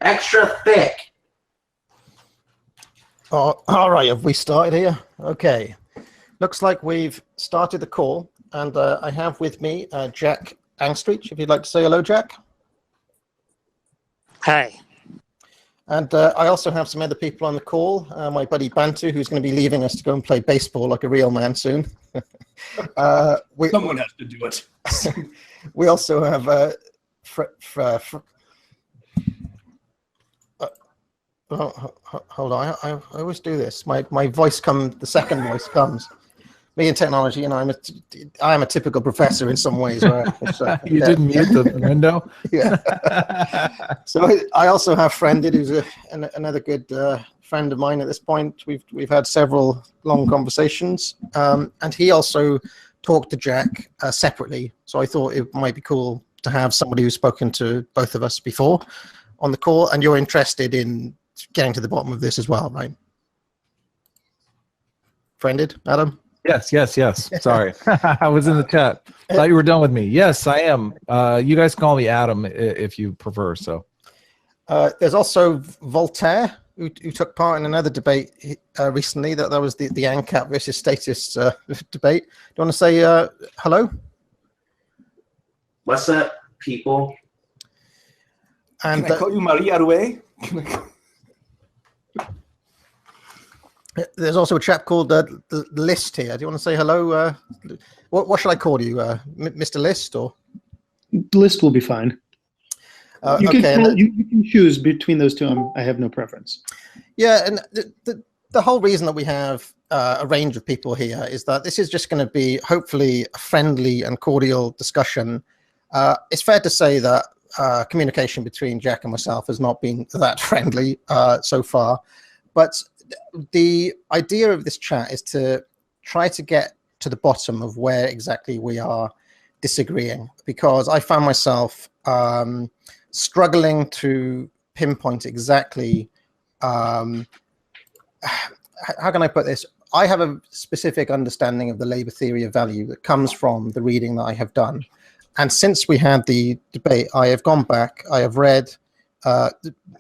Extra thick. Oh, all right, have we started here? Okay. Looks like we've started the call, and I have with me Jack Angstreich, if you'd like to say hello, Jack. Hi. And I also have some other people on the call. My buddy Bantu, who's going to be leaving us to go and play baseball like a real man soon. Someone has to do it. We also have hold on, I always do this. My voice comes, the second voice comes. Me and technology, you know, I am a typical professor in some ways. Where you didn't mute the window? Yeah. So I also have Friended, who's another good friend of mine at this point. We've had several long conversations, and he also talked to Jack separately. So I thought it might be cool to have somebody who's spoken to both of us before on the call, and you're interested in getting to the bottom of this as well, right? Friended, Adam? Yes. Sorry. I was in the chat. Thought you were done with me. Yes, I am. You guys call me Adam if you prefer. So there's also Voltaire, who took part in another debate recently. That was the ANCAP versus status debate. Do you want to say hello? What's up, people? And Can I call you Maria Rue? There's also a chap called the List here. Do you want to say hello? What should I call you, Mr. List, or? List will be fine. You can choose between those two. I have no preference. Yeah, and the whole reason that we have a range of people here is that this is just going to be hopefully a friendly and cordial discussion. It's fair to say that communication between Jack and myself has not been that friendly so far, but the idea of this chat is to try to get to the bottom of where exactly we are disagreeing, because I found myself struggling to pinpoint exactly how can I put this? I have a specific understanding of the labor theory of value that comes from the reading that I have done. And since we had the debate, I have gone back, I have read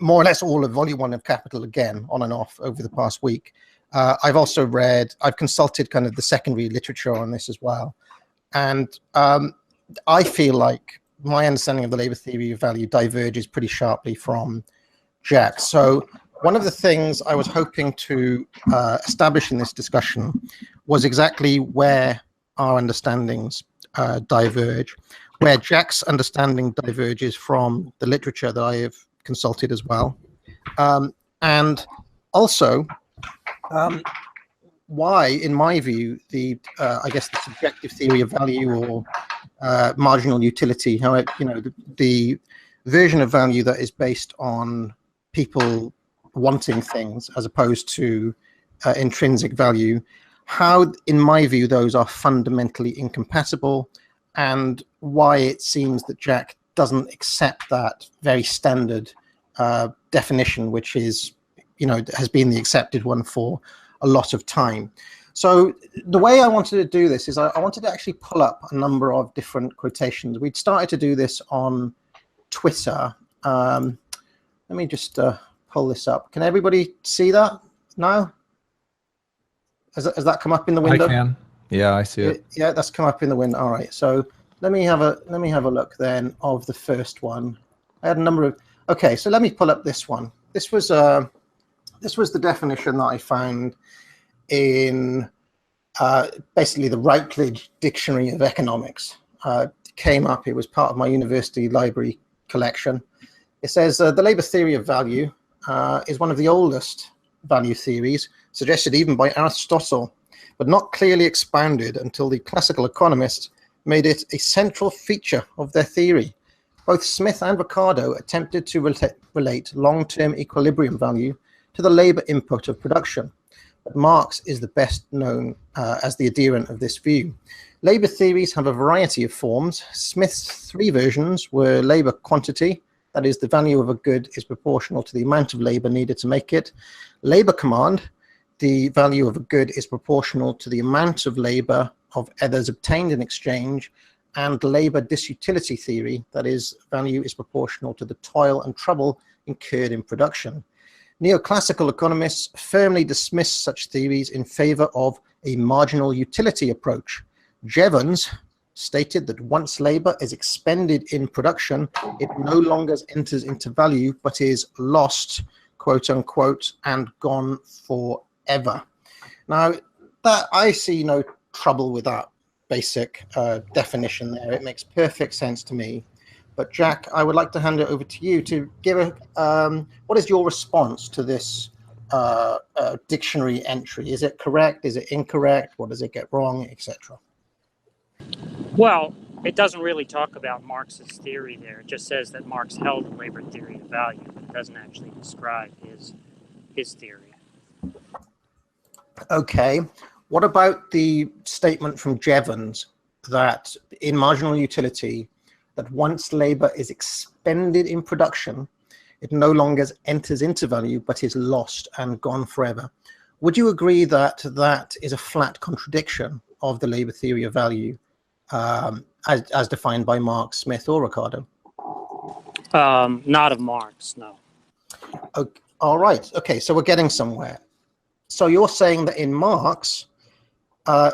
more or less all of Volume 1 of Capital again, on and off, over the past week. I've also I've consulted kind of the secondary literature on this as well. And I feel like my understanding of the labor theory of value diverges pretty sharply from Jack. So one of the things I was hoping to establish in this discussion was exactly where our understandings diverge, where Jack's understanding diverges from the literature that I have consulted as well, and also why, in my view, I guess the subjective theory of value, or marginal utility, how the version of value that is based on people wanting things as opposed to intrinsic value, how, in my view, those are fundamentally incompatible, and why it seems that Jack doesn't accept that very standard definition, which is, has been the accepted one for a lot of time. So the way I wanted to do this is I wanted to actually pull up a number of different quotations. We'd started to do this on Twitter. Let me just pull this up. Can everybody see that now? Has that come up in the window? I can. Yeah, I see it. Yeah, that's come up in the window. All right. So let me have a look then of the first one. I had a number of. Okay, so let me pull up this one. This was the definition that I found in basically the Routledge Dictionary of Economics. It came up. It was part of my university library collection. It says the labor theory of value is one of the oldest value theories, suggested even by Aristotle, but not clearly expounded until the classical economists made it a central feature of their theory. Both Smith and Ricardo attempted to relate long-term equilibrium value to the labor input of production, but Marx is the best known as the adherent of this view. Labor theories have a variety of forms. Smith's three versions were labor quantity, that is, the value of a good is proportional to the amount of labor needed to make it. Labor command, the value of a good is proportional to the amount of labor of others obtained in exchange. and labor disutility theory, that is, value is proportional to the toil and trouble incurred in production. Neoclassical economists firmly dismiss such theories in favor of a marginal utility approach. Jevons stated that once labor is expended in production, it no longer enters into value, but is lost, quote unquote, and gone forever. Now, that I see no trouble with that basic definition there. It makes perfect sense to me. But Jack, I would like to hand it over to you to give what is your response to this dictionary entry? Is it correct? Is it incorrect? What does it get wrong, etc.? Well, it doesn't really talk about Marx's theory there. It just says that Marx held a labor theory of value. It doesn't actually describe his theory. Okay. What about the statement from Jevons that in marginal utility, that once labor is expended in production, it no longer enters into value, but is lost and gone forever? Would you agree that that is a flat contradiction of the labor theory of value as defined by Marx, Smith, or Ricardo? Not of Marx, no. Okay, all right. Okay, so we're getting somewhere. So you're saying that in Marx,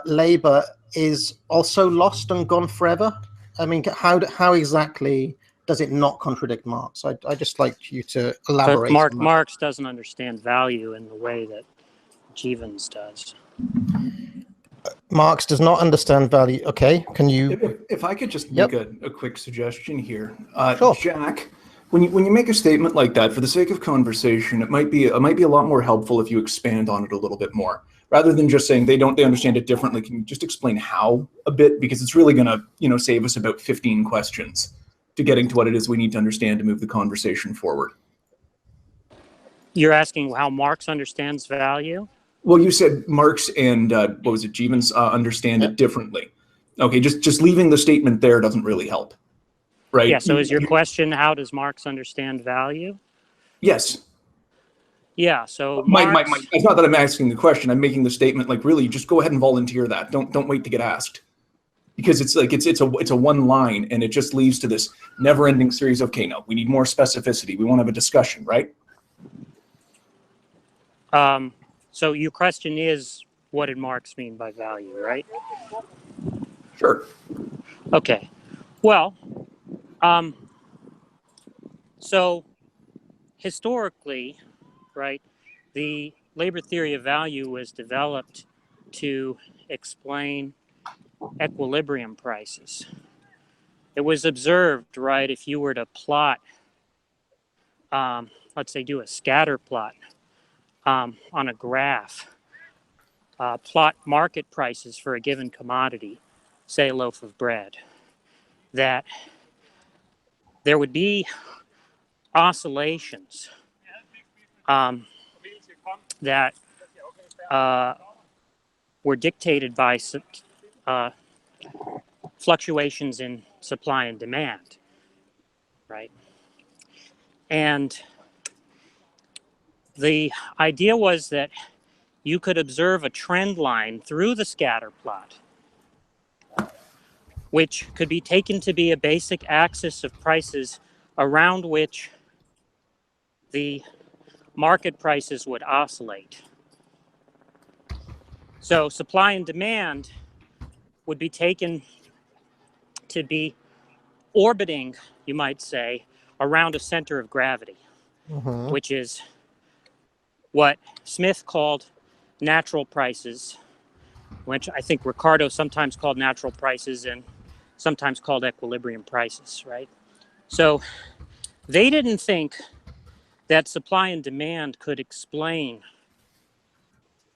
labor is also lost and gone forever? I mean, how exactly does it not contradict Marx? I'd just like you to elaborate. But Marx doesn't understand value in the way that Jevons does. Marx does not understand value. Okay, can you? If I could just make a quick suggestion here, Sure. Jack. When you make a statement like that, for the sake of conversation, it might be a lot more helpful if you expand on it a little bit more, rather than just saying they understand it differently. Can you just explain how a bit, because it's really going to save us about 15 questions to getting to what it is we need to understand to move the conversation forward. You're asking how Marx understands value? Well, you said Marx and what was it, Jevons understand it differently. Okay, just leaving the statement there doesn't really help. Right. Yeah, so is your question, how does Marx understand value? Yes. Yeah, so Marx... It's not that I'm asking the question, I'm making the statement, like, really, just go ahead and volunteer that. Don't wait to get asked. Because it's like, it's a one line, and it just leads to this never-ending series of, okay, no, we need more specificity. We want to have a discussion, right? So your question is, what did Marx mean by value, right? Sure. Okay. Well, so historically, right, the labor theory of value was developed to explain equilibrium prices. It was observed, right, if you were to plot, let's say do a scatter plot on a graph, plot market prices for a given commodity, say a loaf of bread, that there would be oscillations that were dictated by fluctuations in supply and demand, right? And the idea was that you could observe a trend line through the scatter plot, which could be taken to be a basic axis of prices around which the market prices would oscillate. So supply and demand would be taken to be orbiting, you might say, around a center of gravity, which is what Smith called natural prices, which I think Ricardo sometimes called natural prices and sometimes called equilibrium prices, right? So they didn't think that supply and demand could explain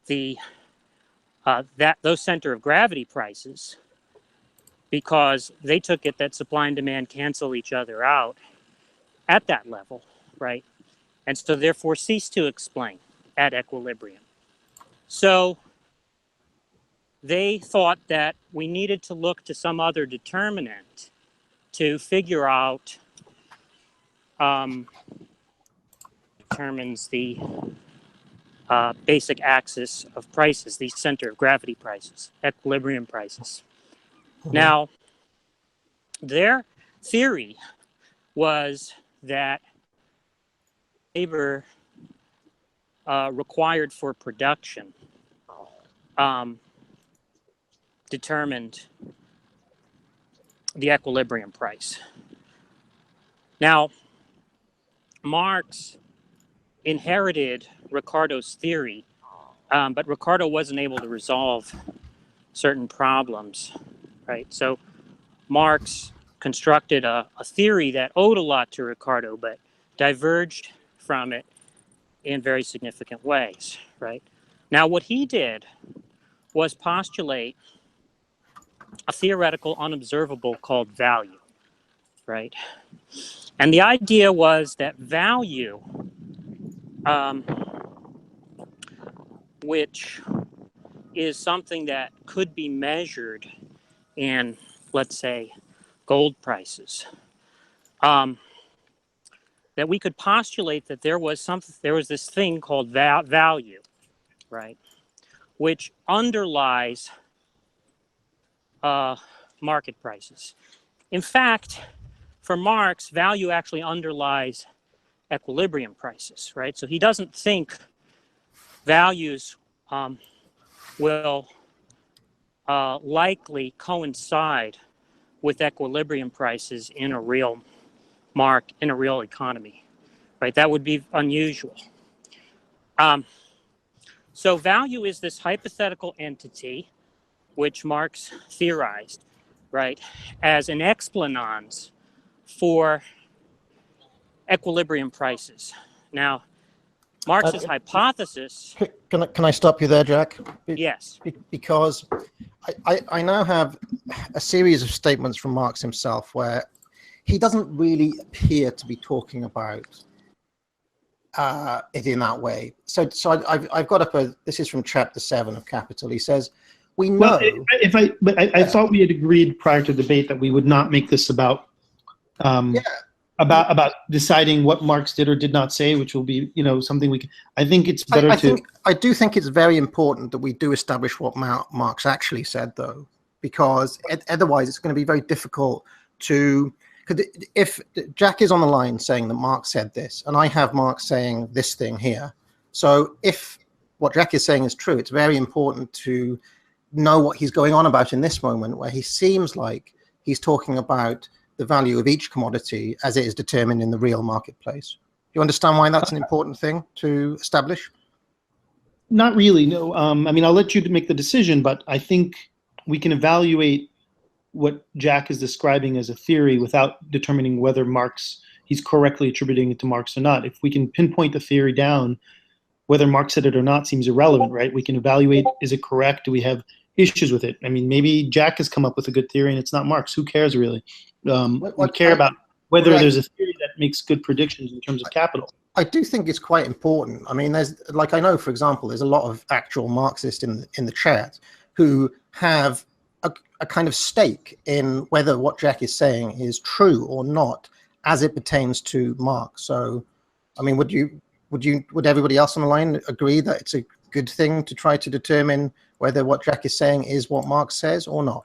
the those center of gravity prices, because they took it that supply and demand cancel each other out at that level, right? And so therefore cease to explain at equilibrium. So they thought that we needed to look to some other determinant to figure out determines the basic axis of prices, the center of gravity prices, equilibrium prices. Now, their theory was that labor required for production determined the equilibrium price. Now, Marx inherited Ricardo's theory, but Ricardo wasn't able to resolve certain problems, right? So Marx constructed a theory that owed a lot to Ricardo, but diverged from it in very significant ways, right? Now, what he did was postulate a theoretical unobservable called value, right? And the idea was that value, which is something that could be measured in, let's say, gold prices, that we could postulate that there was this thing called value, right, which underlies market prices. In fact, for Marx, value actually underlies equilibrium prices, right? So he doesn't think values will likely coincide with equilibrium prices in a real economy, right? That would be unusual. So value is this hypothetical entity which Marx theorized, right, as an explanans for equilibrium prices. Now, Marx's hypothesis... Can I stop you there, Jack? Yes. Because I now have a series of statements from Marx himself where he doesn't really appear to be talking about it in that way. So I've got up this is from chapter 7 of Capital. He says, we know... Well, I thought we had agreed prior to debate that we would not make this about about deciding what Marx did or did not say, which will be, something we can... I think it's better I do think it's very important that we do establish what Marx actually said, though, because otherwise it's going to be very difficult to... If Jack is on the line saying that Marx said this, and I have Marx saying this thing here, so if what Jack is saying is true, it's very important to know what he's going on about in this moment, where he seems like he's talking about the value of each commodity as it is determined in the real marketplace. Do you understand why that's an important thing to establish? Not really, no. I mean, I'll let you make the decision, but I think we can evaluate what Jack is describing as a theory without determining whether he's correctly attributing it to Marx or not. If we can pinpoint the theory down, whether Marx said it or not seems irrelevant, right? We can evaluate, is it correct? Do we have issues with it? I mean, maybe Jack has come up with a good theory and it's not Marx. Who cares, really? We care about whether there's a theory that makes good predictions in terms of capital. I do think it's quite important. I mean, there's, like, I know, for example, there's a lot of actual Marxists in the chat who have a kind of stake in whether what Jack is saying is true or not as it pertains to Marx. So, I mean, would everybody else on the line agree that it's a good thing to try to determine whether what Jack is saying is what Marx says or not?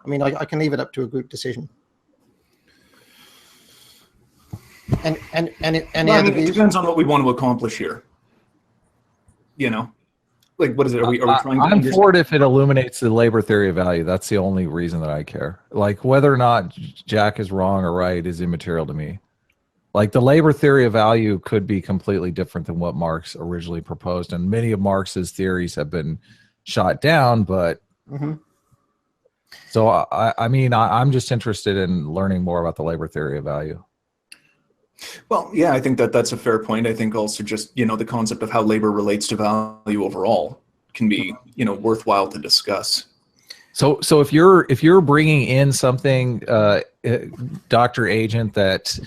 I mean, I can leave it up to a group decision. And it depends on what we want to accomplish here. Like, what is it? Are we trying to... I'm for it if it illuminates the labor theory of value. That's the only reason that I care. Like, whether or not Jack is wrong or right is immaterial to me. Like, the labor theory of value could be completely different than what Marx originally proposed, and many of Marx's theories have been shot down, but... So, I mean, I'm just interested in learning more about the labor theory of value. Well, yeah, I think that's a fair point. I think also just, the concept of how labor relates to value overall can be, worthwhile to discuss. So if you're bringing in something, Dr. Agent, that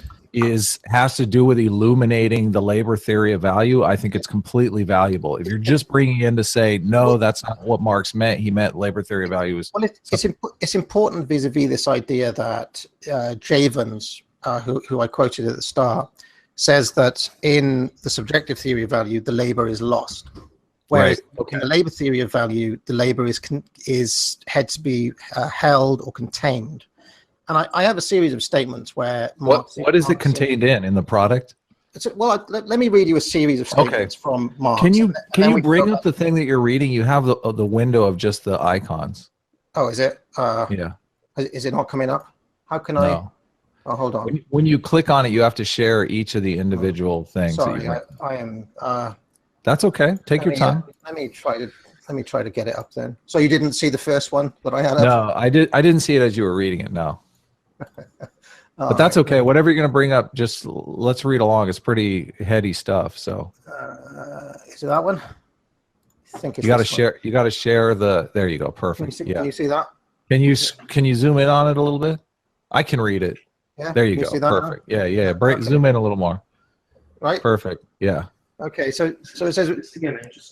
has to do with illuminating the labor theory of value, I think it's completely valuable. If you're just bringing in to say, no, that's not what Marx meant, he meant labor theory of value is... Well, it's important vis-a-vis this idea that Javens, who I quoted at the start, says that in the subjective theory of value, the labor is lost. Whereas in the labor theory of value, the labor is had to be held or contained. And I have a series of statements where What is it contained in the product? Well, let me read you a series of statements from Marx. Can you bring up the? the thing that you're reading? You have the window of just the icons. Oh, is it? Yeah. Is it not coming up? How can No. Oh, hold on. When you click on it, you have to share each of the individual things. Sorry, I am. That's okay. Take your time. Let me try to get it up then. So you didn't see the first one that I had up? No, I didn't see it as you were reading it. No. But that's okay. Whatever you're going to bring up, just let's read along. It's pretty heady stuff. So is it that one? I think it's you got to share. You got to share the. There you go. Perfect. Can you see that? Can you zoom in on it a little bit? I can read it. Yeah. There you go. Perfect. Now? Yeah. Zoom in a little more. Right. Perfect. Yeah. Okay. So it says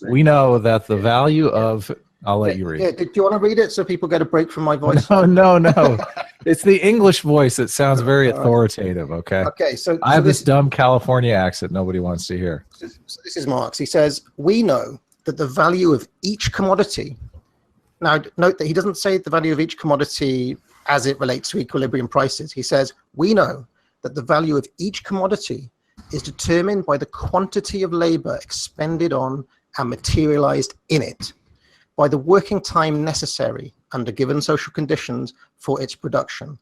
we know that the value of. I'll let you read. Yeah. Do you want to read it so people get a break from my voice? No. It's the English voice that sounds very authoritative. Okay. Okay. So I have this dumb California accent nobody wants to hear. So this is Marx. He says, we know that the value of each commodity. Now, note that he doesn't say the value of each commodity as it relates to equilibrium prices. He says, we know that the value of each commodity is determined by the quantity of labor expended on and materialized in it, by the working time necessary under given social conditions for its production.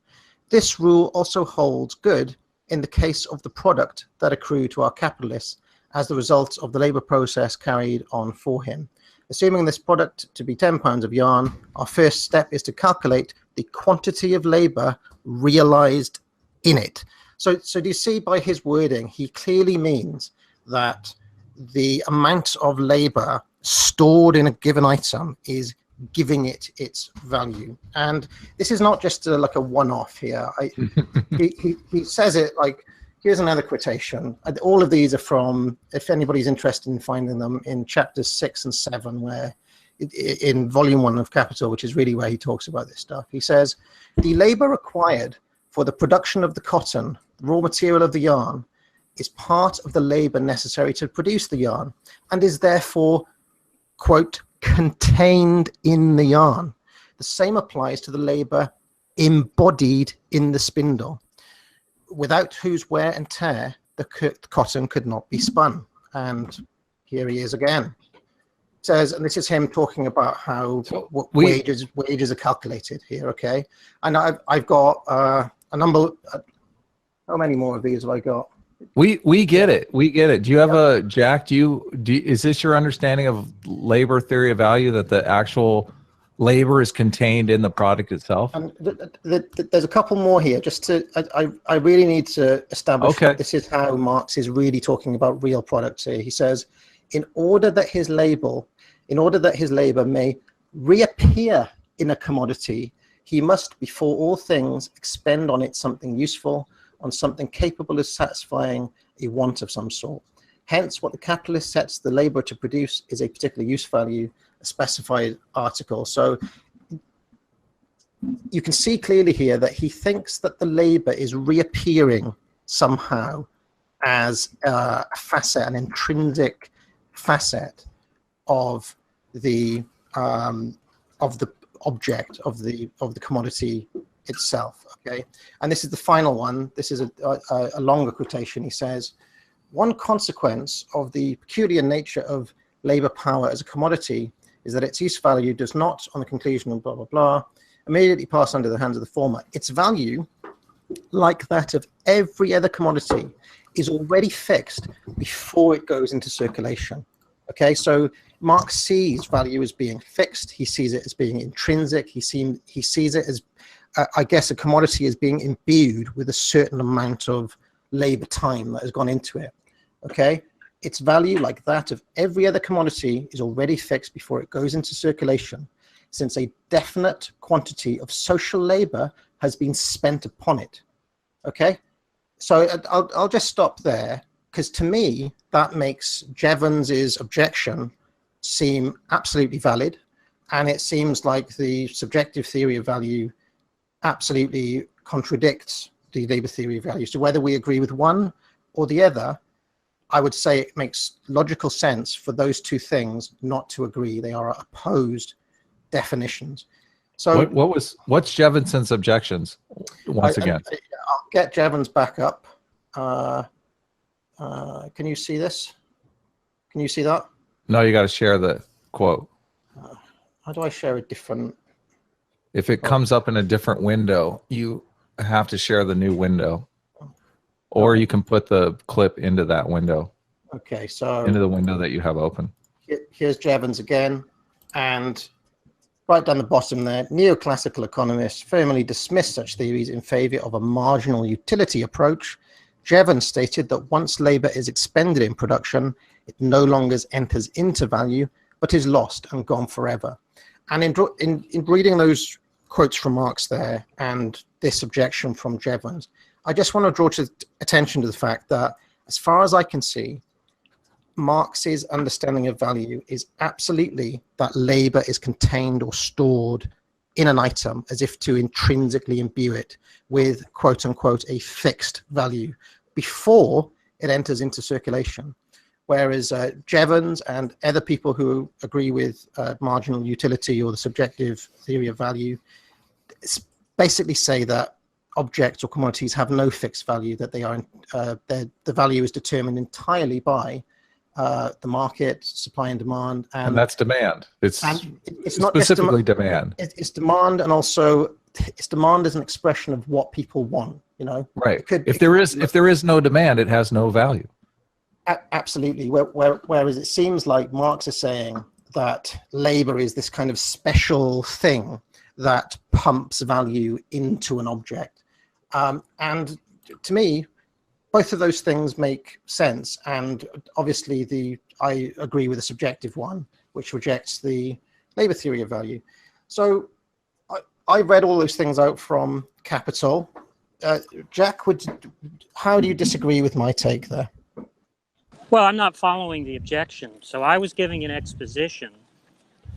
This rule also holds good in the case of the product that accrue to our capitalists as the result of the labor process carried on for him. Assuming this product to be 10 pounds of yarn, our first step is to calculate the quantity of labor realized in it. So do you see by his wording, he clearly means that the amount of labor stored in a given item is giving it its value. And this is not just like a one-off here. He says it like, here's another quotation. All of these are from, if anybody's interested in finding them, in chapters 6 and 7, where in volume 1 of Capital, which is really where he talks about this stuff. He says, the labor required for the production of the cotton, the raw material of the yarn, is part of the labor necessary to produce the yarn and is therefore, quote, contained in the yarn. The same applies to the labor embodied in the spindle, without whose wear and tear the cotton could not be spun. And here he is again. It says, and this is him talking about how wages are calculated here, okay? And I've got a number. How many more of these have I got? We get it. We get it. Do you have a Jack? Is this your understanding of labor theory of value, that the actual labor is contained in the product itself? And there's a couple more here. Just to, I really need to establish that this is how Marx is really talking about real products here. He says, in order that his labor may reappear in a commodity, he must, before all things, expend on it something useful, on something capable of satisfying a want of some sort. Hence, what the capitalist sets the labor to produce is a particular use value, a specified article. So you can see clearly here that he thinks that the labor is reappearing somehow as a facet, an intrinsic facet of the object of the commodity itself. Okay, and this is the final one. This is a longer quotation. He says, one consequence of the peculiar nature of labor power as a commodity is that its use value does not, on the conclusion of blah blah blah, immediately pass under the hands of the former. Its value, like that of every other commodity, is already fixed before it goes into circulation. Okay, so Marx sees value as being fixed. He sees it as being intrinsic. He sees it as, I guess, a commodity as being imbued with a certain amount of labor time that has gone into it. Okay, its value, like that of every other commodity, is already fixed before it goes into circulation, since a definite quantity of social labor has been spent upon it. Okay, so I'll just stop there, because to me that makes Jevons's objection seem absolutely valid, and it seems like the subjective theory of value absolutely contradicts the labor theory of value. So whether we agree with one or the other, I would say it makes logical sense for those two things not to agree. They are opposed definitions. So what's Jevinson's objections? Once again, I'll get Jevons back up. Can you see this? Can you see that? No, you got to share the quote. How do I share a different? If it comes up in a different window, you have to share the new window, or you can put the clip into that window. Okay, so into the window that you have open. Here's Jevons again, and right down the bottom there, neoclassical economists firmly dismiss such theories in favor of a marginal utility approach. Jevons stated that once labor is expended in production, it no longer enters into value, but is lost and gone forever. And in reading those quotes from Marx there and this objection from Jevons, I just want to draw attention to the fact that, as far as I can see, Marx's understanding of value is absolutely that labor is contained or stored in an item as if to intrinsically imbue it with, quote unquote, a fixed value before it enters into circulation. Whereas Jevons and other people who agree with marginal utility or the subjective theory of value basically say that objects or commodities have no fixed value, that they are the value is determined entirely by the market, supply and demand, and that's demand. It's not specifically just demand. It's demand, and also it's demand as an expression of what people want. You know, right? If there is no demand, it has no value. Absolutely. Whereas it seems like Marx is saying that labor is this kind of special thing that pumps value into an object, and to me, both of those things make sense. And obviously, I agree with the subjective one, which rejects the labor theory of value. So I read all those things out from Capital. Jack, how do you disagree with my take there? Well, I'm not following the objection. So I was giving an exposition,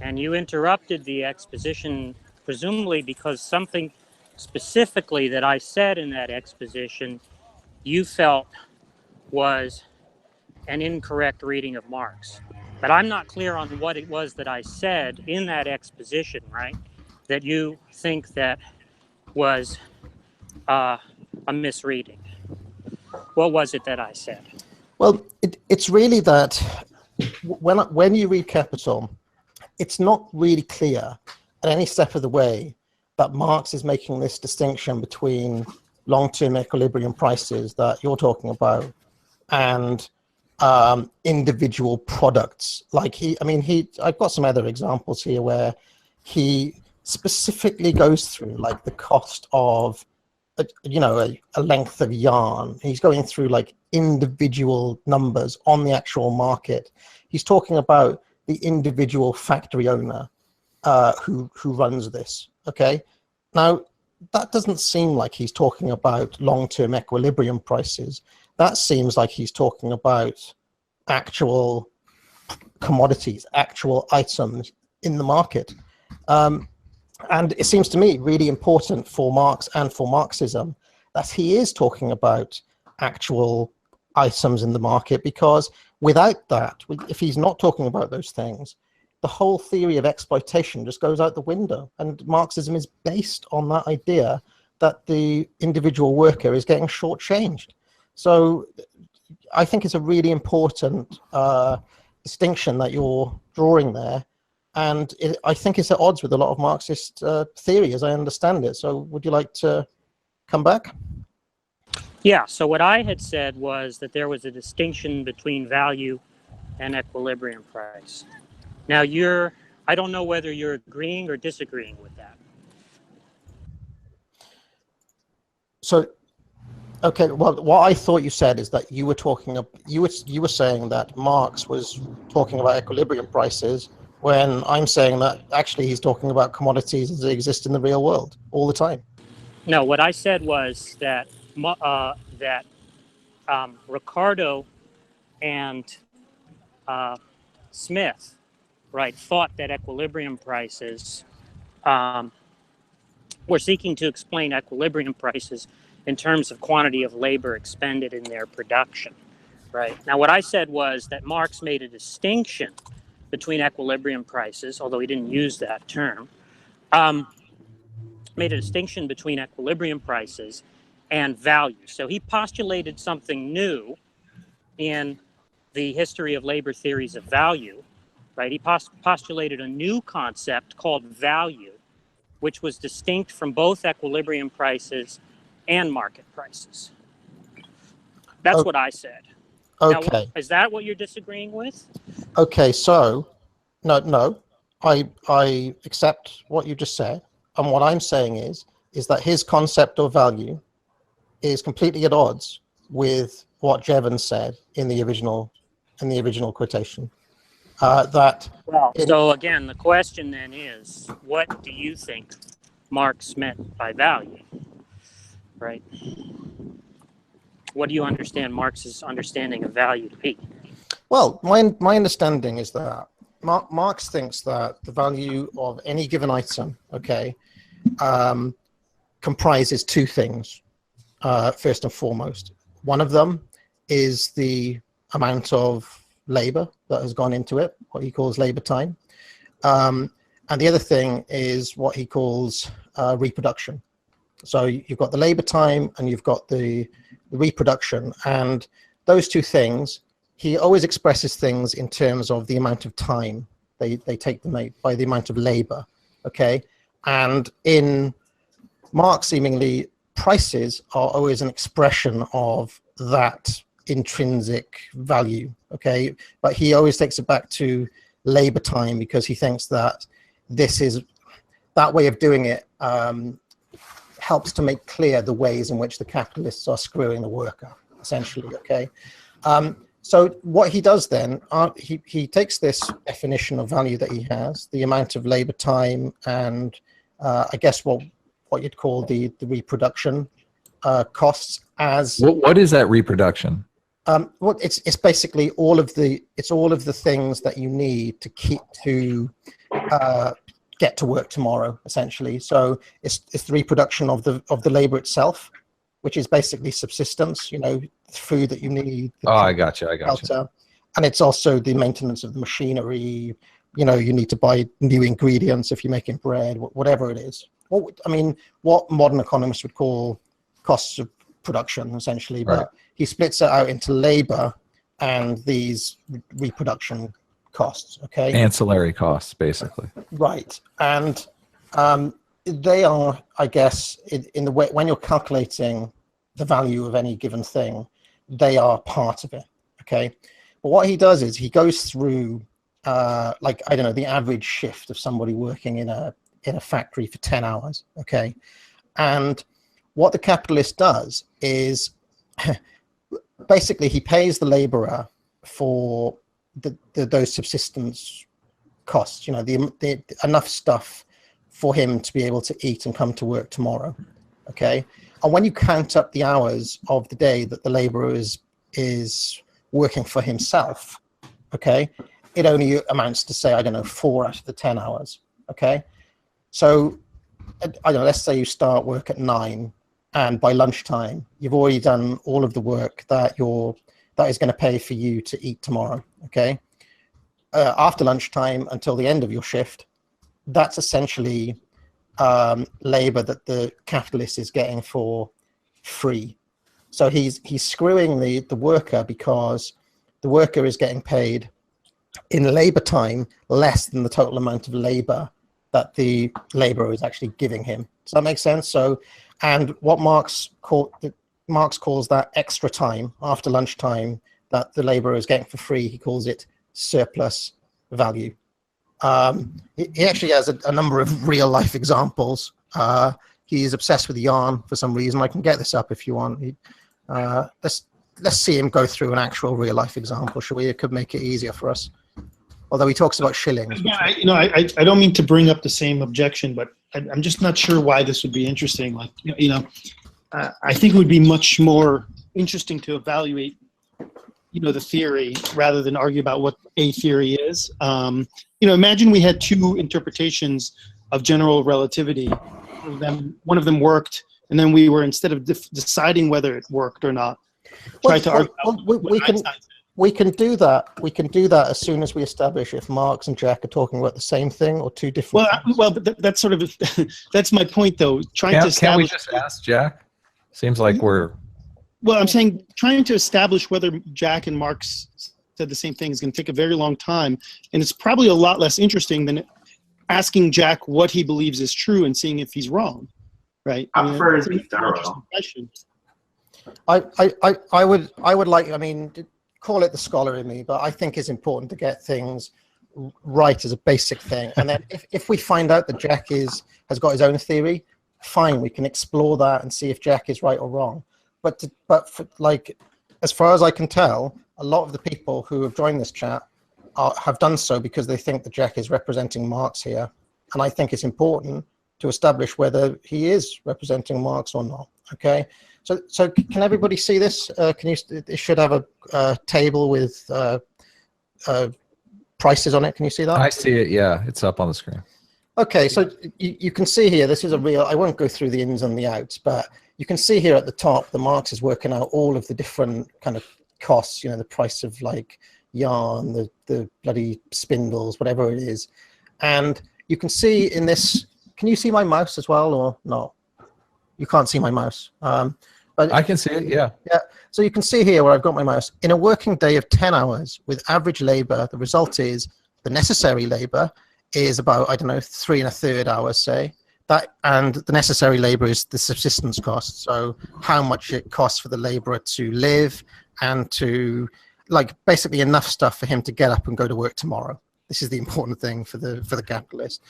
and you interrupted the exposition, presumably because something specifically that I said in that exposition you felt was an incorrect reading of Marx. But I'm not clear on what it was that I said in that exposition, right? That you think that was a misreading. What was it that I said? Well, it's really that when you read Capital, it's not really clear at any step of the way that Marx is making this distinction between long-term equilibrium prices that you're talking about and individual products. Like I've got some other examples here where he specifically goes through like the cost of a length of yarn. He's going through like individual numbers on the actual market. He's talking about the individual factory owner who runs this. Okay, now that doesn't seem like he's talking about long-term equilibrium prices. That seems like he's talking about actual commodities, actual items in the market. And it seems to me really important for Marx and for Marxism that he is talking about actual items in the market, because without that, if he's not talking about those things, the whole theory of exploitation just goes out the window. And Marxism is based on that idea that the individual worker is getting shortchanged. So I think it's a really important distinction that you're drawing there. And I think it's at odds with a lot of Marxist theory, as I understand it. So would you like to come back? Yeah, so what I had said was that there was a distinction between value and equilibrium price. Now I don't know whether you're agreeing or disagreeing with that. So, okay, well, what I thought you said is that you were saying that Marx was talking about equilibrium prices, when I'm saying that actually he's talking about commodities as they exist in the real world all the time. No, what I said was that Ricardo and Smith, right, thought that equilibrium prices were seeking to explain equilibrium prices in terms of quantity of labor expended in their production, right? Now, what I said was that Marx made a distinction between equilibrium prices, although he didn't use that term, made a distinction between equilibrium prices and value. So he postulated something new in the history of labor theories of value, right? He postulated a new concept called value, which was distinct from both equilibrium prices and market prices. That's what I said. Okay. Now, is that what you're disagreeing with? Okay, so no, I accept what you just said, and what I'm saying is that his concept of value is completely at odds with what Jevons said in the original quotation. So again, the question then is, what do you think Marx meant by value, right? What do you understand Marx's understanding of value to be? Well, my understanding is that Marx thinks that the value of any given item, okay, comprises two things, first and foremost. One of them is the amount of labor that has gone into it, what he calls labor time. And the other thing is what he calls reproduction. So you've got the labor time and you've got the reproduction, and those two things, he always expresses things in terms of the amount of time they take to make by the amount of labor, okay? And in Marx, seemingly, prices are always an expression of that intrinsic value, okay? But he always takes it back to labor time because he thinks that that way of doing it helps to make clear the ways in which the capitalists are screwing the worker, essentially, okay? So what he does then, he takes this definition of value that he has, the amount of labor time and I guess what you'd call the reproduction costs as... What is that reproduction? Well, it's basically all of the things that you need to get to work tomorrow, essentially. So it's the reproduction of the labor itself, which is basically subsistence, food that you need. I got you. And it's also the maintenance of the machinery. You need to buy new ingredients if you're making bread, whatever it is. What modern economists would call costs of production, essentially. But right. He splits it out into labor and these reproduction costs, okay? Ancillary costs, basically. Right. And they are, I guess, in the way, when you're calculating the value of any given thing, they are part of it, okay? But what he does is he goes through, the average shift of somebody working in a factory for 10 hours, okay? And what the capitalist does is basically he pays the laborer for those subsistence costs, the enough stuff for him to be able to eat and come to work tomorrow, okay? And when you count up the hours of the day that the laborer is working for himself, okay, it only amounts to, say, 4 out of the 10 hours, okay? So, let's say you start work at 9, and by lunchtime, you've already done all of the work that is going to pay for you to eat tomorrow, okay? After lunchtime until the end of your shift, that's essentially labor that the capitalist is getting for free. So he's screwing the worker because the worker is getting paid in labor time less than the total amount of labor that the laborer is actually giving him. Does that make sense? So, and what Marx calls that extra time after lunchtime that the laborer is getting for free, he calls it surplus value. He actually has a number of real life examples. He's obsessed with yarn for some reason. I can get this up if you want. Let's see him go through an actual real life example, shall we? It could make it easier for us. Although he talks about shillings. Yeah, I don't mean to bring up the same objection, but I'm just not sure why this would be interesting. I think it would be much more interesting to evaluate, the theory rather than argue about what a theory is. Imagine we had two interpretations of general relativity. One of them worked, and then we were, instead of deciding whether it worked or not, try to argue. we can do that. We can do that as soon as we establish if Marx and Jack are talking about the same thing or two different things. But that's sort of that's my point, though. Trying to Can't we establish. just ask Jack? Seems like we're. Well, I'm saying trying to establish whether Jack and Marx said the same thing is going to take a very long time, and it's probably a lot less interesting than asking Jack what he believes is true and seeing if he's wrong, right? I prefer that's to be an interesting thorough. question. I would like, I mean, call it the scholar in me, but I think it's important to get things right as a basic thing. And then if we find out that Jack has got his own theory, fine, we can explore that and see if Jack is right or wrong. But like, as far as I can tell, a lot of the people who have joined this chat have done so because they think that Jack is representing Marx here. And I think it's important to establish whether he is representing Marx or not. Okay. So can everybody see this? It should have a table with prices on it. Can you see that? I see it. Yeah, it's up on the screen. Okay, so you can see here, this is a real, I won't go through the ins and the outs, but you can see here at the top, the Marx is working out all of the different kind of costs, you know, the price of like yarn, the bloody spindles, whatever it is. And you can see in this, can you see my mouse as well or not? You can't see my mouse. But I can see it, yeah. Yeah, so you can see here where I've got my mouse. In a working day of 10 hours with average labor, the result is the necessary labor is about, I don't know, 3 1/3 hours, say. And the necessary labor is the subsistence cost. So how much it costs for the laborer to live and to, like, basically enough stuff for him to get up and go to work tomorrow. This is the important thing for the capitalist.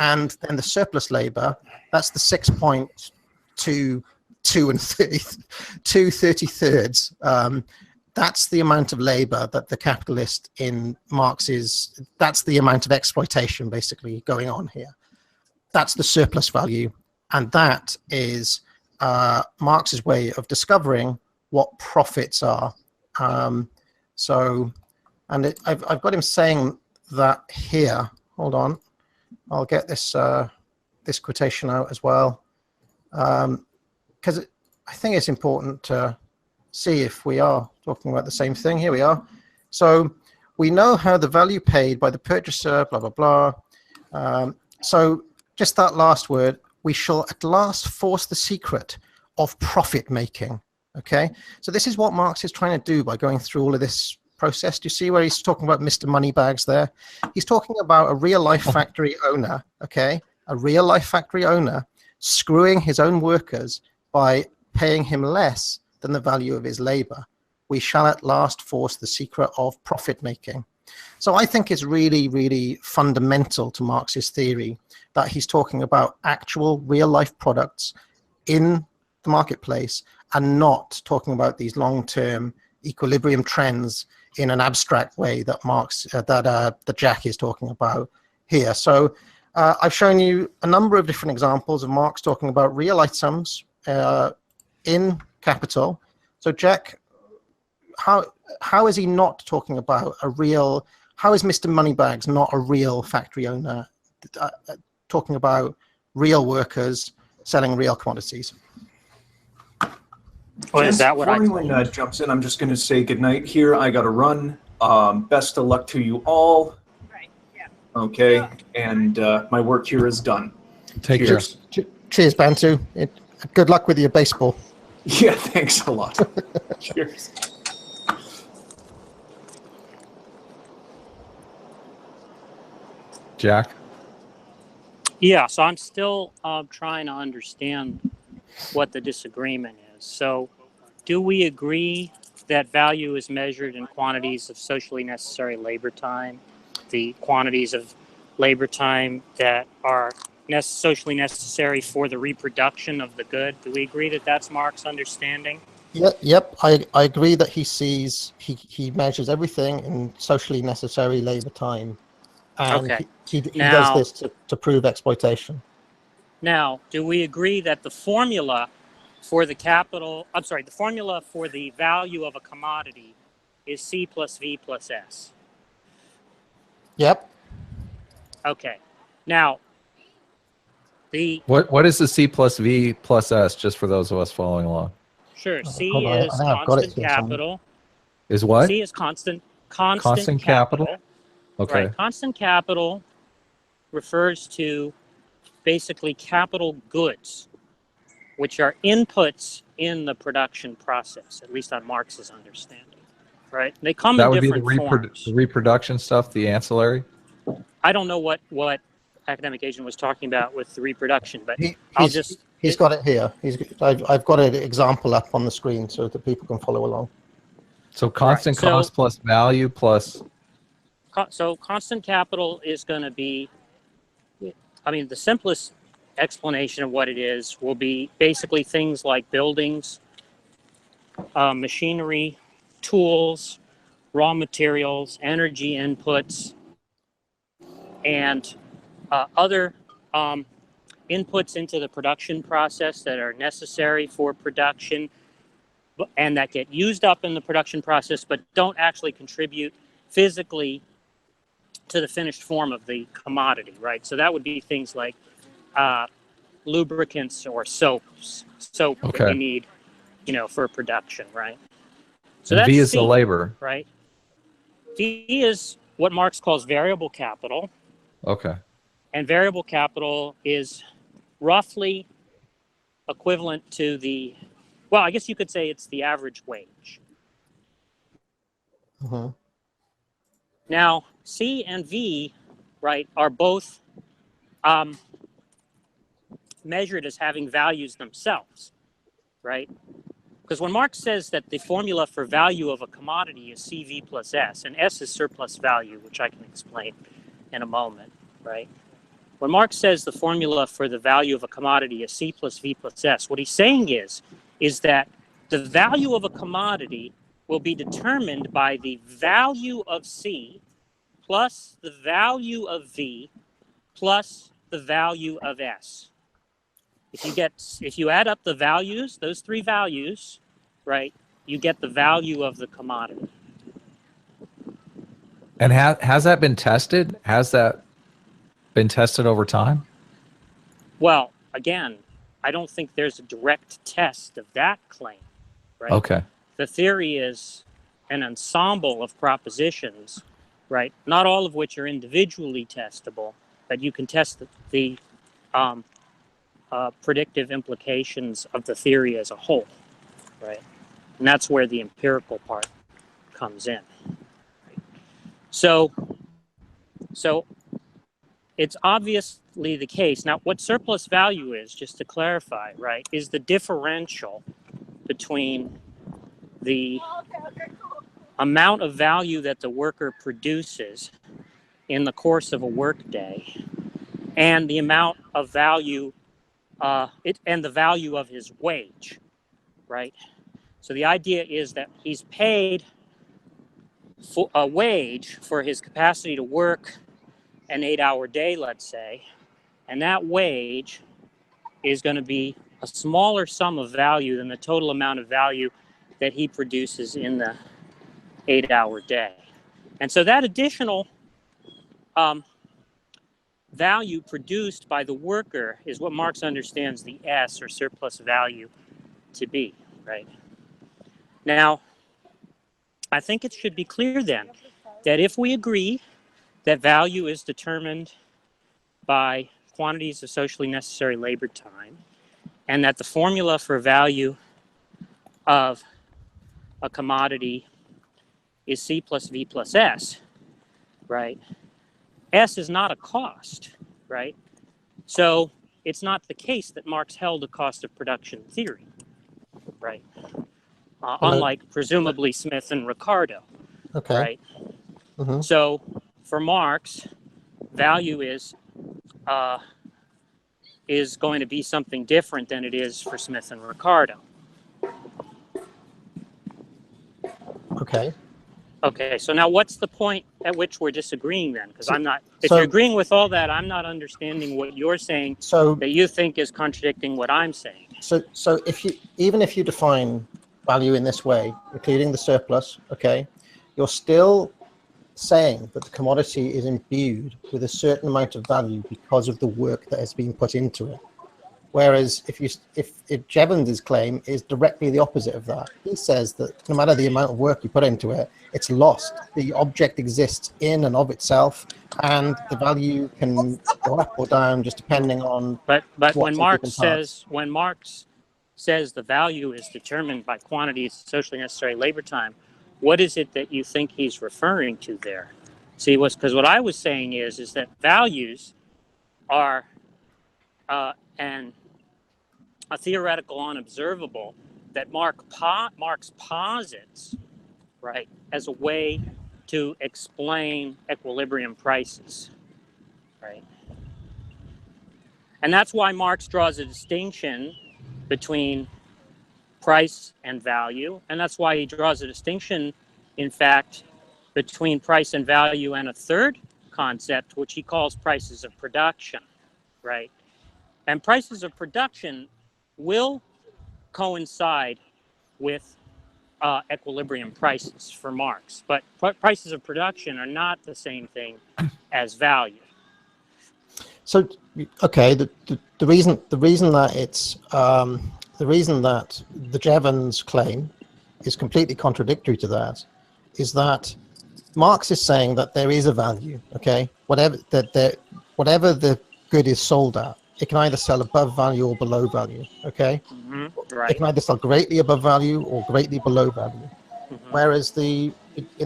And then the surplus labor, that's the 6.2 2/33. That's the amount of labor that the capitalist in Marx is, that's the amount of exploitation basically going on here. That's the surplus value. And that is Marx's way of discovering what profits are. I've got him saying that here. Hold on. I'll get this this quotation out as well. Because I think it's important to see if we are talking about the same thing. Here we are. So we know how the value paid by the purchaser, blah, blah, blah. So just that last word, we shall at last force the secret of profit making. Okay. So this is what Marx is trying to do by going through all of this process. Do you see where he's talking about Mr. Moneybags there? He's talking about a real life factory owner. Okay. A real life factory owner screwing his own workers by paying him less than the value of his labor. We shall at last force the secret of profit making. So I think it's really, really fundamental to Marx's theory that he's talking about actual real life products in the marketplace and not talking about these long-term equilibrium trends in an abstract way that that Jack is talking about here. So I've shown you a number of different examples of Marx talking about real items in capital. So Jack, how is he not talking about a real, how is Mr. Moneybags not a real factory owner talking about real workers selling real commodities? Well, is that what Before anyone jumps in, I'm just going to say goodnight here. I got to run. Best of luck to you all. Right, yeah. Okay, and my work here is done. Take Cheers. care. Cheers, Bantu. Good luck with your baseball. Yeah, thanks a lot. Cheers. Jack? Yeah, so I'm still trying to understand what the disagreement is. So do we agree that value is measured in quantities of socially necessary labor time, the quantities of labor time that are socially necessary for the reproduction of the good? Do we agree that that's Marx's understanding? Yep. I agree that he measures everything in socially necessary labor time. And Okay. he does this to prove exploitation. Now, do we agree that the formula for the the formula for the value of a commodity is C plus V plus S? Yep. Okay. Now, What is the C plus V plus S, just for those of us following along? C hold on, is I've got it constant here capital. Is what? C is constant Constant capital? Okay. Right. Constant capital refers to basically capital goods, which are inputs in the production process, at least on Marx's understanding. Right? They come That in would be the, different forms. the reproduction stuff, the ancillary? I don't know what academic agent was talking about with the reproduction, but he's got it here. I've got an example up on the screen so that people can follow along. So constant Right. cost plus value plus... So constant capital is going to be, I mean, the simplest explanation of what it is will be basically things like buildings, machinery, tools, raw materials, energy inputs, and other inputs into the production process that are necessary for production and that get used up in the production process but don't actually contribute physically to the finished form of the commodity, right? So that would be things like lubricants or soap that we need, for production, right? So and that's V is C, the labor. right? V is what Marx calls variable capital. Okay. And variable capital is roughly equivalent to the, well, I guess you could say it's the average wage. Uh-huh. Now, C and V, right, are both measured as having values themselves, right? Because when Marx says that the formula for value of a commodity is CV plus S, and S is surplus value, which I can explain in a moment, right? When Marx says the formula for the value of a commodity is C plus V plus S, what he's saying is that the value of a commodity will be determined by the value of C plus the value of V plus the value of S. If you add up the values, those three values, right, you get the value of the commodity. And has that been tested? Has that been tested over time? Well, again, I don't think there's a direct test of that claim, right? Okay. The theory is an ensemble of propositions, right? Not all of which are individually testable, but you can test the predictive implications of the theory as a whole, right? And that's where the empirical part comes in. Right? So it's obviously the case. Now, what surplus value is, just to clarify, right, is the differential between the amount of value that the worker produces in the course of a workday and the amount of value and the value of his wage, right? So the idea is that he's paid for a wage for his capacity to work an 8-hour day, let's say, and that wage is going to be a smaller sum of value than the total amount of value that he produces in the 8-hour day. And so that additional value produced by the worker is what Marx understands the S, or surplus value, to be, right? Now, I think it should be clear then that if we agree that value is determined by quantities of socially necessary labor time, and that the formula for value of a commodity is C plus V plus S, right? S is not a cost, right? So it's not the case that Marx held a cost of production theory, right? Unlike presumably Smith and Ricardo, Okay. right? Mm-hmm. So for Marx, value is going to be something different than it is for Smith and Ricardo. Okay. Okay, so now what's the point at which we're disagreeing then? Because I'm not, if so- you're agreeing with all that, I'm not understanding what you're saying So that you think is contradicting what I'm saying. So even if you define value in this way, including the surplus, okay, you're still saying that the commodity is imbued with a certain amount of value because of the work that has been put into it. Whereas if Jevons' claim is directly the opposite of that. He says that no matter the amount of work you put into it, it's lost. The object exists in and of itself, and the value can go up or down just depending on. But when what's in Marx different parts. says the value is determined by quantities of socially necessary labor time, what is it that you think he's referring to there? See, because what I was saying is that values are a theoretical unobservable that Marx posits, right, as a way to explain equilibrium prices, right? And that's why Marx draws a distinction between price and value, and that's why he draws a distinction, in fact, between price and value and a third concept, which he calls prices of production, right? And prices of production will coincide with equilibrium prices for Marx, but prices of production are not the same thing as value. So, okay, the reason that it's the reason that the Jevons claim is completely contradictory to that is that Marx is saying that there is a value, okay, whatever the good is sold at, it can either sell above value or below value, okay? Right. It can either sell greatly above value or greatly below value. Whereas in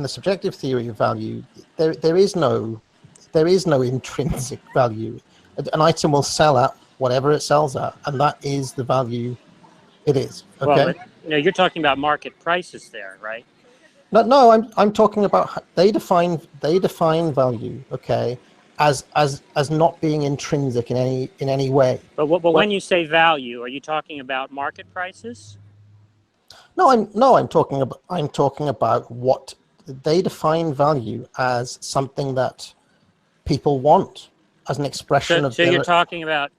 the subjective theory of value, there is no intrinsic value. An item will sell at whatever it sells at, and that is the value it is, okay? Well, you're talking about market prices there, right? No, I'm talking about they define value, okay, as not being intrinsic in any way. But when you say value, are you talking about market prices? No, I'm talking about what they define value as, something that people want, as an expression of. So you're talking about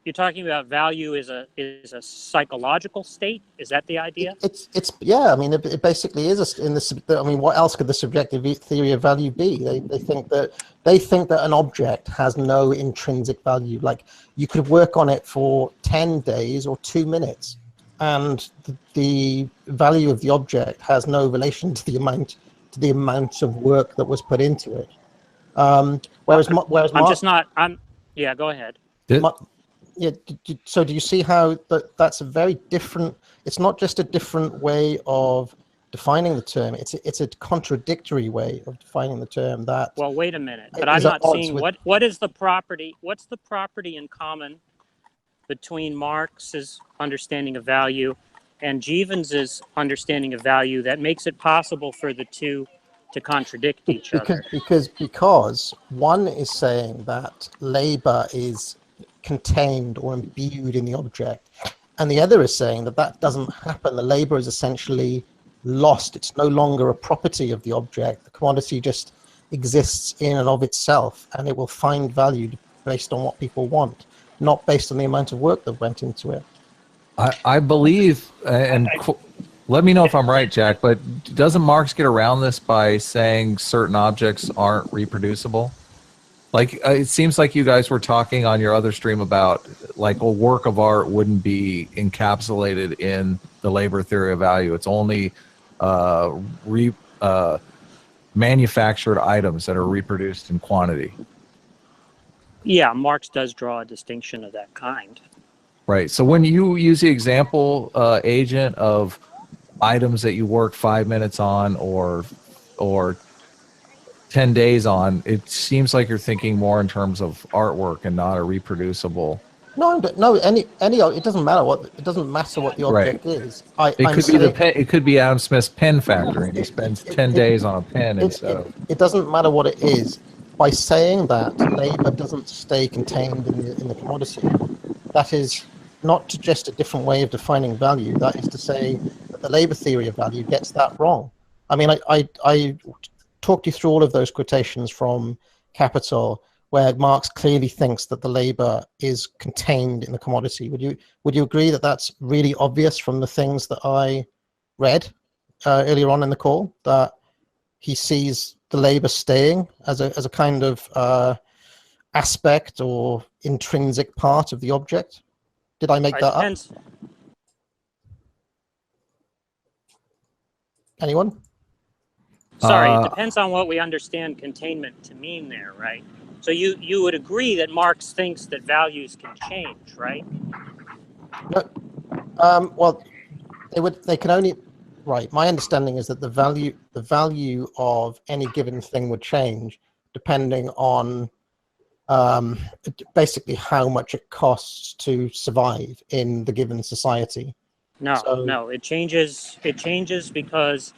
value is a psychological state. Is that the idea? It's yeah. I mean, it basically is I mean, what else could the subjective theory of value be? They think that an object has no intrinsic value. Like, you could work on it for 10 days or 2 minutes, and the value of the object has no relation to the amount of work that was put into it. Whereas yeah, go ahead. So do you see how that's a very different? It's not just a different way of defining the term. It's a contradictory way of defining the term. That. Well, wait a minute. But I'm not seeing what is the property. What's the property in common between Marx's understanding of value and Jevons's understanding of value that makes it possible for the two to contradict each other? Because one is saying that labor is contained or imbued in the object, and the other is saying that doesn't happen. The labor is essentially lost. It's no longer a property of the object. The commodity just exists in and of itself, and it will find value based on what people want, not based on the amount of work that went into it. I believe, and let me know if I'm right, Jack, but doesn't Marx get around this by saying certain objects aren't reproducible? Like, it seems like you guys were talking on your other stream about, like, a work of art wouldn't be encapsulated in the labor theory of value. It's only manufactured items that are reproduced in quantity. Yeah, Marx does draw a distinction of that kind. Right. So when you use the example, agent, of items that you work 5 minutes on or 10 days on, it seems like you're thinking more in terms of artwork and not a reproducible. No, it doesn't matter what the object is. It could be Adam Smith's pen factory, and he spends 10 days on a pen instead of. It doesn't matter what it is. By saying that labor doesn't stay contained in the commodity, that is not just a different way of defining value. That is to say that the labor theory of value gets that wrong. I mean, I talked you through all of those quotations from Capital, where Marx clearly thinks that the labor is contained in the commodity. Would you agree that that's really obvious from the things that I read earlier on in the call, that he sees the labor staying as a kind of aspect or intrinsic part of the object? Did I make that up? Depends. Anyone? Sorry, it depends on what we understand containment to mean there, right? So you would agree that Marx thinks that values can change, right? No. Well, they can only, right. My understanding is that the value of any given thing would change depending on basically how much it costs to survive in the given society. No, it changes because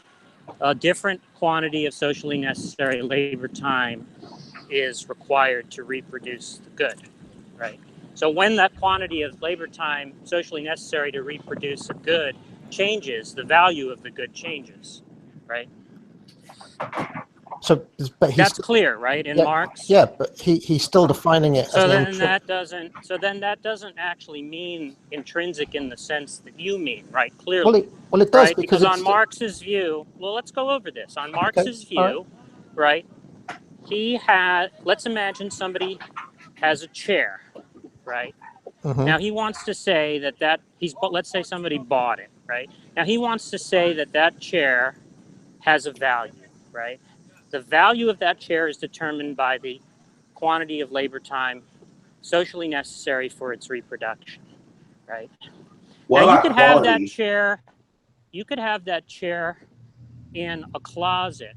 a different quantity of socially necessary labor time is required to reproduce the good, right? So when that quantity of labor time socially necessary to reproduce a good changes, the value of the good changes, right? So, but that's clear, right? In Marx. Yeah, but he's still defining it. So then that doesn't actually mean intrinsic in the sense that you mean, right? Clearly. Well, it does right? Because on Marx's view, well, let's go over this. On Marx's view, right? Let's imagine somebody has a chair, right? Now he wants to say let's say somebody bought it, right? Now he wants to say that chair has a value, right? The value of that chair is determined by the quantity of labor time socially necessary for its reproduction, right? Now you could have that chair. You could have that chair in a closet,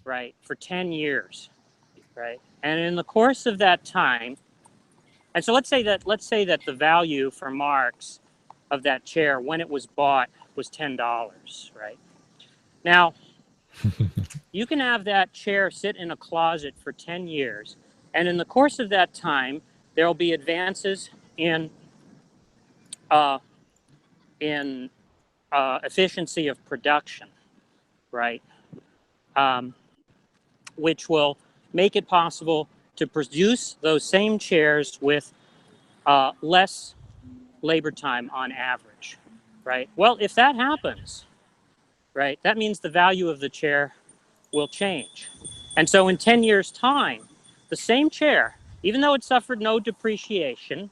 right, for 10 years, right? And in the course of that time, and so let's say that the value for Marx of that chair when it was bought was $10, right? Now, you can have that chair sit in a closet for 10 years, and in the course of that time, there will be advances in efficiency of production, right? Which will make it possible to produce those same chairs with less labor time on average, right? Well, if that happens, right, that means the value of the chair will change. And so in 10 years' time, the same chair, even though it suffered no depreciation,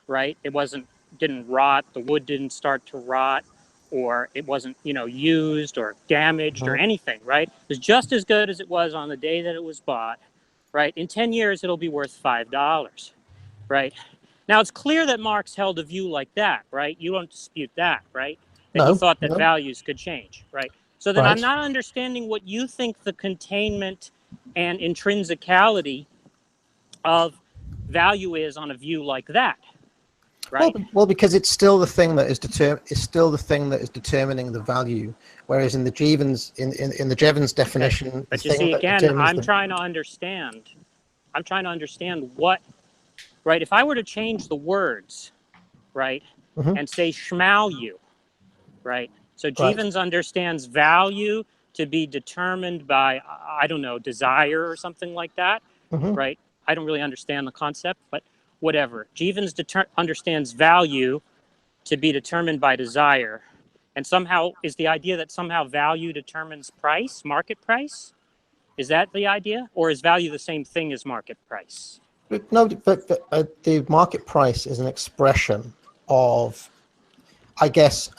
right, didn't rot, the wood didn't start to rot, or it wasn't, used or damaged or anything, right? It was just as good as it was on the day that it was bought, right? In 10 years, it'll be worth $5, right? Now, it's clear that Marx held a view like that, right? You don't dispute that, right? That he thought that values could change, right? So then I'm not understanding what you think the containment and intrinsicality of value is on a view like that. Right. Well, because it's still the thing that is determining the value, whereas in the Jevons in the Jevons definition, okay. But you see, again, I'm trying to understand what, right? If I were to change the words, right, and say schmalue, right? So Jevons understands value to be determined by, I don't know, desire or something like that, right? I don't really understand the concept, but whatever. Jevons understands value to be determined by desire. And somehow, is the idea that somehow value determines price, market price? Is that the idea? Or is value the same thing as market price? No, but the market price is an expression of, I guess,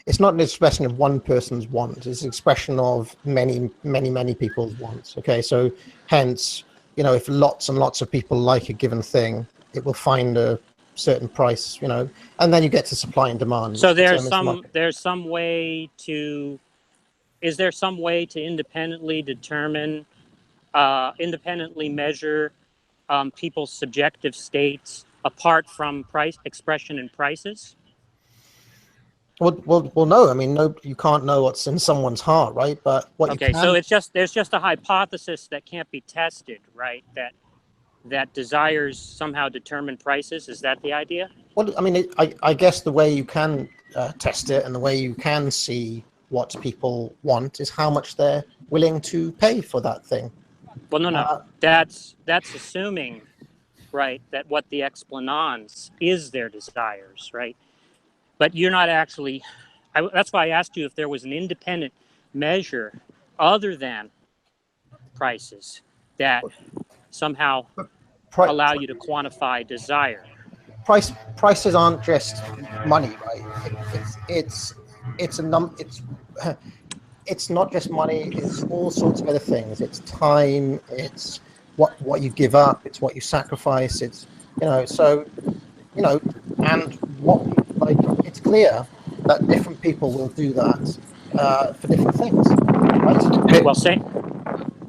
it's not an expression of one person's wants. It's an expression of many, many, many people's wants. Okay, so hence, if lots and lots of people like a given thing, it will find a certain price, and then you get to supply and demand. So is there some way to independently determine, independently measure people's subjective states apart from price expression in prices? Well, no. I mean, no, you can't know what's in someone's heart, right? But what you can... so there's just a hypothesis that can't be tested, right? That desires somehow determine prices. Is that the idea? Well, I mean, I guess the way you can test it and the way you can see what people want is how much they're willing to pay for that thing. Well, no. That's assuming, right, that what the explanans is their desires, right? But you're not actually... that's why I asked you if there was an independent measure other than prices that somehow allow you to quantify desire. prices aren't just money, right? It's not just money. It's all sorts of other things. It's time. It's what you give up. It's what you sacrifice. It's and it's clear that different people will do that for different things, right? Hey, Well, say.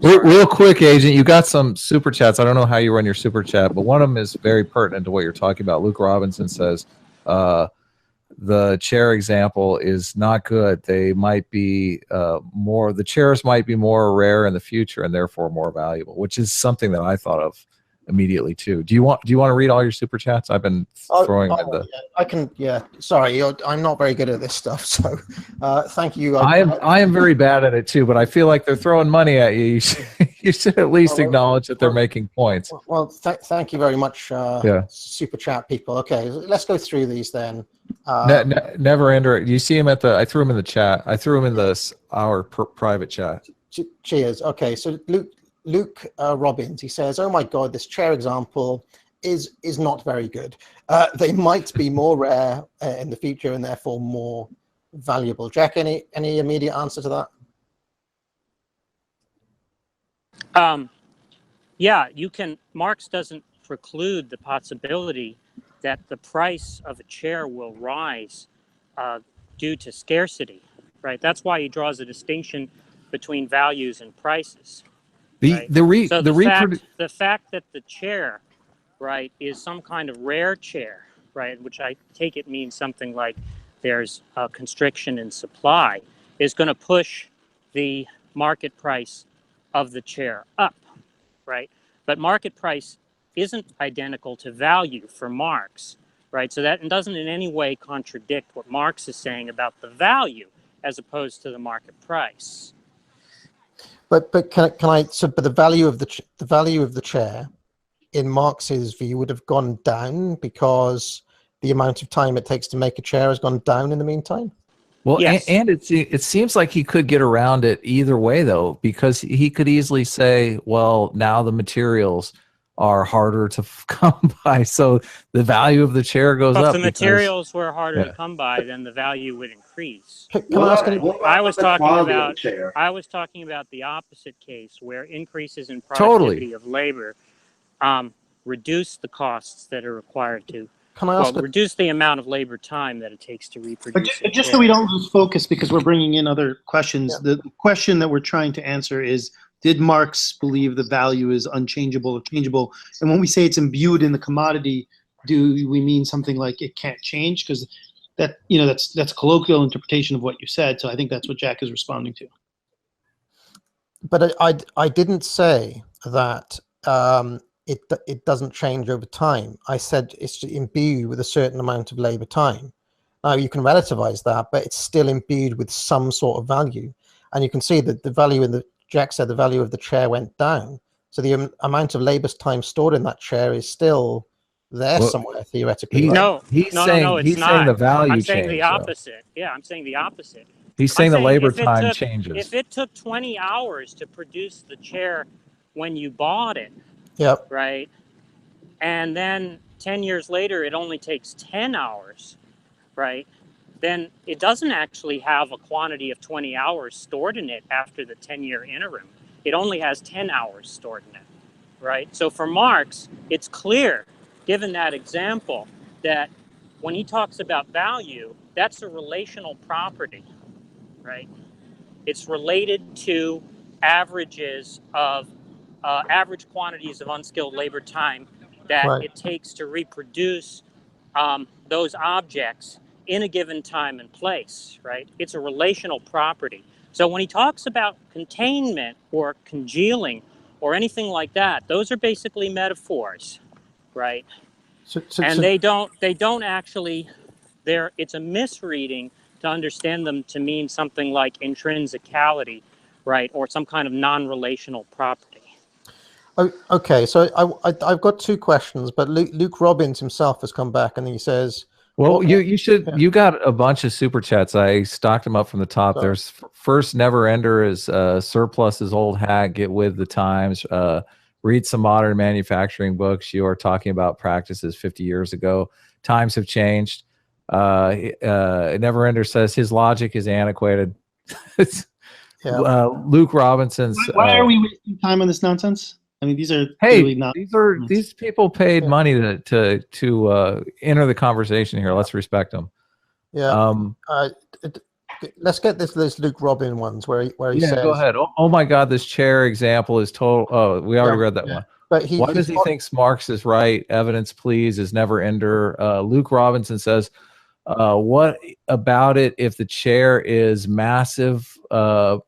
real quick, Agent, you got some super chats. I don't know how you run your super chat, but one of them is very pertinent to what you're talking about. Luke Robinson says the chair example is not good. They might be the chairs might be more rare in the future and therefore more valuable, which is something that I thought of immediately too. Do you want to read all your super chats? I've been throwing them in the. Yeah, I can. Yeah, sorry, I'm not very good at this stuff. So, thank you. I am very bad at it too, but I feel like they're throwing money at you. You should at least acknowledge that they're making points. Well, thank you very much, super chat people. Okay, let's go through these then. Never enter. You see him at the. I threw him in the chat. I threw him in our private chat. Cheers. Okay, so Luke Robbins, he says, "Oh my God, this chair example is not very good. They might be more rare in the future and therefore more valuable." Jack, any immediate answer to that? Yeah, you can. Marx doesn't preclude the possibility that the price of a chair will rise due to scarcity, right? That's why he draws a distinction between values and prices. Right? The fact that the chair, right, is some kind of rare chair, right, which I take it means something like there's a constriction in supply, is going to push the market price of the chair up, right? But market price isn't identical to value for Marx, right? So that doesn't in any way contradict what Marx is saying about the value as opposed to the market price. But can I? So, but the value of the chair, in Marx's view, would have gone down because the amount of time it takes to make a chair has gone down in the meantime. Well, yes. and it seems like he could get around it either way, though, because he could easily say, well, now the materials are harder to come by, so the value of the chair goes up. If the materials were harder to come by, then the value would increase. I was talking about the opposite case, where increases in productivity of labor reduce the costs that are required to reduce the amount of labor time that it takes to reproduce. But just so we don't lose focus, because we're bringing in other questions, the question that we're trying to answer is, did Marx believe the value is unchangeable or changeable? And when we say it's imbued in the commodity, do we mean something like it can't change? Because that's colloquial interpretation of what you said. So I think that's what Jack is responding to. But I didn't say that it doesn't change over time. I said it's imbued with a certain amount of labor time. Now you can relativize that, but it's still imbued with some sort of value. And you can see that the value Jack said the value of the chair went down. So the amount of labor time stored in that chair is still there somewhere, theoretically. No, he's no, saying, no, it's he's not. saying the value I'm saying changed, the opposite. Yeah, I'm saying the opposite. He's saying the labor time changes. If it took 20 hours to produce the chair when you bought it, right, and then 10 years later it only takes 10 hours, right, then it doesn't actually have a quantity of 20 hours stored in it after the 10-year interim. It only has 10 hours stored in it, right? So for Marx, it's clear, given that example, that when he talks about value, that's a relational property, right? It's related to averages of average quantities of unskilled labor time that it takes to reproduce those objects in a given time and place, right? It's a relational property. So when he talks about containment or congealing or anything like that, those are basically metaphors, right? And they don't actually, it's a misreading to understand them to mean something like intrinsicality, right? Or some kind of non-relational property. Okay, so I've got two questions, but Luke Robbins himself has come back and he says, well, you got a bunch of super chats. I stocked them up from the top. So, there's first never ender is surplus is old hat, get with the times, read some modern manufacturing books. You are talking about practices 50 years ago. times have changed. Neverender says his logic is antiquated. Luke Robinson's. Why are we wasting time on this nonsense? I mean, these are really not. These people paid money to enter the conversation here. Let's respect them. Yeah. Let's get this Luke Robin ones where he says. Go ahead. Oh my God, this chair example is total. Oh, we already read that one. But why does he think Marx is right? Evidence, please, is never ender. Luke Robinson says, what about it if the chair is massively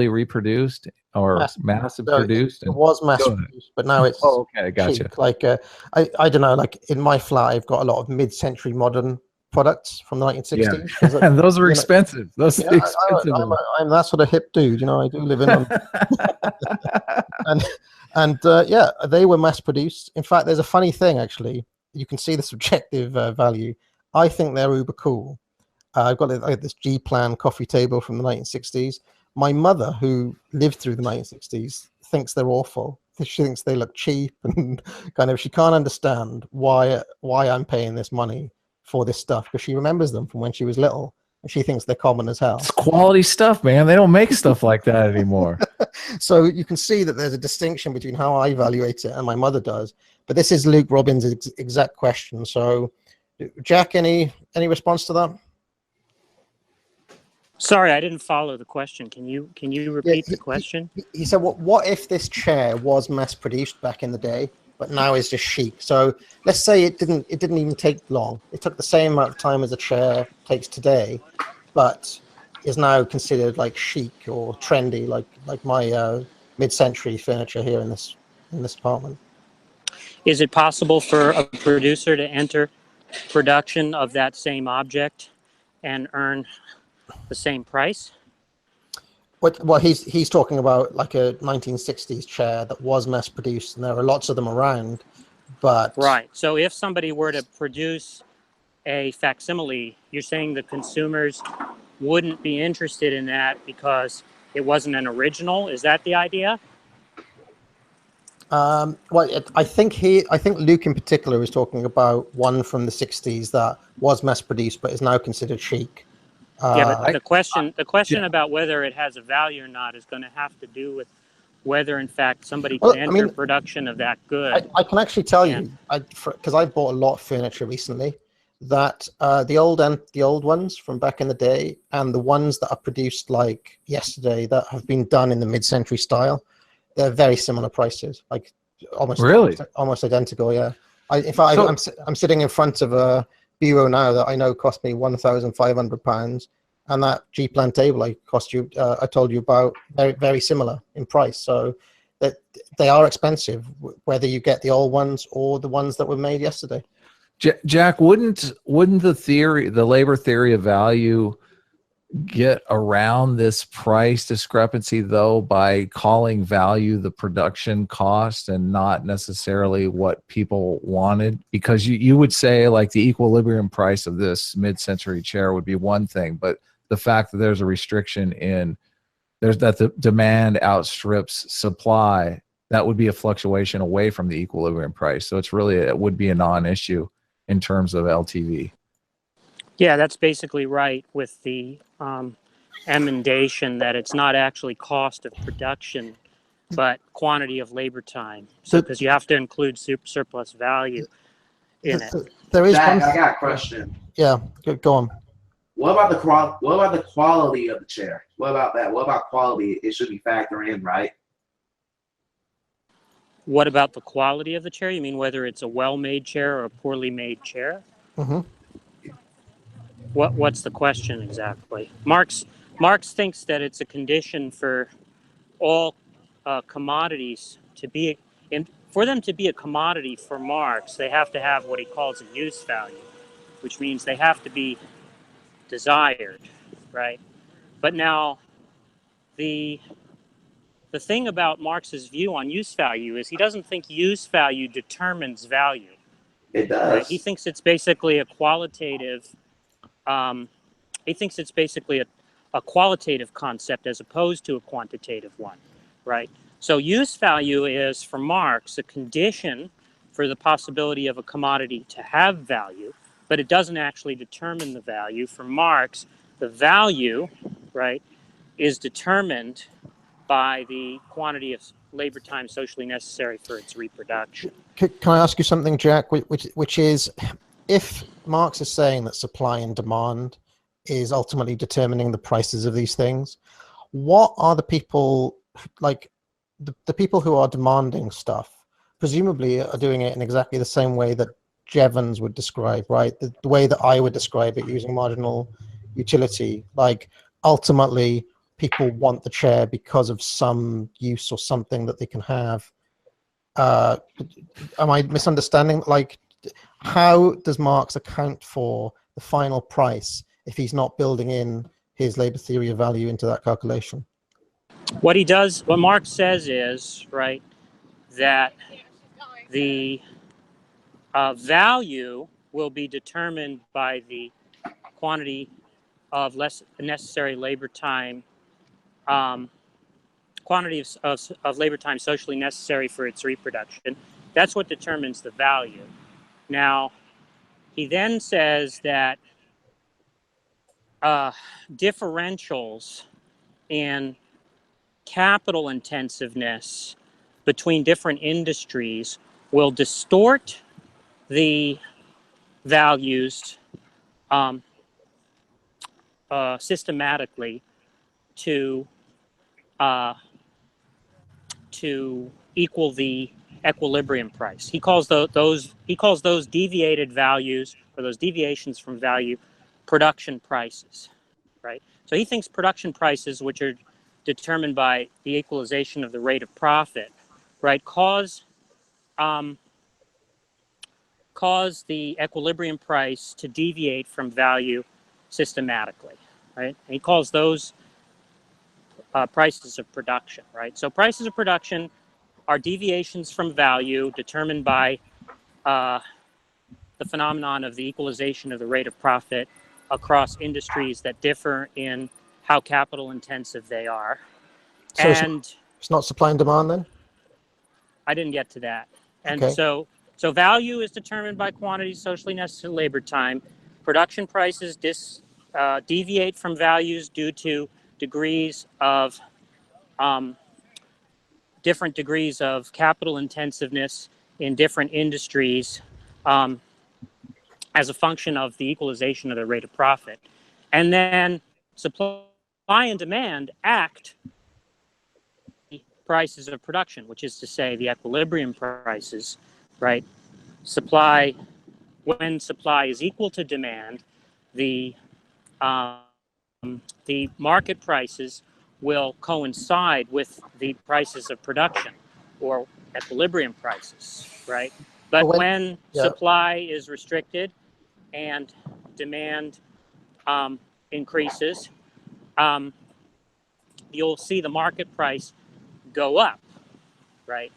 reproduced or massive produced? It was mass produced, but now it's okay, gotcha. Cheap. Like I don't know, like in my flat, I've got a lot of mid-century modern products from the 1960s. Yeah. And those are expensive. Those are expensive. I'm that sort of hip dude, you know. I do live in on and they were mass produced. In fact, there's a funny thing actually. You can see the subjective value. I think they're uber cool. I've got this G-plan coffee table from the 1960s. My mother, who lived through the 1960s, thinks they're awful. She thinks they look cheap, and kind of she can't understand why I'm paying this money for this stuff, because she remembers them from when she was little, and she thinks they're common as hell. It's quality stuff, man. They don't make stuff like that anymore. So you can see that there's a distinction between how I evaluate it and my mother does. But this is Luke Robbins' exact question. So, Jack, any response to that? Sorry, I didn't follow the question. Can you repeat the question? He said, what if this chair was mass produced back in the day, but now is just chic? So let's say it didn't even take long. It took the same amount of time as a chair takes today, but is now considered like chic or trendy, like my mid-century furniture here in this apartment. Is it possible for a producer to enter production of that same object and earn the same price? Well, he's talking about like a 1960s chair that was mass produced, and there are lots of them around. But right. So if somebody were to produce a facsimile, you're saying the consumers wouldn't be interested in that because it wasn't an original? Is that the idea? Well, I think Luke in particular was talking about one from the 60s that was mass produced but is now considered chic. But the question about whether it has a value or not is going to have to do with whether, in fact, somebody can enter production of that good. I can actually tell you, because I bought a lot of furniture recently, that the old ones from back in the day and the ones that are produced like yesterday that have been done in the mid-century style, they're very similar prices, like almost identical. Yeah. In fact, I'm sitting in front of a bureau now that I know cost me £1,500, and that G-plan table I told you about, very, very similar in price. So that they are expensive, whether you get the old ones or the ones that were made yesterday. Jack, wouldn't the labor theory of value get around this price discrepancy though by calling value the production cost and not necessarily what people wanted? Because you would say like the equilibrium price of this mid-century chair would be one thing, but the fact that there's a restriction that the demand outstrips supply, that would be a fluctuation away from the equilibrium price. So it would be a non-issue in terms of LTV. Yeah, that's basically right, with the emendation that it's not actually cost of production, but quantity of labor time. So because you have to include surplus value in it. There is Jack, I got a question. Yeah, go on. What about the quality of the chair? What about that? What about quality? It should be factored in, right? What about the quality of the chair? You mean whether it's a well-made chair or a poorly made chair? Mm-hmm. What's the question exactly? Marx thinks that it's a condition for all commodities to be, for them to be a commodity for Marx, they have to have what he calls a use value, which means they have to be desired, right? But now, the thing about Marx's view on use value is he doesn't think use value determines value. It does. Right? He thinks it's basically a qualitative. He thinks it's basically a qualitative concept as opposed to a quantitative one, right? So use value is, for Marx, a condition for the possibility of a commodity to have value, but it doesn't actually determine the value. For Marx, the value, right, is determined by the quantity of labor time socially necessary for its reproduction. Can I ask you something, Jack? Which is, if Marx is saying that supply and demand is ultimately determining the prices of these things, what are the people, like the people who are demanding stuff, presumably are doing it in exactly the same way that Jevons would describe, right? The way that I would describe it using marginal utility. Like, ultimately, people want the chair because of some use or something that they can have. Am I misunderstanding? Like, how does Marx account for the final price if he's not building in his labor theory of value into that calculation? What he does, what Marx says is, right, that the value will be determined by the quantity of less necessary labor time, quantity of labor time socially necessary for its reproduction. That's what determines the value. Now, he then says that differentials in capital intensiveness between different industries will distort the values systematically to equal the equilibrium price. He calls those deviated values, or those deviations from value, production prices, right? So he thinks production prices, which are determined by the equalization of the rate of profit, right, cause the equilibrium price to deviate from value systematically, right? And he calls those prices of production, right? So prices of production are deviations from value determined by the phenomenon of the equalization of the rate of profit across industries that differ in how capital intensive they are. So And it's not supply and demand then? I didn't get to that. And Okay. so value is determined by quantity socially necessary labor time. Production prices deviate from values due to degrees of different degrees of capital intensiveness in different industries as a function of the equalization of the rate of profit. And then supply and demand act prices of production, which is to say the equilibrium prices, right? When supply is equal to demand, the market prices will coincide with the prices of production, or equilibrium prices, right? But when supply is restricted and demand increases, you'll see the market price go up, right?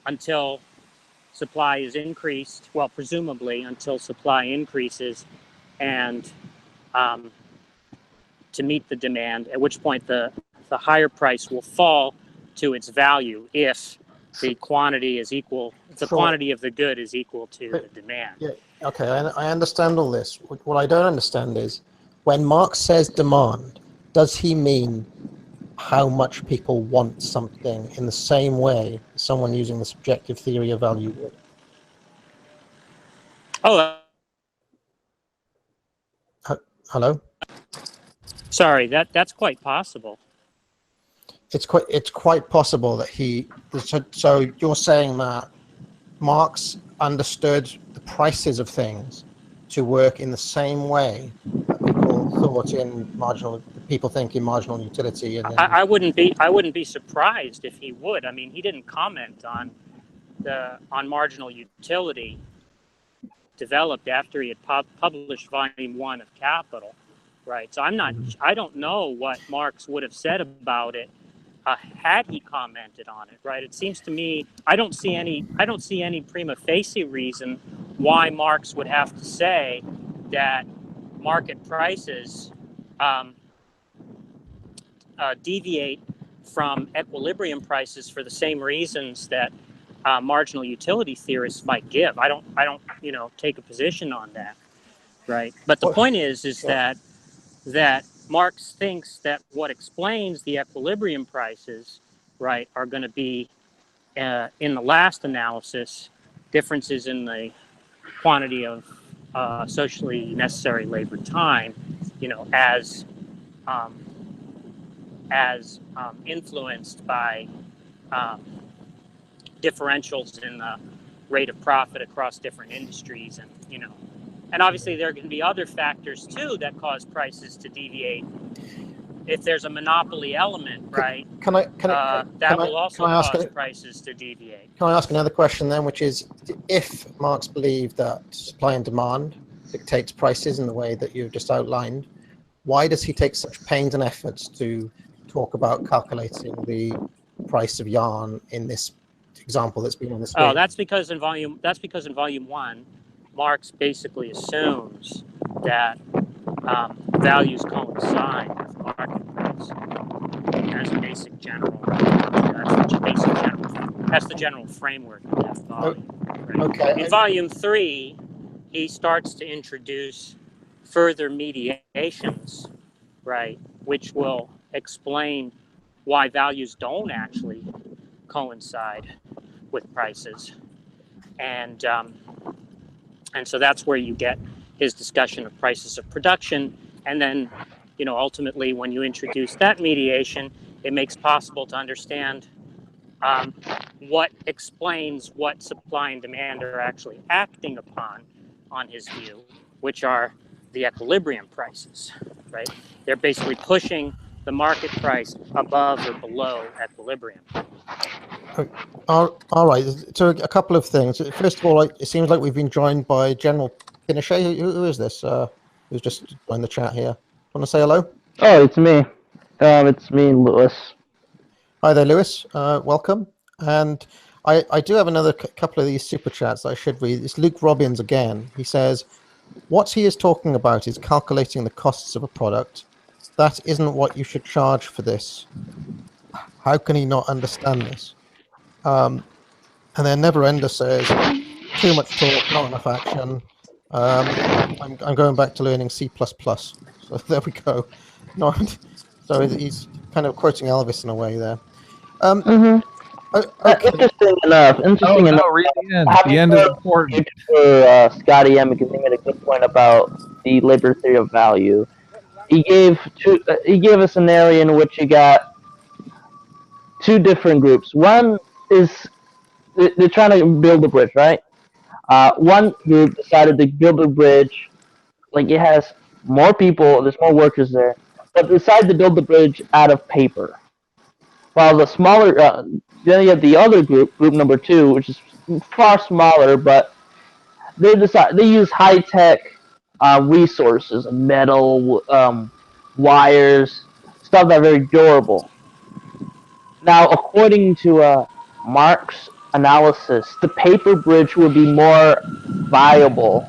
Until supply is increased, well, presumably until supply increases and to meet the demand, at which point the higher price will fall to its value if the quantity is equal, the quantity of the good is equal to the demand. Yeah, okay, I understand all this. What I don't understand is, when Marx says demand, does he mean how much people want something in the same way someone using the subjective theory of value would? Oh, Hello? sorry, that's quite possible. It's quite possible that so you're saying that Marx understood the prices of things to work in the same way that people think in marginal utility. And I wouldn't be surprised if he would. I mean, he didn't comment on marginal utility developed after he had published Volume 1 of Capital, right? So I don't know what Marx would have said about it had he commented on it, right? It seems to me I don't see any prima facie reason why Marx would have to say that market prices deviate from equilibrium prices for the same reasons that marginal utility theorists might give. I don't take a position on that, right? But the point is that Marx thinks that what explains the equilibrium prices, right, are going to be in the last analysis differences in the quantity of socially necessary labor time, as influenced by differentials in the rate of profit across different industries, and obviously there can be other factors too that cause prices to deviate. If there's a monopoly element, right, that will also cause prices to deviate. Can I ask another question then, which is, if Marx believed that supply and demand dictates prices in the way that you've just outlined, why does he take such pains and efforts to talk about calculating the price of yarn in this example that's been on the screen? Oh, that's because in volume 1, Marx basically assumes that values coincide with market price. That's the general framework of that volume. Right? Okay. In volume 3, he starts to introduce further mediations, right, which will explain why values don't actually coincide with prices, and so that's where you get his discussion of prices of production. And then, ultimately, when you introduce that mediation, it makes possible to understand what explains what supply and demand are actually acting upon, on his view, which are the equilibrium prices, right? They're basically pushing the market price above or below equilibrium. All right. So a couple of things. First of all, it seems like we've been joined by General Pinochet. Who is this? Who's just joined the chat here? Want to say hello? Oh, it's me. It's me, Lewis. Hi there, Lewis. Welcome. And I do have another couple of these super chats that I should read. It's Luke Robbins again. He says, what he is talking about is calculating the costs of a product. That isn't what you should charge for this. How can he not understand this? And then Neverender says, too much talk, not enough action. I'm going back to learning C++. So there we go. So he's kind of quoting Elvis in a way there. Okay. Interesting enough. Read the end. The end is important. For Scotty M, because he made a good point about the labor theory of value. He gave a scenario in which you got two different groups. One is they're trying to build a bridge, right? One group decided to build a bridge, like it has more people, there's more workers there, but decided to build the bridge out of paper. While the smaller, then you have the other group number 2, which is far smaller, but they use high-tech resources, metal, wires, stuff that are very durable. Now, according to Marx analysis, the paper bridge would be more viable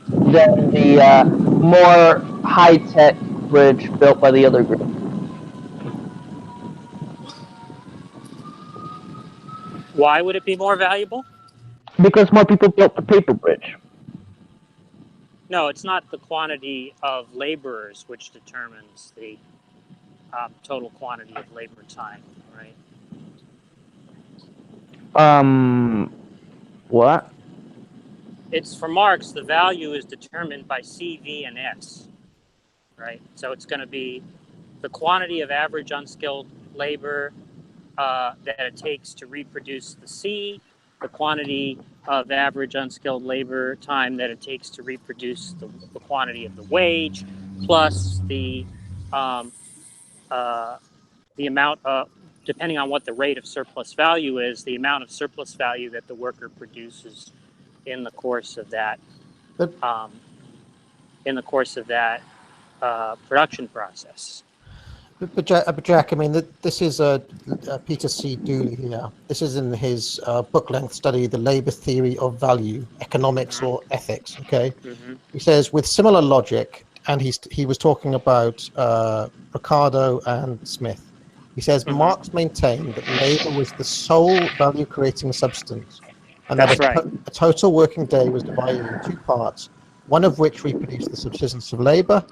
than the more high-tech bridge built by the other group. Why would it be more valuable? Because more people built the paper bridge. No, it's not the quantity of laborers which determines the total quantity of labor time, right? What? It's for Marx, the value is determined by C, V, and S, right? So it's going to be the quantity of average unskilled labor that it takes to reproduce the C, the quantity of average unskilled labor time that it takes to reproduce the quantity of the wage, plus the amount of, depending on what the rate of surplus value is, the amount of surplus value that the worker produces in the course of that production process. But Jack, I mean, this is Peter C. Dooley here. This is in his book-length study, The Labor Theory of Value, Economics or Ethics, okay? Mm-hmm. He says, with similar logic, and he was talking about Ricardo and Smith, He says Marx maintained that labor was the sole value-creating substance, and that a total working day was divided in two parts, one of which reproduced the subsistence of labor,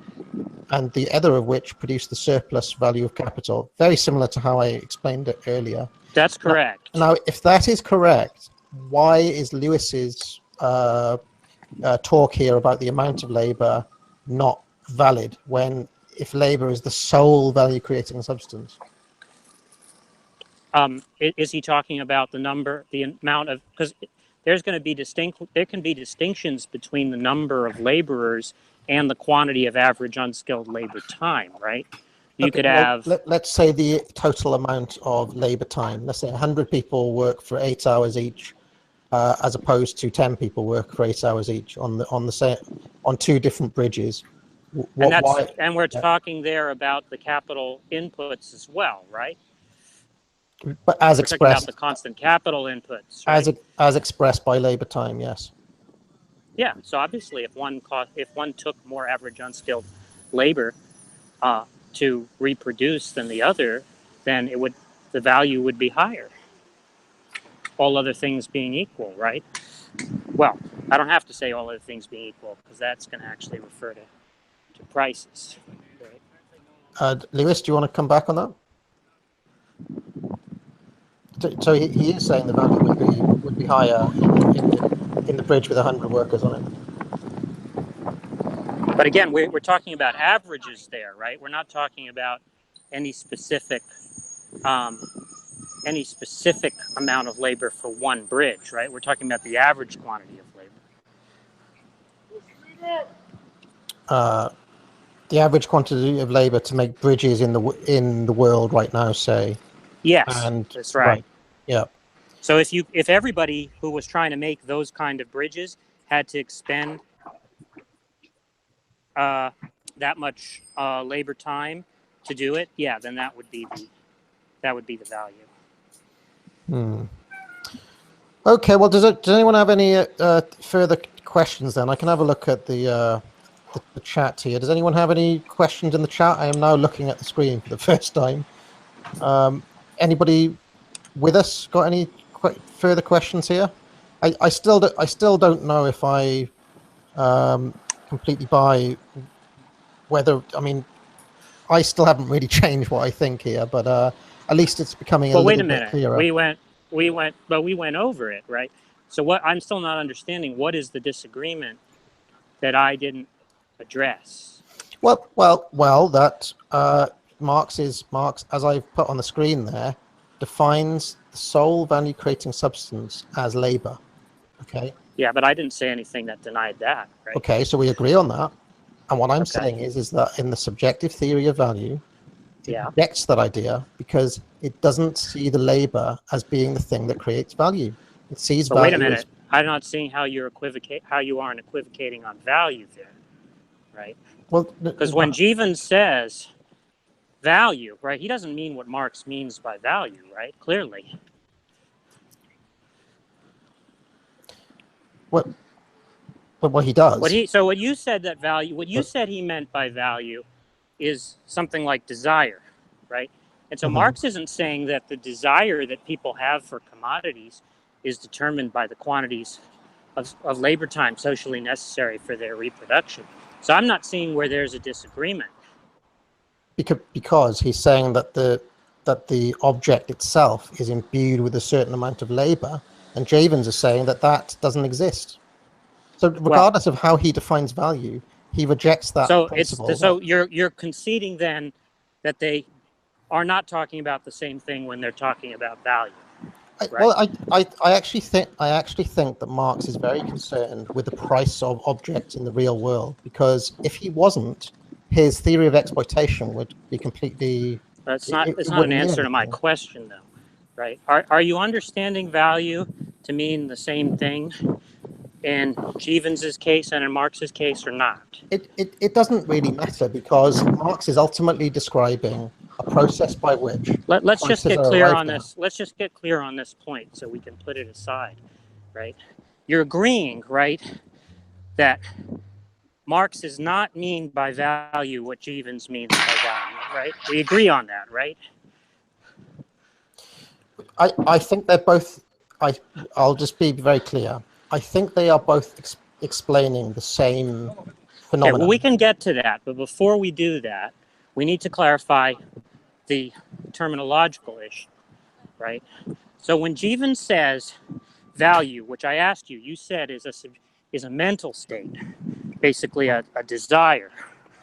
and the other of which produced the surplus value of capital. Very similar to how I explained it earlier. That's correct. Now, if that is correct, why is Lewis's talk here about the amount of labor not valid when, if labor is the sole value-creating substance? Is he talking about the amount of, because there can be distinctions between the number of laborers and the quantity of average unskilled labor time, right? You could have... Let's say the total amount of labor time. Let's say 100 people work for 8 hours each, as opposed to 10 people work for 8 hours each on two different bridges. And we're talking there about the capital inputs as well, right? But as we're expressed, talking about the constant capital inputs, right? as expressed by labor time, yes. Yeah. So obviously, if one took more average unskilled labor to reproduce than the other, then the value would be higher. All other things being equal, right? Well, I don't have to say all other things being equal, because that's going to actually refer to prices. Right? Lewis, do you want to come back on that? So he is saying the value would be higher in the bridge with 100 workers on it. But again, we're talking about averages there, right? We're not talking about any specific amount of labor for one bridge, right? We're talking about the average quantity of labor. The average quantity of labor to make bridges in the world right now, say. Yes, that's right. Yeah. So if everybody who was trying to make those kind of bridges had to expend that much labor time to do it, yeah, then that would be the value. Okay. Well, does anyone have any further questions? Then I can have a look at the chat here. Does anyone have any questions in the chat? I am now looking at the screen for the first time. Anybody with us got any further questions here? I still don't know if I completely buy whether, I mean, I still haven't really changed what I think here, but at least it's becoming a little bit clearer. We went over it, right? So what I'm still not understanding, what is the disagreement that I didn't address? Well, that Marx, as I've put on the screen there, defines the sole value-creating substance as labor. Okay. Yeah, but I didn't say anything that denied that, right? Okay, so we agree on that. And what I'm saying is that in the subjective theory of value, it rejects that idea because it doesn't see the labor as being the thing that creates value. It sees value. Wait a minute. I'm not seeing how you aren't equivocating on value there, right? Well, because when Jevons says value, right, he doesn't mean what Marx means by value, right? Clearly. What he does. So what you said that value, what you said he meant by value is something like desire, right? And so Marx isn't saying that the desire that people have for commodities is determined by the quantities of labor time socially necessary for their reproduction. So I'm not seeing where there's a disagreement. Because he's saying that the object itself is imbued with a certain amount of labor, and Jevons is saying that doesn't exist. So regardless of how he defines value, he rejects that principle. So you're conceding then that they are not talking about the same thing when they're talking about value. Right? Well, I actually think that Marx is very concerned with the price of objects in the real world, because if he wasn't, his theory of exploitation would be completely. It's not an answer to my question, though, right? Are you understanding value to mean the same thing in Jevons's case and in Marx's case, or not? It doesn't really matter, because Marx is ultimately describing a process by which let's just get clear on this. Let's just get clear on this point so we can put it aside, right? You're agreeing, right, that Marx does not mean by value what Jevons means by value, right? We agree on that, right? I think they're both. I'll just be very clear. I think they are both explaining the same Okay, phenomenon. well, we can get to that, but before we do that, we need to clarify the terminological issue, right? So when Jeevan says value, which I asked you, you said is a mental state, basically a desire,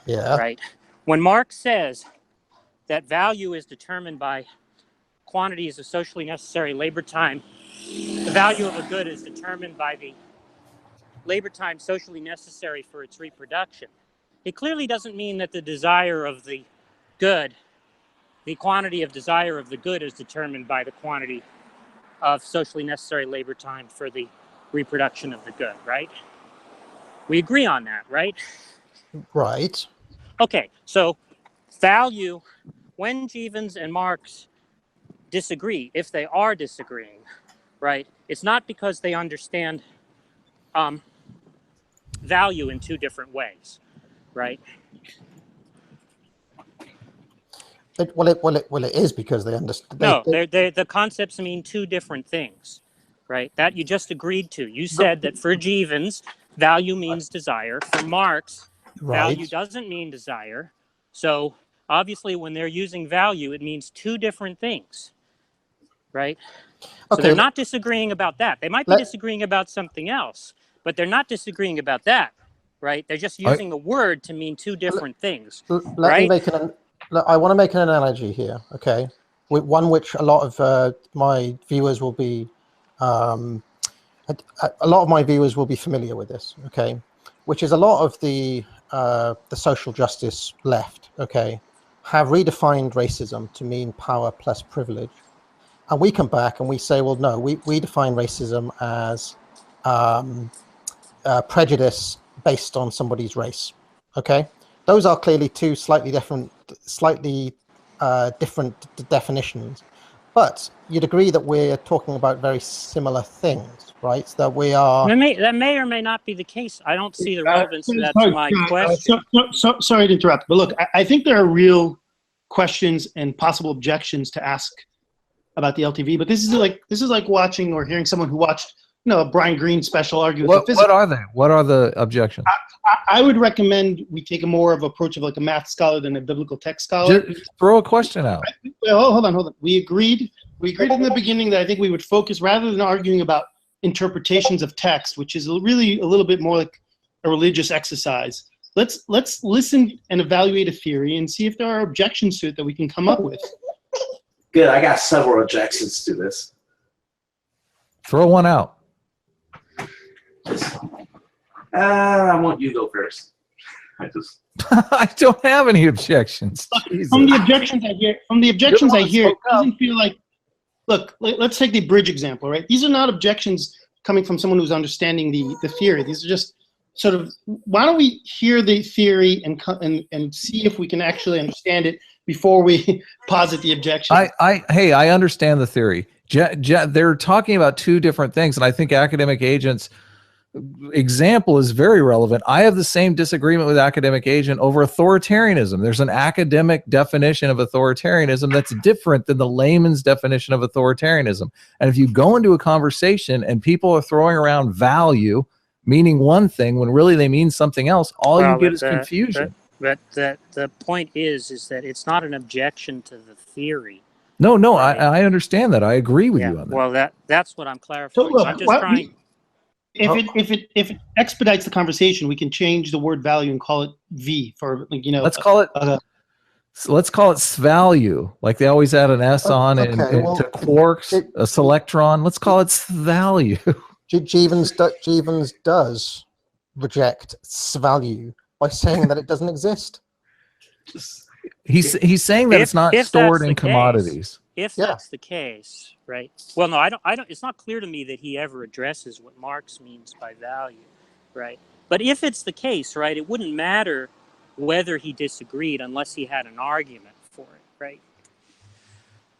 Yeah. right? When Marx says that value is determined by quantities of socially necessary labor time, the value of a good is determined by the labor time socially necessary for its reproduction. It clearly doesn't mean that the desire of the good, the quantity of desire of the good is determined by the quantity of socially necessary labor time for the reproduction of the good, right? We agree on that, right? Right. Okay, so value, when Jeevans and Marx disagree, if they are disagreeing, right, it's not because they understand value in two different ways, right? Well, it is because they understand. No, the concepts mean two different things, right? That you just agreed to. You said that for Jeevans, value means desire. For Marx, value Right. doesn't mean desire. So obviously, when they're using value, it means two different things, right? So Okay. they're not disagreeing about that. They might be disagreeing about something else, but they're not disagreeing about that, right? They're just using the word to mean two different things, Let me right? make I want to make an analogy here, okay? With one which a lot of my viewers will be, a lot of my viewers will be familiar with this, okay? Which is a lot of the social justice left, okay, have redefined racism to mean power plus privilege. And we come back and we say, well, no, we define racism as prejudice based on somebody's race, okay? Those are clearly two slightly different definitions, but you'd agree that we're talking about very similar things, right? So that we are. That may or may not be the case. I don't see the relevance of that to my question. Sorry to interrupt, but look, I think there are real questions and possible objections to ask about the LTV. But this is like watching or hearing someone who watched, a Brian Greene special argue with the physics. What are they? What are the objections? I would recommend we take a more of approach of like a math scholar than a biblical text scholar. Just throw a question out. Hold on. We agreed in the beginning that I think we would focus, rather than arguing about interpretations of text, which is really a little bit more like a religious exercise. Let's listen and evaluate a theory and see if there are objections to it that we can come up with. Good. I got several objections to this. Throw one out. I want you to go first. I don't have any objections. From the objections I hear, it doesn't feel like. Look, let's take the bridge example, right? These are not objections coming from someone who's understanding the theory. These are just sort of, why don't we hear the theory and see if we can actually understand it before we posit the objection? I understand the theory. They're talking about two different things, and I think academic agents example is very relevant. I have the same disagreement with academic agent over authoritarianism. There's an academic definition of authoritarianism that's different than the layman's definition of authoritarianism. And if you go into a conversation and people are throwing around value meaning one thing when really they mean something else, all you get is confusion. But the point is that it's not an objection to the theory. No, right? I understand that. I agree with you on that. Well, that's what I'm clarifying. So look, I'm just trying. If it expedites the conversation, we can change the word value and call it V for Let's call it. Let's call it value, like they always add an S on it to quarks, a selectron. Let's call it value. Jeevans does reject value by saying that it doesn't exist. He's saying that it's not stored in commodities. If that's the case, right? Well, no, I don't. It's not clear to me that he ever addresses what Marx means by value, right? But if it's the case, right, it wouldn't matter whether he disagreed unless he had an argument for it, right?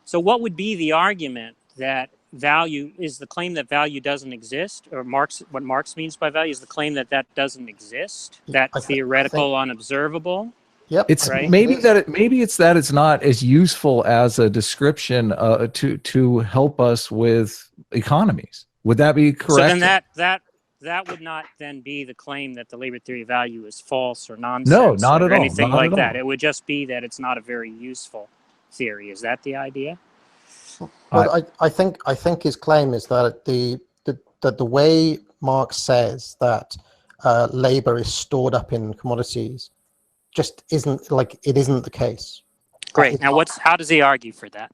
So what would be the argument that value is the claim that value doesn't exist, or what Marx means by value is the claim that that doesn't exist, that theoretical, unobservable? Yep. It's Right. maybe it's that it's not as useful as a description to help us with economies. Would that be correct? So then that would not then be the claim that the labor theory of value is false or nonsense. No, not or at all. anything Not like at that. all. It would just be that it's not a very useful theory. Is that the idea? Well, I think his claim is that the way Marx says that labor is stored up in commodities just isn't the case. Great. Now, how does he argue for that?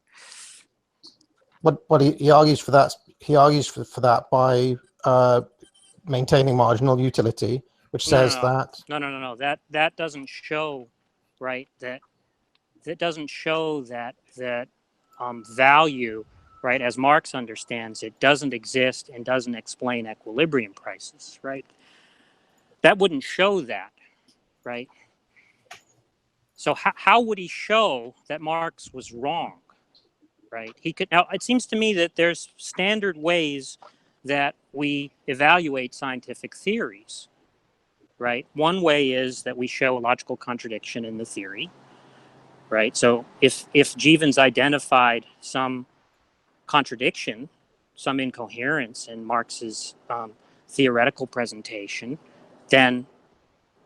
What he argues for that? He argues for that by maintaining marginal utility, which says that No. That doesn't show, right? That doesn't show that value, right, as Marx understands it, doesn't exist and doesn't explain equilibrium prices, right? That wouldn't show that, right? So how would he show that Marx was wrong, right? He could. Now, it seems to me that there's standard ways that we evaluate scientific theories, right? One way is that we show a logical contradiction in the theory, right? So if Jevons identified some contradiction, some incoherence in Marx's theoretical presentation, then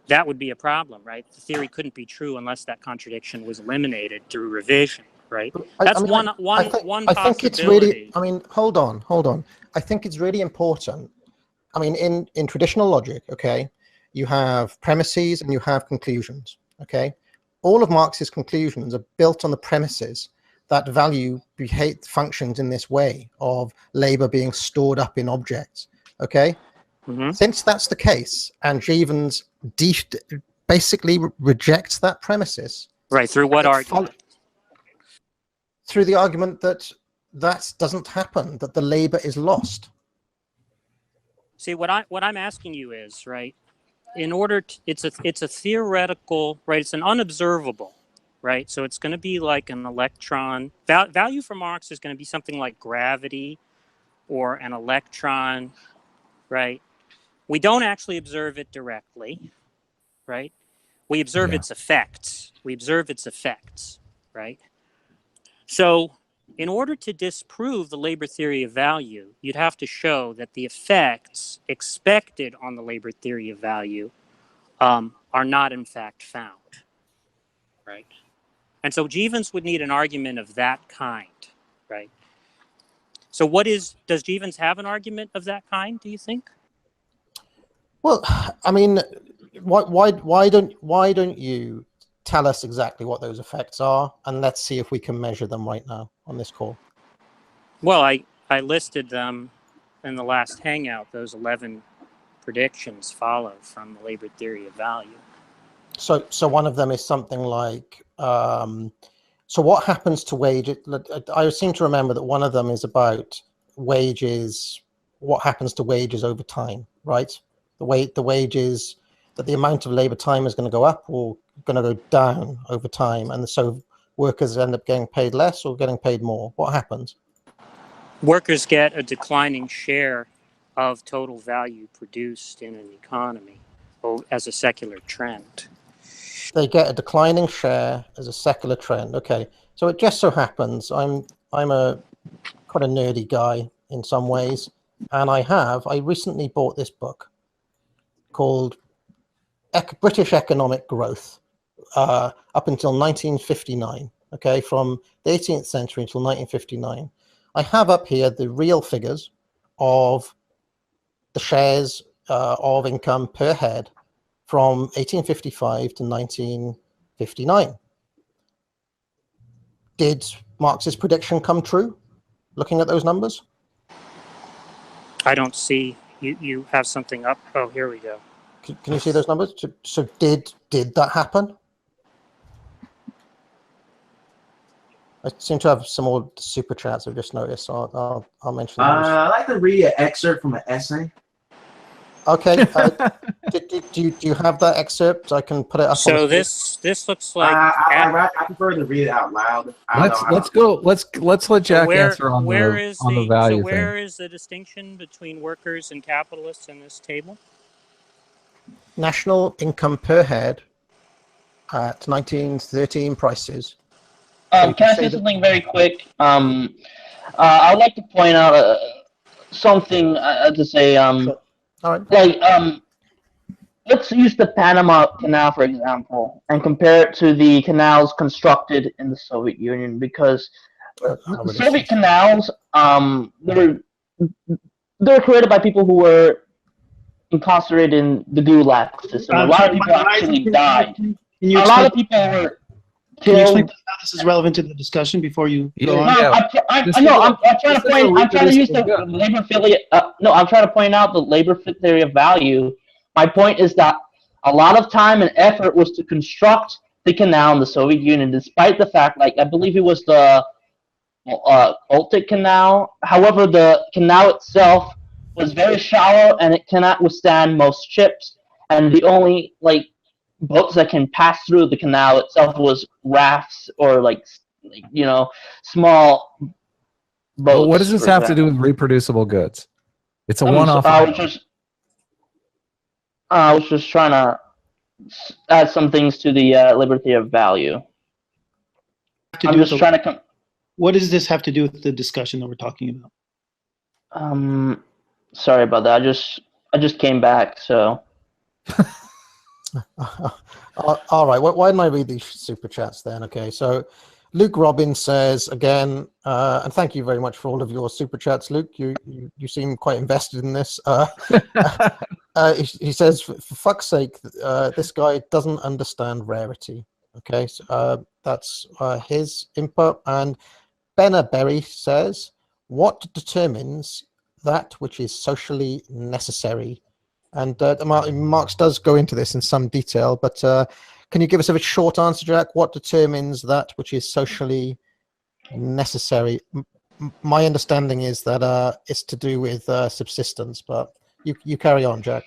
that would be a problem, right? The theory couldn't be true unless that contradiction was eliminated through revision, right? That's one possibility. I think it's really. I mean, hold on. I think it's really important. I mean, in traditional logic, okay, you have premises and you have conclusions, okay. All of Marx's conclusions are built on the premises that value functions in this way of labor being stored up in objects, okay. Mm-hmm. Since that's the case, and Jevons basically rejects that premises. Right, through what argument? Through the argument that doesn't happen, that the labor is lost. See, what I'm asking you is, right, in order to, it's a theoretical, right, it's an unobservable, right? So it's going to be like an electron. Value for Marx is going to be something like gravity or an electron, right? We don't actually observe it directly, right? We observe its effects. Right? So in order to disprove the labor theory of value, you'd have to show that the effects expected on the labor theory of value are not in fact found, right? And so Jevons would need an argument of that kind, right? So does Jevons have an argument of that kind, do you think? Well, I mean, why don't you tell us exactly what those effects are, and let's see if we can measure them right now on this call. Well, I listed them in the last hangout. Those 11 predictions follow from the labor theory of value. So one of them is something like, so what happens to wages? I seem to remember that one of them is about wages, what happens to wages over time, right? The wages, that the amount of labor time is going to go up or going to go down over time, and so workers end up getting paid less or getting paid more. What happens? Workers get a declining share of total value produced in an economy as a secular trend. They get a declining share as a secular trend. Okay, so it just so happens I'm a quite a nerdy guy in some ways, and I recently bought this book called British Economic Growth up until 1959, okay, from the 18th century until 1959. I have up here the real figures of the shares of income per head from 1855 to 1959. Did Marx's prediction come true, looking at those numbers? I don't see, you have something up. Oh, here we go. Can you see those numbers? So did that happen? I seem to have some more super chats I've just noticed, so I'll mention those. I'd like to read an excerpt from an essay. Okay. Do you have that excerpt? I can put it up. So this looks like I prefer to read it out loud. Let's let Jack answer on the value thing. So where thing. is the distinction between workers and capitalists in this table? National income per head at 1913 prices. Can I say something very quick? I would like to point out something to say. Sure. All right. Like, let's use the Panama Canal, for example, and compare it to the canals constructed in the Soviet Union, because the Soviet canals, they're created by people who were incarcerated in the Gulag system. A lot of people actually died. A lot of people were Can you explain killed. how this is relevant to the discussion before you go on? No, I'm trying to use the labor theory. No, I'm trying to point out the labor theory of value. My point is that a lot of time and effort was to construct the canal in the Soviet Union, despite the fact, like, I believe it was the Baltic Canal. However, the canal itself was very shallow and it cannot withstand most ships. And the only, like, boats that can pass through the canal itself was rafts or, like, you know, small boats. Well, what does this have to do with reproducible goods? It's a one-off. I was just trying to add some things to the liberty of value. I'm just trying to. What does this have to do with the discussion that we're talking about? Sorry about that. I just came back, so. All right. Why don't I read these super chats then? Okay. So Luke Robbins says again, and thank you very much for all of your super chats, Luke. You seem quite invested in this. He says, for fuck's sake, this guy doesn't understand rarity. Okay, so that's his input. And Benna Berry says, what determines that which is socially necessary? And Marx does go into this in some detail, but can you give us a short answer, Jack? What determines that which is socially necessary? My understanding is that it's to do with subsistence, but you carry on, Jack.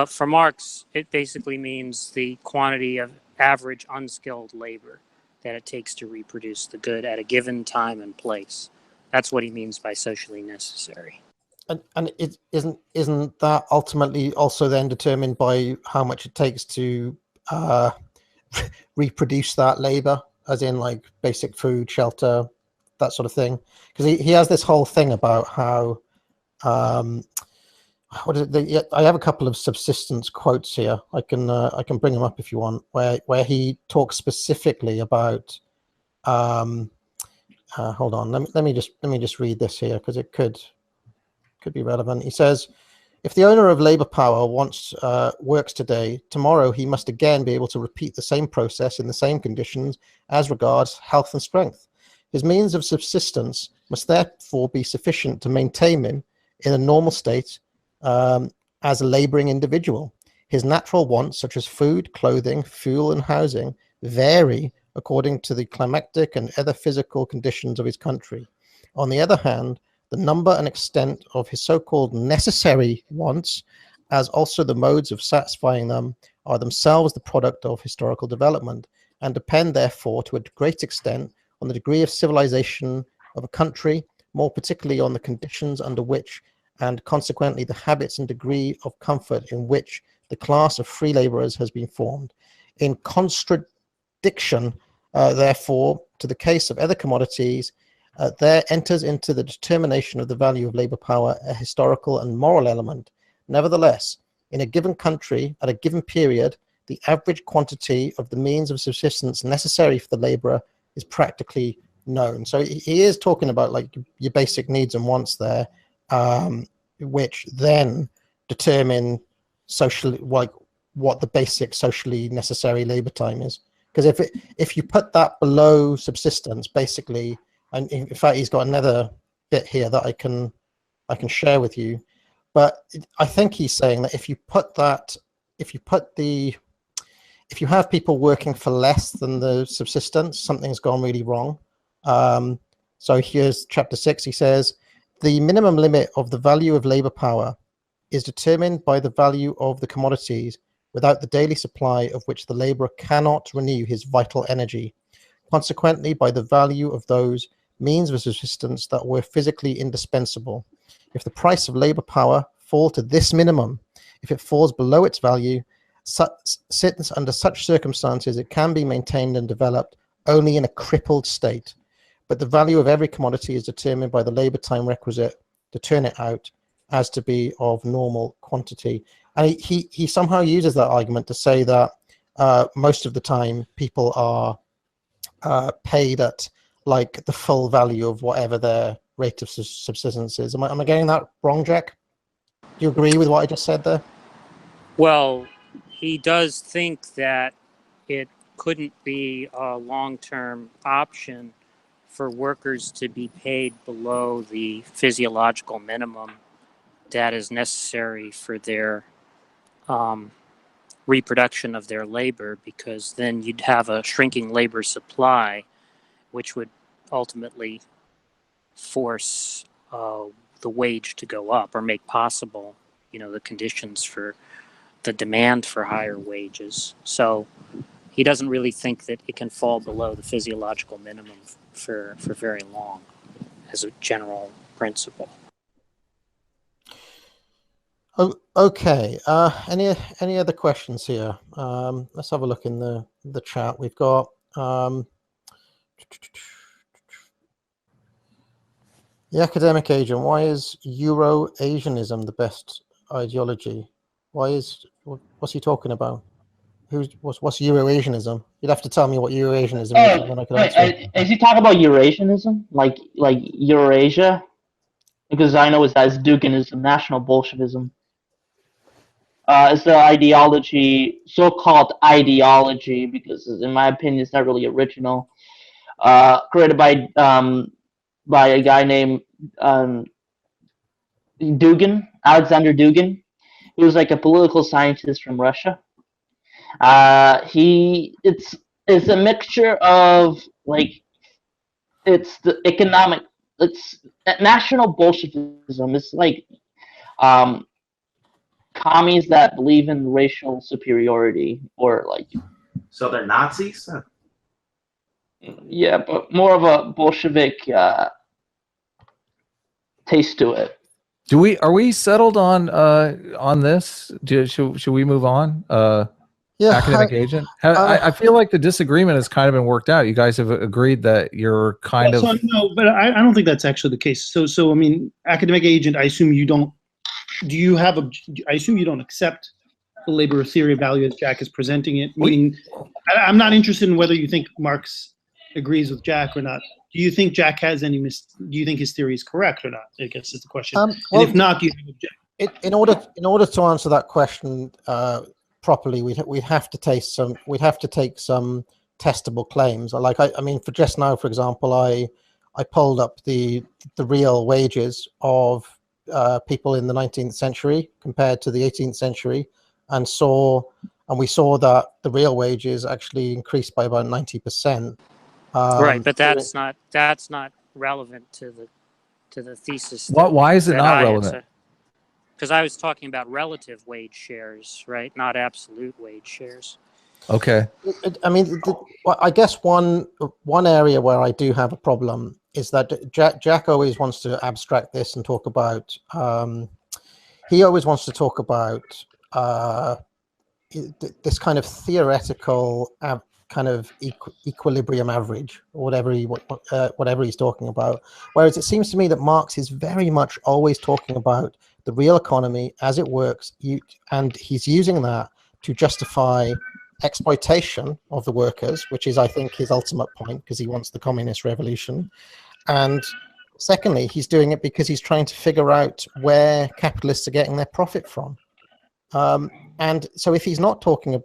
For Marx, it basically means the quantity of average unskilled labor that it takes to reproduce the good at a given time and place. That's what he means by socially necessary. And it isn't that ultimately also then determined by how much it takes to reproduce that labor, as in like basic food, shelter, that sort of thing? Because he has this whole thing about how what is it? I have a couple of subsistence quotes here. I can bring them up if you want, where he talks specifically about. Hold on, let me just read this here because it could be relevant. He says, if the owner of labor power works today, tomorrow he must again be able to repeat the same process in the same conditions as regards health and strength. His means of subsistence must therefore be sufficient to maintain him in a normal state as a laboring individual. His natural wants, such as food, clothing, fuel, and housing, vary according to the climatic and other physical conditions of his country. On the other hand, the number and extent of his so-called necessary wants, as also the modes of satisfying them, are themselves the product of historical development, and depend therefore to a great extent on the degree of civilization of a country, more particularly on the conditions under which, and consequently the habits and degree of comfort in which the class of free laborers has been formed. In contradiction, therefore, to the case of other commodities, there enters into the determination of the value of labor power a historical and moral element. Nevertheless, in a given country, at a given period, the average quantity of the means of subsistence necessary for the laborer is practically known. So he is talking about like your basic needs and wants there, which then determine socially, like what the basic socially necessary labor time is. Because if you put that below subsistence, basically, and in fact, he's got another bit here that I can share with you. But I think he's saying that if you have people working for less than the subsistence, something's gone really wrong. So here's chapter 6. He says, the minimum limit of the value of labor power is determined by the value of the commodities, without the daily supply of which the laborer cannot renew his vital energy. Consequently, by the value of those means of subsistence that were physically indispensable. If the price of labor power fall to this minimum, if it falls below its value, Since under such circumstances it can be maintained and developed only in a crippled state, but the value of every commodity is determined by the labor time requisite to turn it out as to be of normal quantity. And he somehow uses that argument to say that most of the time people are paid at like the full value of whatever their rate of subsistence is. Am I getting that wrong, Jack? Do you agree with what I just said there? Well, he does think that it couldn't be a long-term option for workers to be paid below the physiological minimum that is necessary for their reproduction of their labor, because then you'd have a shrinking labor supply, which would ultimately force the wage to go up or make possible, the conditions for the demand for higher wages. So he doesn't really think that it can fall below the physiological minimum for very long as a general principle. Oh, okay. Any other questions here? Let's have a look in the chat. We've got the academic agent. Why is Euro-Asianism the best ideology? What's he talking about? What's Euro-Asianism? You'd have to tell me what Euro-Asianism is, and then I could answer. Is he talking about Eurasianism, like Eurasia? Because I know it's Duginism, National Bolshevism. It's the ideology, so-called ideology, because in my opinion, it's not really original. Created by a guy named Dugin, Alexander Dugin. He was like a political scientist from Russia. It's a mixture of it's the economic, it's National Bolshevism. It's like commies that believe in racial superiority, or like. So they're Nazis? Yeah, but more of a Bolshevik taste to it. Are we settled on this? Should we move on? Yeah, academic agent. I feel like the disagreement has kind of been worked out. You guys have agreed that you're kind of. No, but I don't think that's actually the case. So I mean, academic agent. I assume you don't. Do you have a? I assume you don't accept the labor theory of value as Jack is presenting it. Meaning, I'm not interested in whether you think Marx agrees with Jack or not. Do you think Jack has any do you think his theory is correct or not? I guess is the question. Well, and if not, do you have in order to answer that question properly, we'd have to take some testable claims. Like I mean, for just now, for example, I pulled up the real wages of people in the 19th century compared to the 18th century, and we saw that the real wages actually increased by about 90%. Right, but that's not relevant to the thesis. Why is it not relevant? Because I was talking about relative wage shares, right? Not absolute wage shares. Okay. I mean, I guess one area where I do have a problem is that Jack always wants to abstract this and talk about. He always wants to talk about this kind of theoretical kind of equilibrium average, or whatever he's talking about. Whereas it seems to me that Marx is very much always talking about the real economy as it works, and he's using that to justify exploitation of the workers, which is, I think, his ultimate point, because he wants the communist revolution. And secondly, he's doing it because he's trying to figure out where capitalists are getting their profit from. And so if he's not talking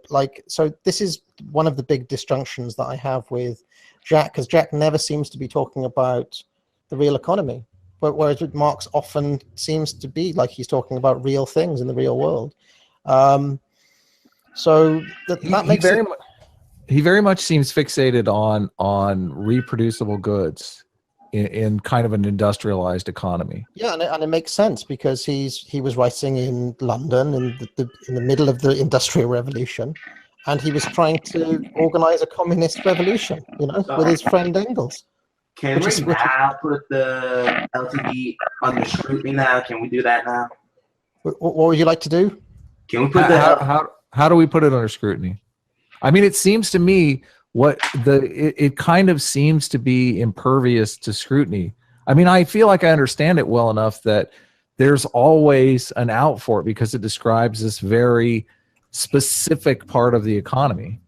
so this is one of the big disjunctions that I have with Jack, because Jack never seems to be talking about the real economy, but whereas with Marx often seems to be like he's talking about real things in the real world. So that makes he very much seems fixated on reproducible goods in kind of an industrialized economy. Yeah, and it makes sense because he was writing in London in the middle of the Industrial Revolution, and he was trying to organize a communist revolution, with his friend Engels. Can we now put the LTD under scrutiny now? Can we do that now? What would you like to do? Can we put How do we put it under scrutiny? I mean, it seems to me it kind of seems to be impervious to scrutiny. I mean, I feel like I understand it well enough that there's always an out for it because it describes this very specific part of the economy.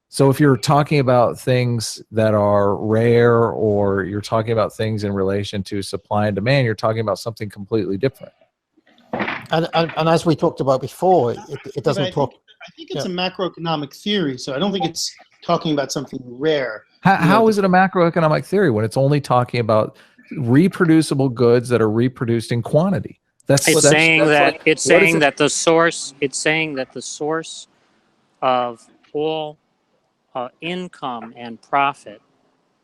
So if you're talking about things that are rare, or you're talking about things in relation to supply and demand, you're talking about something completely different. And as we talked about before, it doesn't talk. I think it's a macroeconomic theory, so I don't think it's talking about something rare. How is it a macroeconomic theory when it's only talking about reproducible goods that are reproduced in quantity? It's saying that the source of all income and profit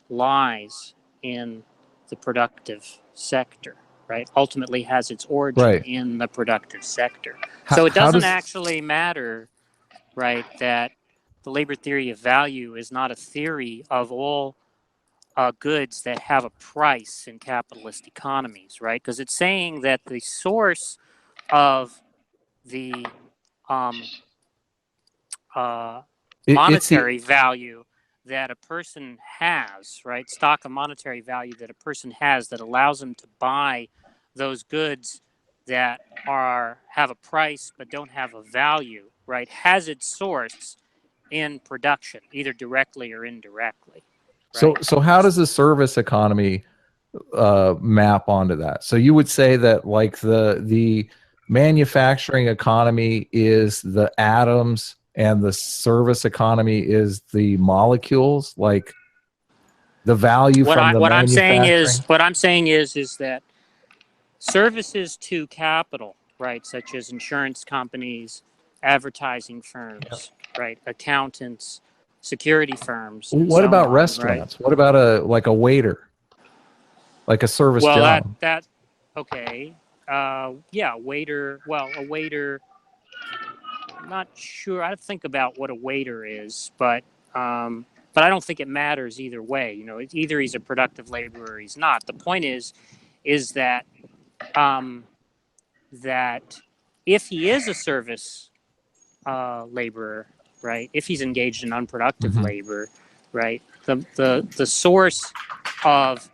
lies in the productive sector, right? Ultimately has its origin in the productive sector. So it doesn't actually matter, right, that the labor theory of value is not a theory of all goods that have a price in capitalist economies, right? Because it's saying that the source of the monetary value that a person has, right? Stock of monetary value that a person has that allows them to buy those goods that have a price but don't have a value, right? Has its source in production, either directly or indirectly. Right? So how does the service economy map onto that? So you would say that like the manufacturing economy is the atoms and the service economy is the molecules, like the value from the manufacturing? What I'm saying is that services to capital, right, such as insurance companies, advertising firms, right, accountants, security firms. What about restaurants? Right? What about a waiter, like a service job? Okay. Yeah, waiter. Well, a waiter. I'm not sure. I have to think about what a waiter is, but I don't think it matters either way. You know, either he's a productive laborer or he's not. The point is that that if he is a service laborer, right? If he's engaged in unproductive labor, right? The source of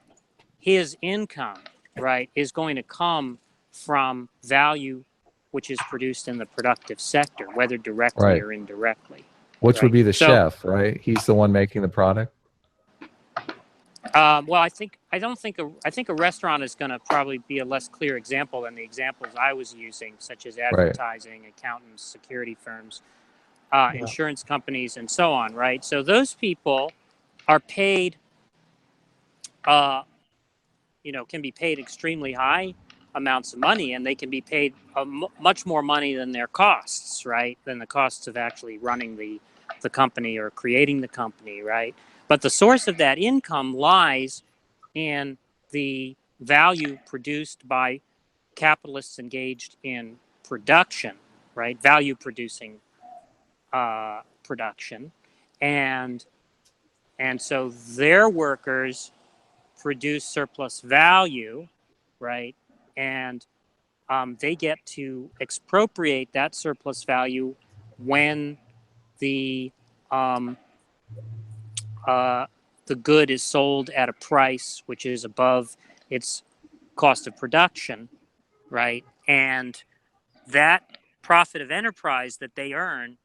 his income, right, is going to come from value which is produced in the productive sector, whether directly or indirectly. Which would be the chef, right? He's the one making the product. Well, I think a restaurant is going to probably be a less clear example than the examples I was using, such as advertising, accountants, security firms, insurance companies, and so on, right? So those people are paid, can be paid extremely high amounts of money, and they can be paid much more money than their costs, right? Than the costs of actually running the company or creating the company, right? But the source of that income lies in the value produced by capitalists engaged in production, right? Value producing production. And so their workers produce surplus value, right? And they get to expropriate that surplus value when the good is sold at a price which is above its cost of production, right? And that profit of enterprise that they earn,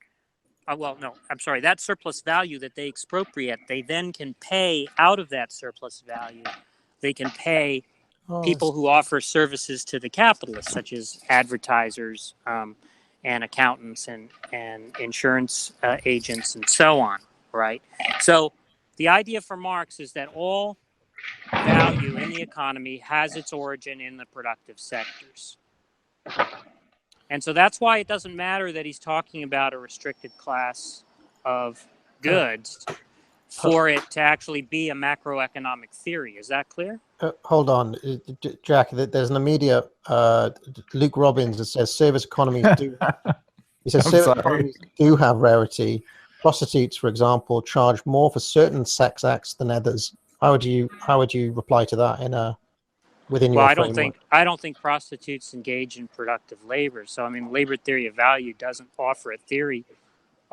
that surplus value that they expropriate, they then can pay out of that surplus value. They can pay people who offer services to the capitalists, such as advertisers and accountants and insurance agents and so on, right? So the idea for Marx is that all value in the economy has its origin in the productive sectors. And so that's why it doesn't matter that he's talking about a restricted class of goods for it to actually be a macroeconomic theory. Is that clear? Hold on, Jack. There's an immediate Luke Robbins that says service economies do. He says service economies do have rarity. Prostitutes, for example, charge more for certain sex acts than others. How would you reply to that within your framework? I don't think prostitutes engage in productive labor. So I mean, labor theory of value doesn't offer a theory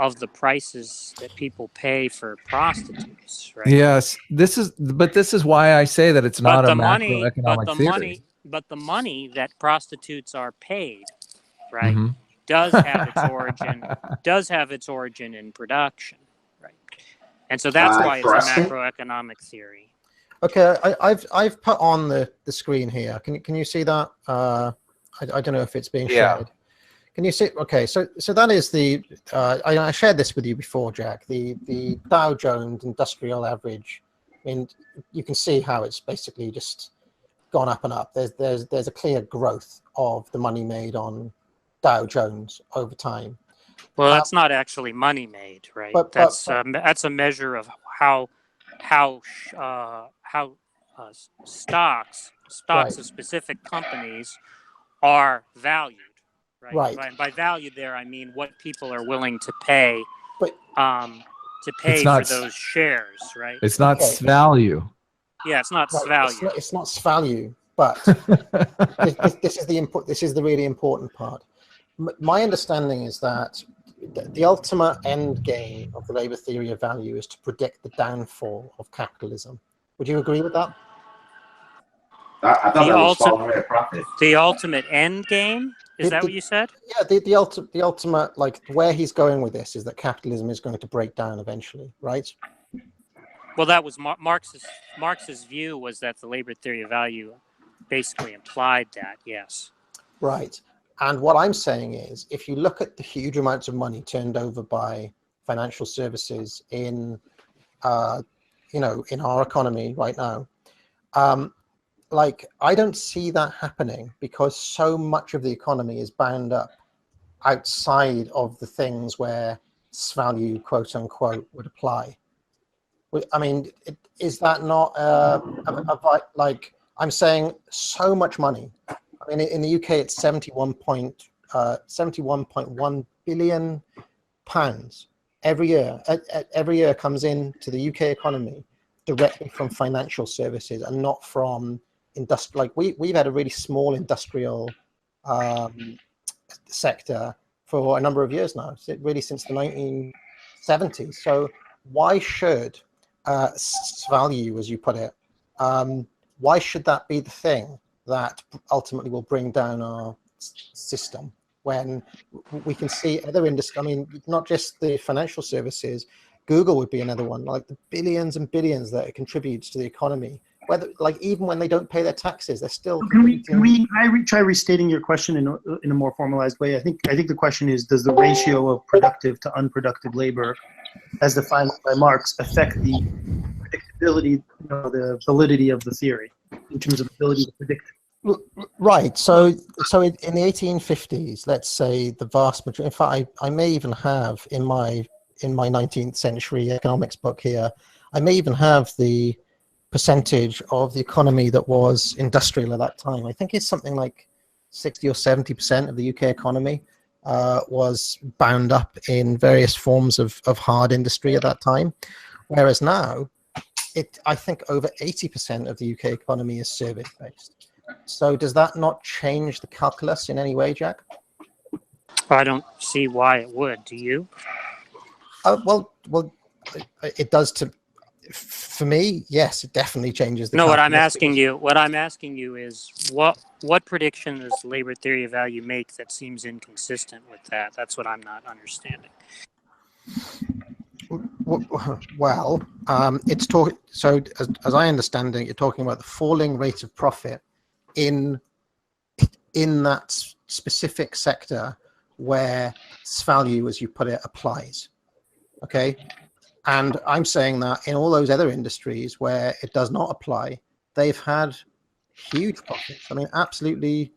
of the prices that people pay for prostitutes, right? Yes, this is why I say that it's not a macroeconomic theory. But the money that prostitutes are paid, right, Mhm. does have its origin in production, right? And so that's why it's a Thrusting? macroeconomic theory. Okay, I've put on the screen here. Can you see that? I don't know if it's being shared. Can you see? Okay, so that is the I shared this with you before, Jack. The Dow Jones Industrial Average. I mean, you can see how it's basically just gone up and up. There's a clear growth of the money made on Dow Jones over time. Well, that's not actually money made, right? That's a measure of how stocks Right. of specific companies are valued, right? Right. By valued there, I mean what people are willing to pay But for those shares, right? It's not Okay. value. Yeah, it's not right, value. it's not value, but this is the input. This is the really important part. My understanding is that the ultimate end game of the labor theory of value is to predict the downfall of capitalism. Would you agree with that? I thought that was following a profit. The ultimate end game? Is that what you said? Yeah, the ultimate, like where he's going with this is that capitalism is going to break down eventually, right? Well, that was Marx's view, was that the labor theory of value basically implied that, yes. Right. And what I'm saying is, if you look at the huge amounts of money turned over by financial services in our economy right now, I don't see that happening because so much of the economy is bound up outside of the things where value, quote unquote, would apply. I mean, is that not I'm saying so much money. I mean, in the UK, it's 71.1 billion pounds every year. Every year comes into the UK economy directly from financial services and not from industrial. Like we've had a really small industrial sector for a number of years now, really since the 1970s. So why should value, as you put it, why should that be the thing that ultimately will bring down our system when we can see other industries? I mean, not just the financial services. Google would be another one, like the billions and billions that it contributes to the economy. Whether, like, even when they don't pay their taxes, they're still. Can I try restating your question in a more formalized way? I think the question is: does the ratio of productive to unproductive labor, as defined by Marx, affect the predictability, the validity of the theory in terms of ability to predict? Right. So in the 1850s, let's say the vast majority. In fact, I may even have in my 19th century economics book here, I may even have the percentage of the economy that was industrial at that time. I think it's something like 60 or 70% of the UK economy was bound up in various forms of hard industry at that time. Whereas now, I think over 80% of the UK economy is service-based. So does that not change the calculus in any way, Jack? I don't see why it would. Do you? Well, it does for me. Yes, it definitely changes the calculus. What I'm asking you is what prediction does labor theory of value make that seems inconsistent with that? That's what I'm not understanding. Well, it's talking. So as I understand it, you're talking about the falling rate of profit in that specific sector where value, as you put it, applies. Okay, and I'm saying that in all those other industries where it does not apply, they've had huge profits. I mean, absolutely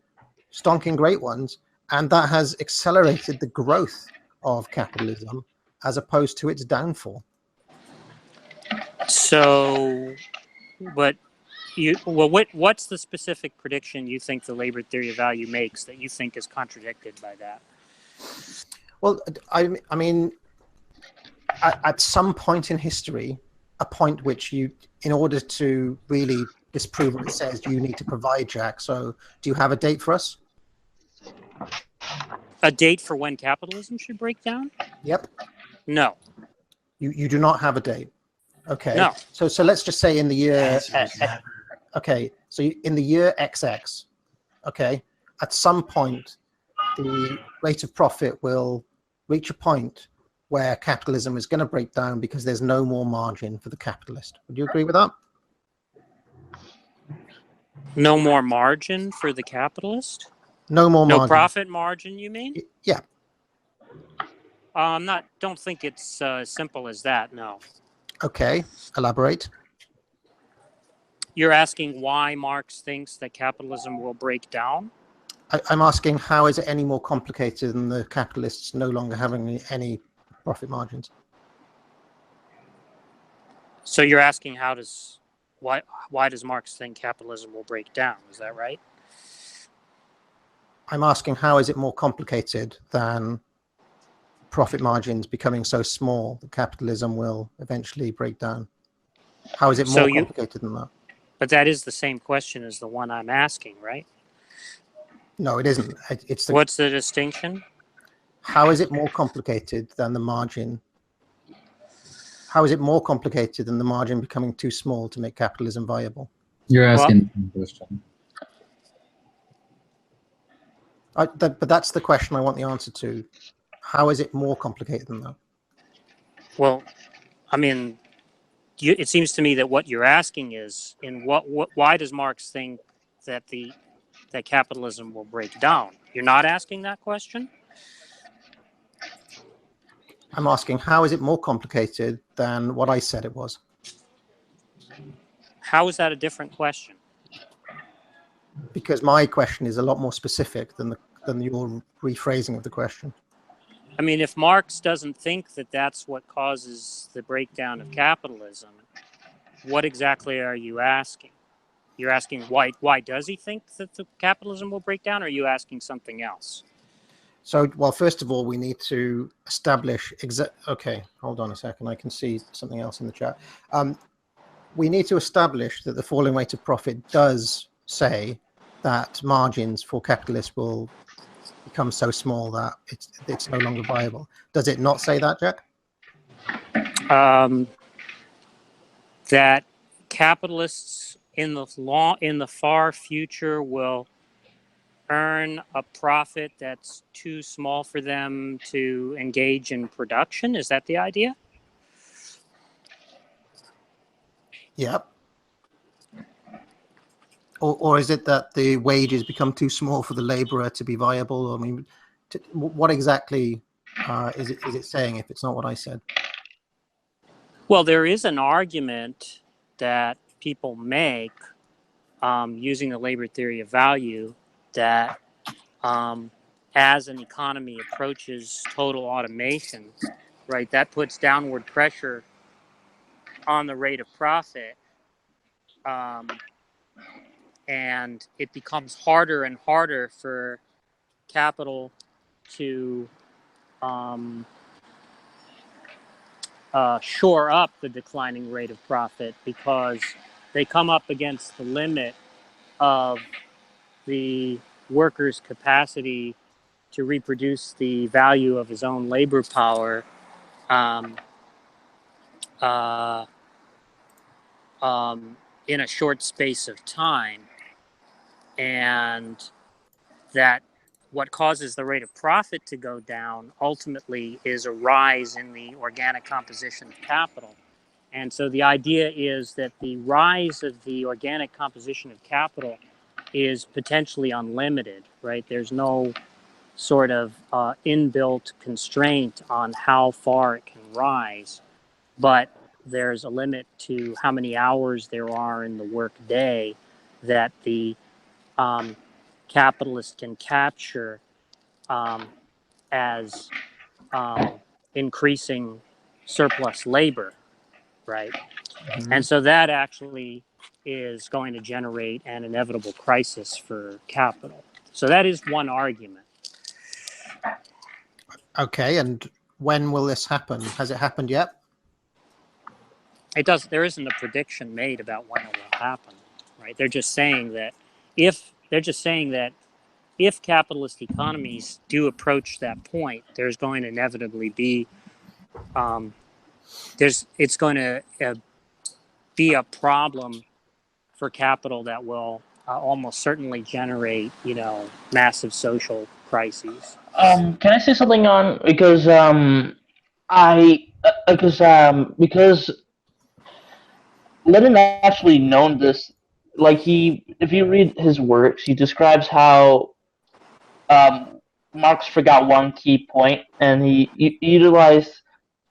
stonking great ones, and that has accelerated the growth of capitalism as opposed to its downfall. So, what's the specific prediction you think the labor theory of value makes that you think is contradicted by that? Well, I mean, at some point in history, a point which you, in order to really disprove what it says, you need to provide, Jack. So do you have a date for us? A date for when capitalism should break down? Yep. No. You do not have a date. Okay. No. So let's just say in the year. Answer is never. Okay. So in the year XX, okay, at some point, the rate of profit will reach a point where capitalism is going to break down because there's no more margin for the capitalist. Would you agree with that? No more margin for the capitalist? No more No margin. profit margin, you mean? Yeah. Don't think it's as simple as that, no. Okay. Elaborate. You're asking why Marx thinks that capitalism will break down? I'm asking, how is it any more complicated than the capitalists no longer having any profit margins? So you're asking why does Marx think capitalism will break down? Is that right? I'm asking, how is it more complicated than profit margins becoming so small that capitalism will eventually break down? How is it more complicated than that? But that is the same question as the one I'm asking, right? No, it isn't. What's the distinction? How is it more complicated than the margin? How is it more complicated than the margin becoming too small to make capitalism viable? You're asking the question. But that's the question I want the answer to. How is it more complicated than that? Well, I mean, it seems to me that what you're asking is, why does Marx think that that capitalism will break down? You're not asking that question? I'm asking, how is it more complicated than what I said it was? How is that a different question? Because my question is a lot more specific than your rephrasing of the question. I mean, if Marx doesn't think that that's what causes the breakdown of capitalism, what exactly are you asking? You're asking why does he think that the capitalism will break down, or are you asking something else? So, well, first of all, we need to establish okay, hold on a second. I can see something else in the chat. We need to establish that the falling rate of profit does say that margins for capitalists will become so small that it's no longer viable. Does it not say that, Jack? That capitalists in the far future will earn a profit that's too small for them to engage in production. Is that the idea? Yep. Or is it that the wages become too small for the laborer to be viable? I mean, what exactly is it saying if it's not what I said? Well, there is an argument that people make using the labor theory of value that as an economy approaches total automation, right, that puts downward pressure on the rate of profit. And it becomes harder and harder for capital to shore up the declining rate of profit because they come up against the limit of the worker's capacity to reproduce the value of his own labor power in a short space of time. And that what causes the rate of profit to go down ultimately is a rise in the organic composition of capital. And so the idea is that the rise of the organic composition of capital is potentially unlimited, right? There's no sort of inbuilt constraint on how far it can rise, but there's a limit to how many hours there are in the work day that the capitalist can capture as increasing surplus labor, right? Mm-hmm. And so that actually is going to generate an inevitable crisis for capital. So that is one argument. Okay, and when will this happen? Has it happened yet? It does. There isn't a prediction made about when it will happen, right? They're just saying that if capitalist economies do approach that point, there's going to inevitably be it's going to be a problem for capital that will almost certainly generate, massive social crises. Can I say something on because because Lenin actually known this. Like if you read his works, he describes how Marx forgot one key point, and he utilized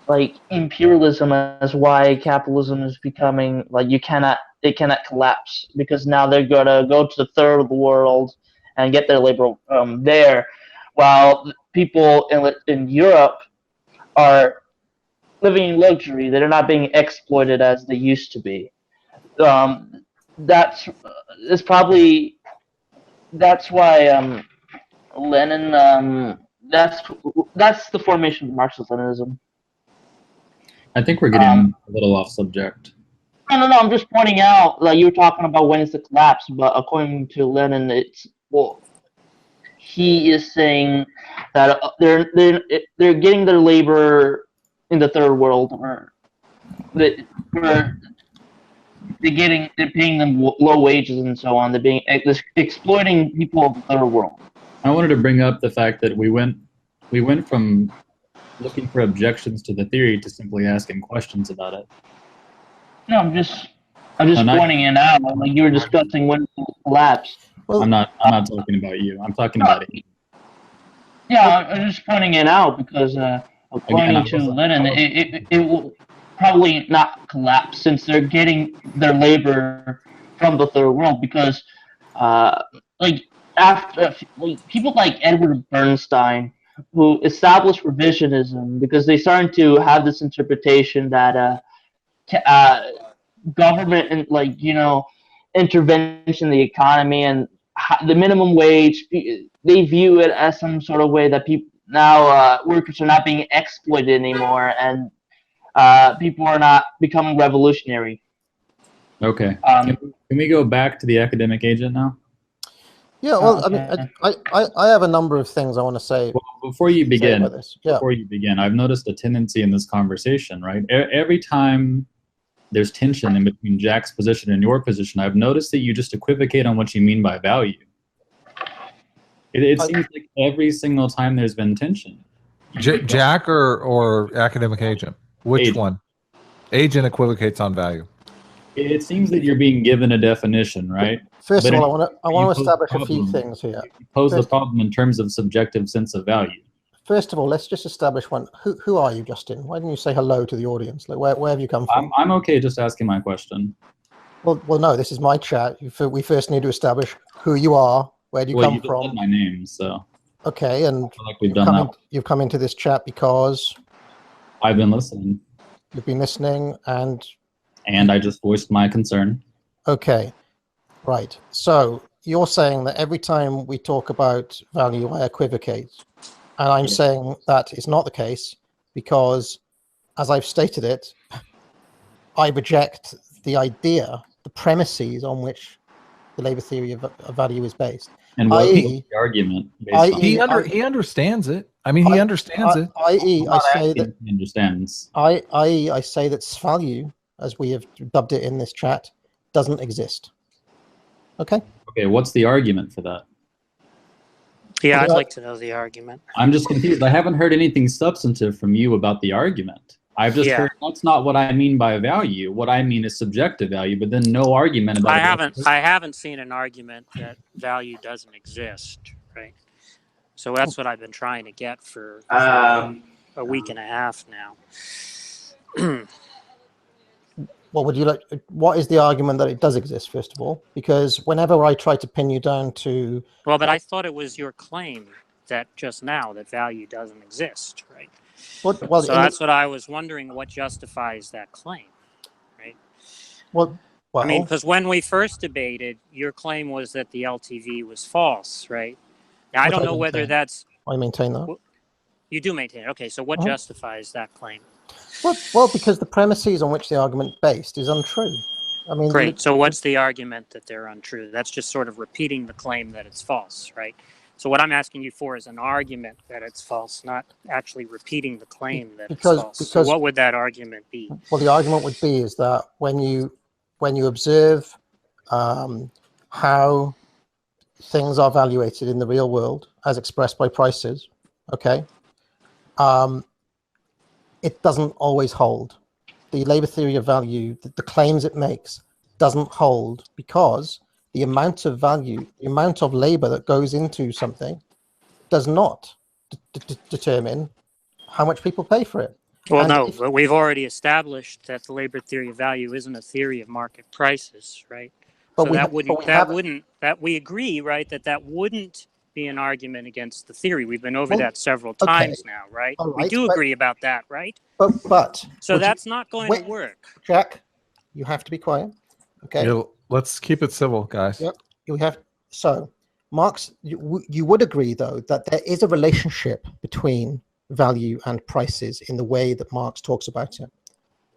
like imperialism as why capitalism is becoming like it cannot collapse, because now they're gonna go to the third world and get their labor there, while people in Europe are living in luxury. They're not being exploited as they used to be. That's why Lenin. That's the formation of Marxist-Leninism. I think we're getting a little off subject. No. I'm just pointing out, like you were talking about when it's the collapse, but according to Lenin, he is saying that they're getting their labor in the third world, or they're paying them low wages and so on. They're exploiting people of the third world. I wanted to bring up the fact that we went from looking for objections to the theory to simply asking questions about it. No, I'm just pointing it out. Like you were discussing when it collapsed. Well, I'm not talking about you. I'm talking about it. Yeah, I'm just pointing it out because according to Lenin, it will probably not collapse since they're getting their labor from the third world, because people like Edward Bernstein, who established revisionism because they started to have this interpretation that government and intervention in the economy and the minimum wage, they view it as some sort of way that people now workers are not being exploited anymore, and people are not becoming revolutionary. Okay. Can we go back to the academic agent now? Yeah, well, okay. I have a number of things I want to say. Well, before you begin, Yeah. I've noticed a tendency in this conversation, right? Every time there's tension in between Jack's position and your position, I've noticed that you just equivocate on what you mean by value. It seems like every single time there's been tension. Jack or academic agent? Which Agent. one? Agent equivocates on value. It seems that you're being given a definition, right? First But of all, I want to establish a few problem. things here. You pose the problem in terms of subjective sense of value. First of all, let's just establish one. Who are you, Justin? Why didn't you say hello to the audience? Like, where have you come from? I'm okay just asking my question. Well, no, this is my chat. We first need to establish who you are. Where do you come just from? said my name, so Okay, and I feel like we've done that. you've come into this chat because I've been listening, you've been listening, and I just voiced my concern. okay, right. So you're saying that every time we talk about value, I equivocate, and I'm saying that is not the case because, as I've stated it, I reject the idea, the premises on which the labor theory of value is based. And what is the argument based on? He understands it. I mean, he understands it. I.e., I say that He understands. I say that value, as we have dubbed it in this chat, doesn't exist. Okay. Okay, what's the argument for that? Yeah, I'd like to know the argument. I'm just confused. I haven't heard anything substantive from you about the argument. I've just heard that's not what I mean by value. What I mean is subjective value, but then no argument about I haven't seen an argument that value doesn't exist, right? So that's what I've been trying to get for a week and a half now. What would you like? What is the argument that it does exist, first of all? Because whenever I try to pin you down to... Well, but I thought it was your claim that just now that value doesn't exist, right? So that's what I was wondering, what justifies that claim, right? Well, I mean, because when we first debated, your claim was that the LTV was false, right? Now, I don't know whether that's... I maintain that. You do maintain it. Okay, so what justifies that claim? Well, because the premises on which the argument based is untrue. I mean, great. So what's the argument that they're untrue? That's just sort of repeating the claim that it's false, right? So what I'm asking you for is an argument that it's false, not actually repeating the claim that it's false. So what would that argument be? Well, the argument would be is that when you observe how things are evaluated in the real world as expressed by prices, okay, it doesn't always hold. The labor theory of value, the claims it makes, doesn't hold because the amount of value, the amount of labor that goes into something does not determine how much people pay for it. Well, no, but we've already established that the labor theory of value isn't a theory of market prices, right? So that we agree, right, that wouldn't be an argument against the theory. We've been over that several times now, right? We do agree about that, right? But so that's not going to work. Jack, you have to be quiet. Okay. Yeah, let's keep it civil, guys. Yep. You have so, Marx. You would agree though that there is a relationship between value and prices in the way that Marx talks about it.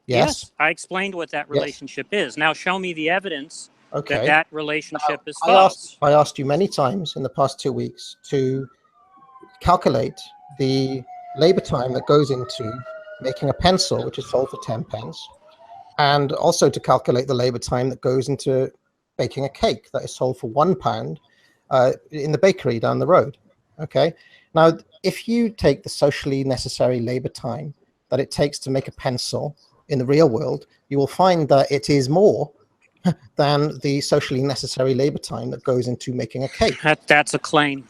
Yes. I explained what that relationship is. Now show me the evidence that that relationship is false. I asked you many times in the past 2 weeks to calculate the labor time that goes into making a pencil, which is sold for 10 pence, and also to calculate the labor time that goes into baking a cake that is sold for £1 in the bakery down the road. Okay. Now, if you take the socially necessary labor time that it takes to make a pencil in the real world, you will find that it is more than the socially necessary labor time that goes into making a cake. That's a claim.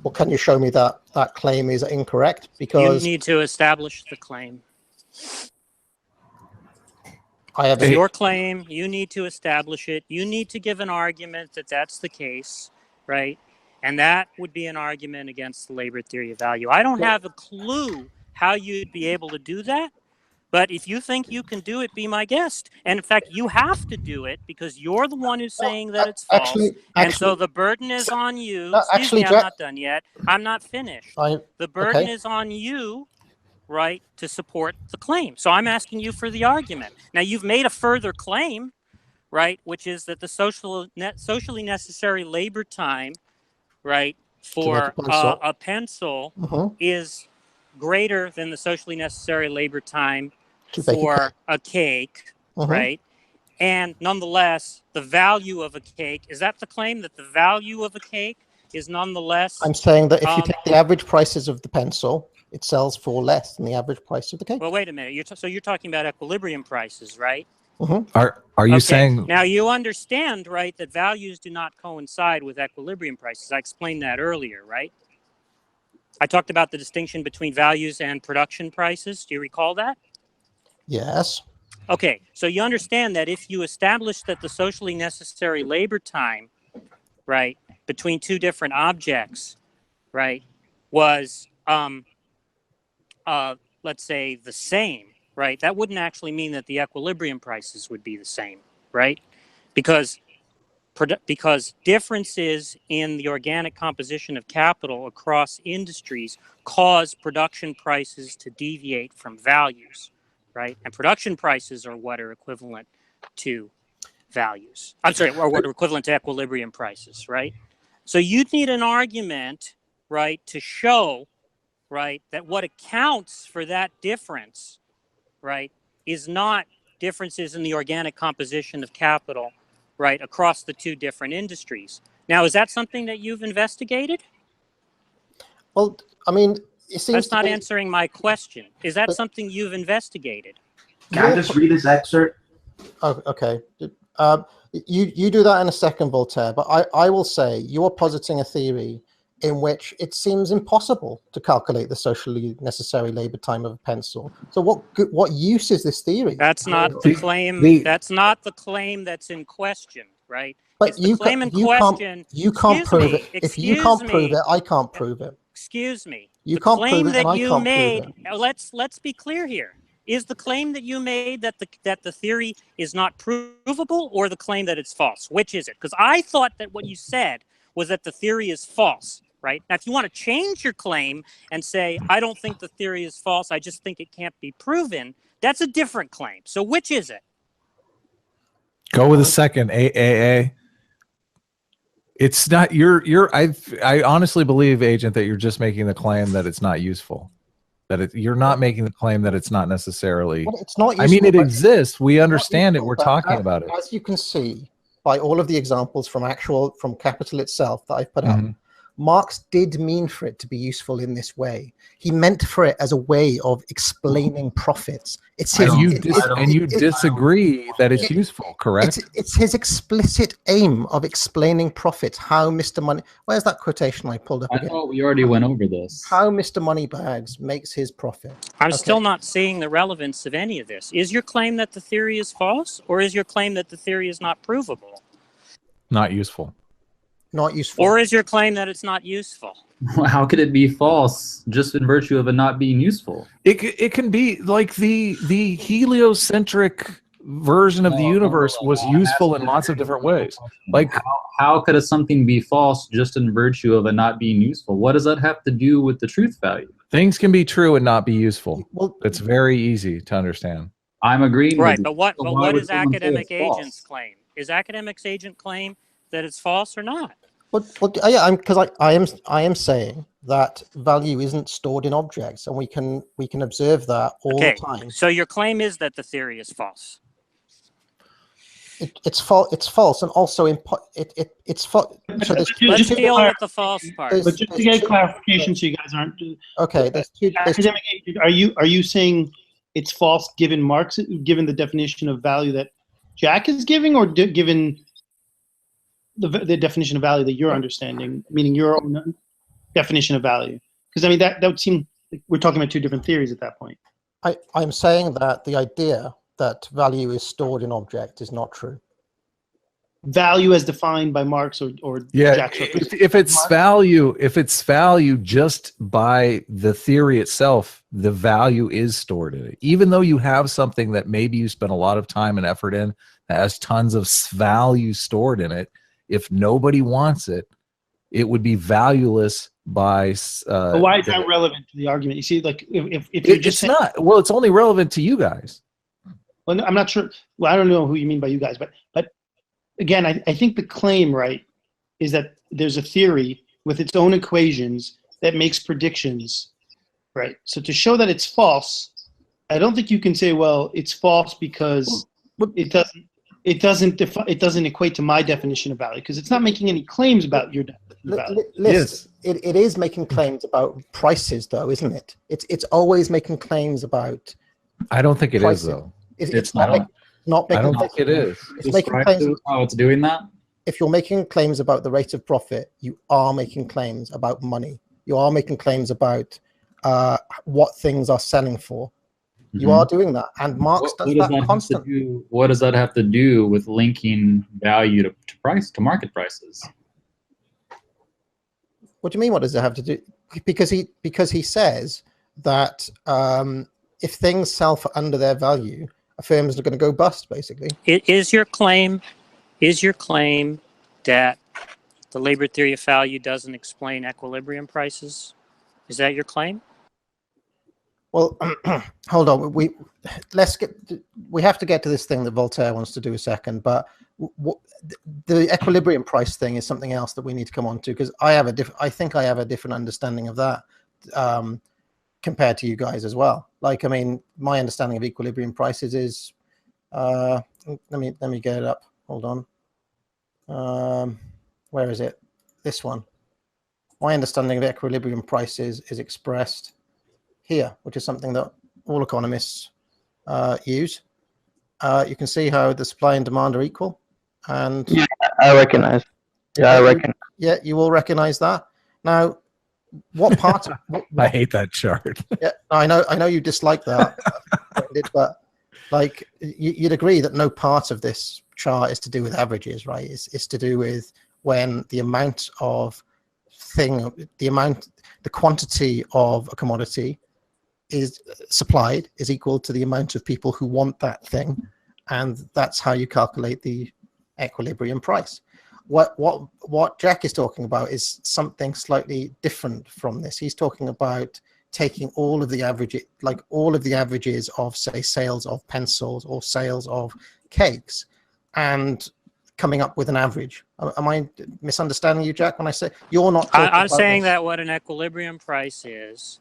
Well, can you show me that that claim is incorrect? Because you need to establish the claim. I have your claim. You need to establish it. You need to give an argument that that's the case, right? And that would be an argument against the labor theory of value. I don't have a clue how you'd be able to do that. But if you think you can do it, be my guest. And in fact, you have to do it because you're the one who's saying that it's false. And so the burden is on you. Excuse me, I'm not done yet. I'm not finished. The burden is on you, right, to support the claim. So I'm asking you for the argument. Now, you've made a further claim, right, which is that the socially necessary labor time, right, for a pencil is greater than the socially necessary labor time for a cake, right? And nonetheless, the value of a cake, is that the claim that the value of a cake is nonetheless? I'm saying that if you take the average prices of the pencil, it sells for less than the average price of the cake. Well, wait a minute. So you're talking about equilibrium prices, right? Are you saying... Now, you understand, right, that values do not coincide with equilibrium prices. I explained that earlier, right? I talked about the distinction between values and production prices. Do you recall that? Yes. Okay, so you understand that if you establish that the socially necessary labor time, right, between two different objects, right, was, let's say, the same, right, that wouldn't actually mean that the equilibrium prices would be the same, right? Because differences in the organic composition of capital across industries cause production prices to deviate from values, right? And production prices are what are equivalent to values. I'm sorry, or what are equivalent to equilibrium prices, right? So you'd need an argument, right, to show, right, that what accounts for that difference, right, is not differences in the organic composition of capital, right, across the two different industries. Now, is that something that you've investigated? Well, I mean, it seems that's not answering my question. Is that something you've investigated? Can I just read this excerpt? Oh, okay. You do that in a second, Voltaire, but I will say you are positing a theory in which it seems impossible to calculate the socially necessary labor time of a pencil. So what use is this theory? That's not the claim. That's not the claim that's in question, right? But it's the claim in question. You can't prove it. If you can't prove it, I can't prove it. Excuse me. You can't prove it, and I can't prove it. Let's be clear here. Is the claim that you made that the theory is not provable, or the claim that it's false? Which is it? Because I thought that what you said was that the theory is false, right? Now, if you want to change your claim and say, I don't think the theory is false, I just think it can't be proven, that's a different claim. So which is it? Go with the second, AAA. It's not. I honestly believe, Agent, that you're just making the claim that it's not useful. You're not making the claim that it's not necessarily. Well, it's not useful. I mean, it exists. We understand it. We're talking about it. As you can see by all of the examples from Capital itself that I've put up, Marx did mean for it to be useful in this way. He meant for it as a way of explaining profits. It's his, and you disagree that it's useful, correct? It's his explicit aim of explaining profits. How Mr. Money, where's that quotation I pulled up again? I thought we already went over this. How Mr. Moneybags makes his profit. I'm still not seeing the relevance of any of this. Is your claim that the theory is false, or is your claim that the theory is not provable? Not useful. Not useful. Or is your claim that it's not useful? How could it be false just in virtue of it not being useful? It can be like the heliocentric version of the universe was useful in lots of different ways. Like how could something be false just in virtue of it not being useful? What does that have to do with the truth value? Things can be true and not be useful. Well, it's very easy to understand. I'm agreeing. Right, with but you. what does academic false? agents claim? Is academics agent claim that it's false or not? Yeah, because I am saying that value isn't stored in objects, and we can observe that all the time. So your claim is that the theory is false. It's false, and also it's false. So let's deal with the false part. But just to get clarification, so you guys aren't okay. Academic agent, are you saying it's false given Marx, given the definition of value that Jack is giving, or given the definition of value that you're understanding, meaning your own definition of value? Because I mean that would seem like we're talking about two different theories at that point. I'm saying that the idea that value is stored in object is not true. Value as defined by Marx or Jack. If it's value just by the theory itself, the value is stored in it. Even though you have something that maybe you spent a lot of time and effort in that has tons of value stored in it, if nobody wants it, it would be valueless by. But why is that relevant to the argument? You see, like if you're just saying, not. Well, it's only relevant to you guys. Well, I'm not sure. Well, I don't know who you mean by you guys, but again, I think the claim, right, is that there's a theory with its own equations that makes predictions, right? So to show that it's false, I don't think you can say, well, it's false because it doesn't equate to my definition of value, because it's not making any claims about your definition of value. Yes, it is making claims about prices, though, isn't it? It's always making claims about. I don't think it prices. Is though. It's not making. I don't think it is. It's making claims. How it's doing that? If you're making claims about the rate of profit, you are making claims about money. You are making claims about what things are selling for. You are doing that, and Marx does that constantly. What does that have to do with linking value to market prices? What do you mean? What does it have to do? Because he says that if things sell for under their value, a firm is going to go bust. Basically, is your claim that the labor theory of value doesn't explain equilibrium prices? Is that your claim? Well, hold on. We have to get to this thing that Voltaire wants to do a second, but the equilibrium price thing is something else that we need to come on to, because I think I have a different understanding of that compared to you guys as well. Like, I mean, my understanding of equilibrium prices is let me get it up. Hold on. Where is it? This one. My understanding of equilibrium prices is expressed here, which is something that all economists use. You can see how the supply and demand are equal, and yeah, I recognize. Yeah, I reckon. Yeah, you all recognize that. Now, what part? I hate that chart. Yeah, I know you dislike that, but like you'd agree that no part of this chart is to do with averages, right? It's to do with when the amount of the quantity of a commodity is supplied is equal to the amount of people who want that thing, and that's how you calculate the equilibrium price. What Jack is talking about is something slightly different from this. He's talking about taking all of the averages of, say, sales of pencils or sales of cakes, and coming up with an average. Am I misunderstanding you, Jack, when I say you're not talking I'm about saying this? that what an equilibrium price is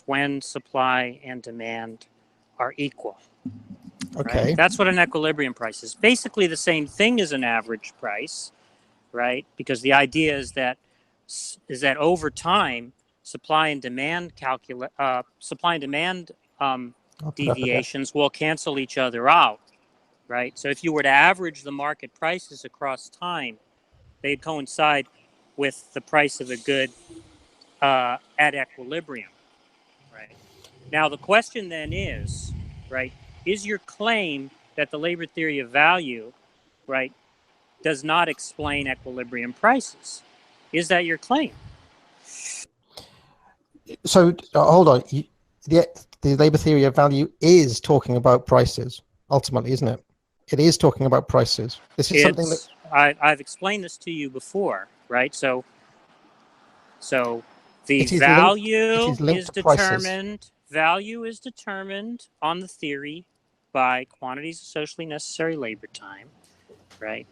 when supply and demand are equal. Okay. Right? That's what an equilibrium price is. Basically the same thing as an average price, right? Because the idea is that over time, supply and demand deviations will cancel each other out, right? So if you were to average the market prices across time, they'd coincide with the price of a good at equilibrium, right? Now the question then is, right, is your claim that the labor theory of value, right, does not explain equilibrium prices? Is that your claim? So hold on. The labor theory of value is talking about prices, ultimately, isn't it? It is talking about prices. This is something that I've explained this to you before, right? So the it is value linked is to prices. determined. Value is determined on the theory by quantities of socially necessary labor time, right?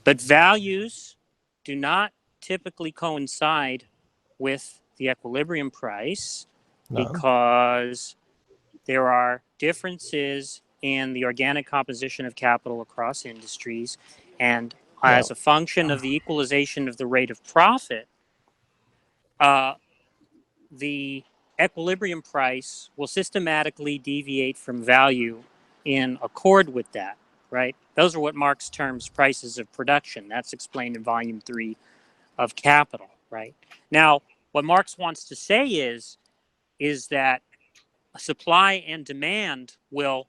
But values do not typically coincide with the equilibrium price because there are differences in the organic composition of capital across industries, and as a function of the equalization of the rate of profit, the equilibrium price will systematically deviate from value in accord with that, right? Those are what Marx terms prices of production. That's explained in volume 3 of Capital, right? Now, what Marx wants to say is that supply and demand will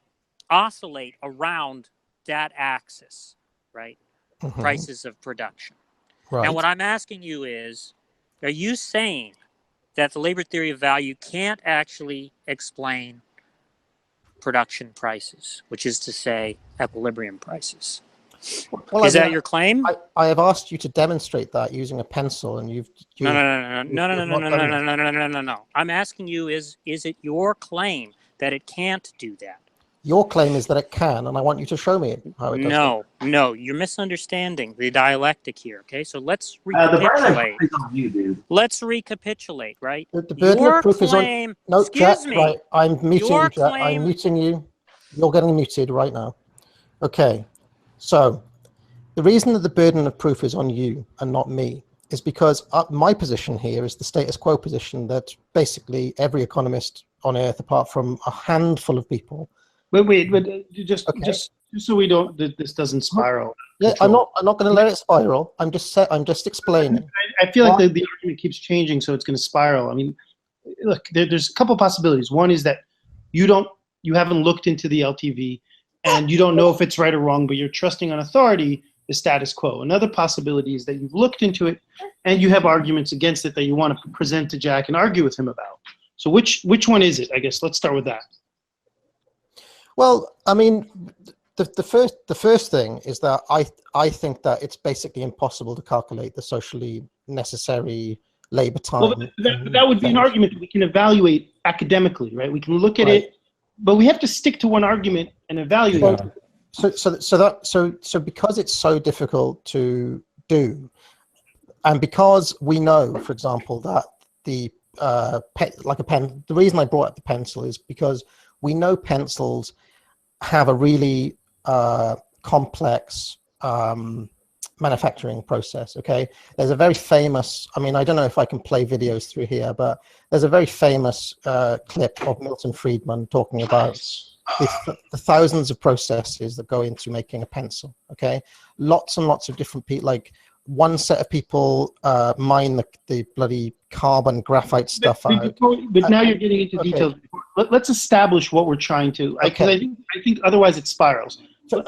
oscillate around that axis, right? Prices of production. Right. Now, what I'm asking you is, are you saying that the labor theory of value can't actually explain production prices, which is to say equilibrium prices? Well, is that your claim? I have asked you to demonstrate that using a pencil, and you've No. I'm asking you, is it your claim that it can't do that? Your claim is that it can, and I want you to show me how it does that. No, you're misunderstanding the dialectic here. Okay, so let's The burden recapitulate. is on you, dude. Let's recapitulate, right? The burden of proof is on. No, excuse Jack, me. right? I'm muting Your you, Jack. claim- I'm muting you. You're getting muted right now. Okay, so the reason that the burden of proof is on you and not me is because my position here is the status quo position that basically every economist on earth, apart from a handful of people. But just so we don't, this doesn't spiral. Yeah, I'm not going to let it spiral. I'm just explaining. I feel like the argument keeps changing, so it's going to spiral. I mean, look, there's a couple possibilities. One is that you haven't looked into the LTV, and you don't know if it's right or wrong, but you're trusting on authority the status quo. Another possibility is that you've looked into it, and you have arguments against it that you want to present to Jack and argue with him about. So which one is it? I guess let's start with that. Well, I mean, the first thing is that I think that it's basically impossible to calculate the socially necessary labor time. Well, that would be an argument that we can evaluate academically, right? We can look at it, but we have to stick to one argument and evaluate it. So because it's so difficult to do, and because we know, for example, that the the reason I brought up the pencil is because we know pencils have a really complex manufacturing process. Okay, there's a very famous, I mean, I don't know if I can play videos through here, but there's a very famous clip of Milton Friedman talking about the thousands of processes that go into making a pencil. Okay, lots and lots of different people, like one set of people mine the bloody carbon graphite stuff out. But now you're getting into details. Let's establish what we're trying to, because I think otherwise it spirals. So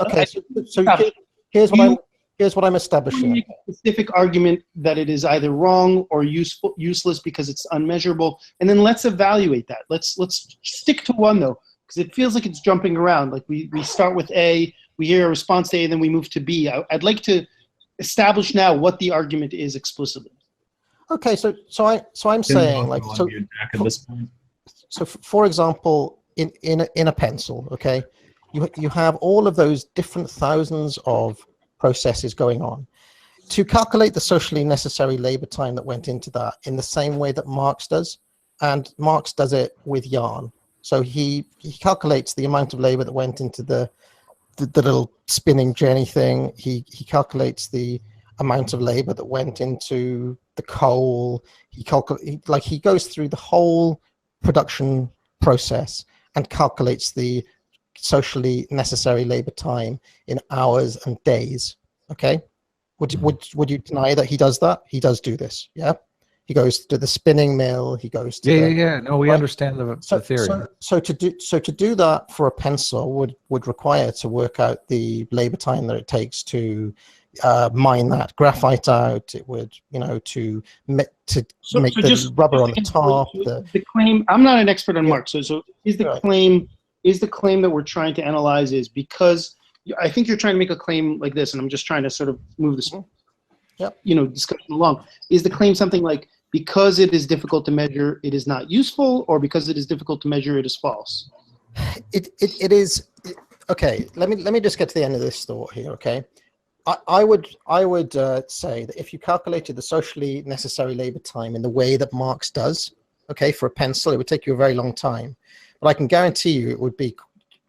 here's what I'm establishing. Make a specific argument that it is either wrong or useless because it's unmeasurable, and then let's evaluate that. Let's stick to one though, because it feels like it's jumping around. Like we start with A, we hear a response to A, and then we move to B. I'd like to establish now what the argument is explicitly. Okay, so I'm saying, like, so for example, in a pencil, okay, you have all of those different thousands of process is going on. To calculate the socially necessary labor time that went into that in the same way that Marx does, and Marx does it with yarn. So he calculates the amount of labor that went into the little spinning jenny thing. He calculates the amount of labor that went into the coal. He goes through the whole production process and calculates the socially necessary labor time in hours and days. Okay, would you deny that he does that? He does do this. Yeah, he goes to the spinning mill. He goes to No, we understand the theory. So to do that for a pencil would require to work out the labor time that it takes to mine that graphite out. It would, to make the rubber on the top. The claim. I'm not an expert on Marx, so is the claim that we're trying to analyze is because I think you're trying to make a claim like this, and I'm just trying to sort of move this, discussion along. Is the claim something like because it is difficult to measure, it is not useful, or because it is difficult to measure, it is false? It is okay. Let me just get to the end of this thought here. Okay, I would say that if you calculated the socially necessary labor time in the way that Marx does, okay, for a pencil, it would take you a very long time. But I can guarantee you it would be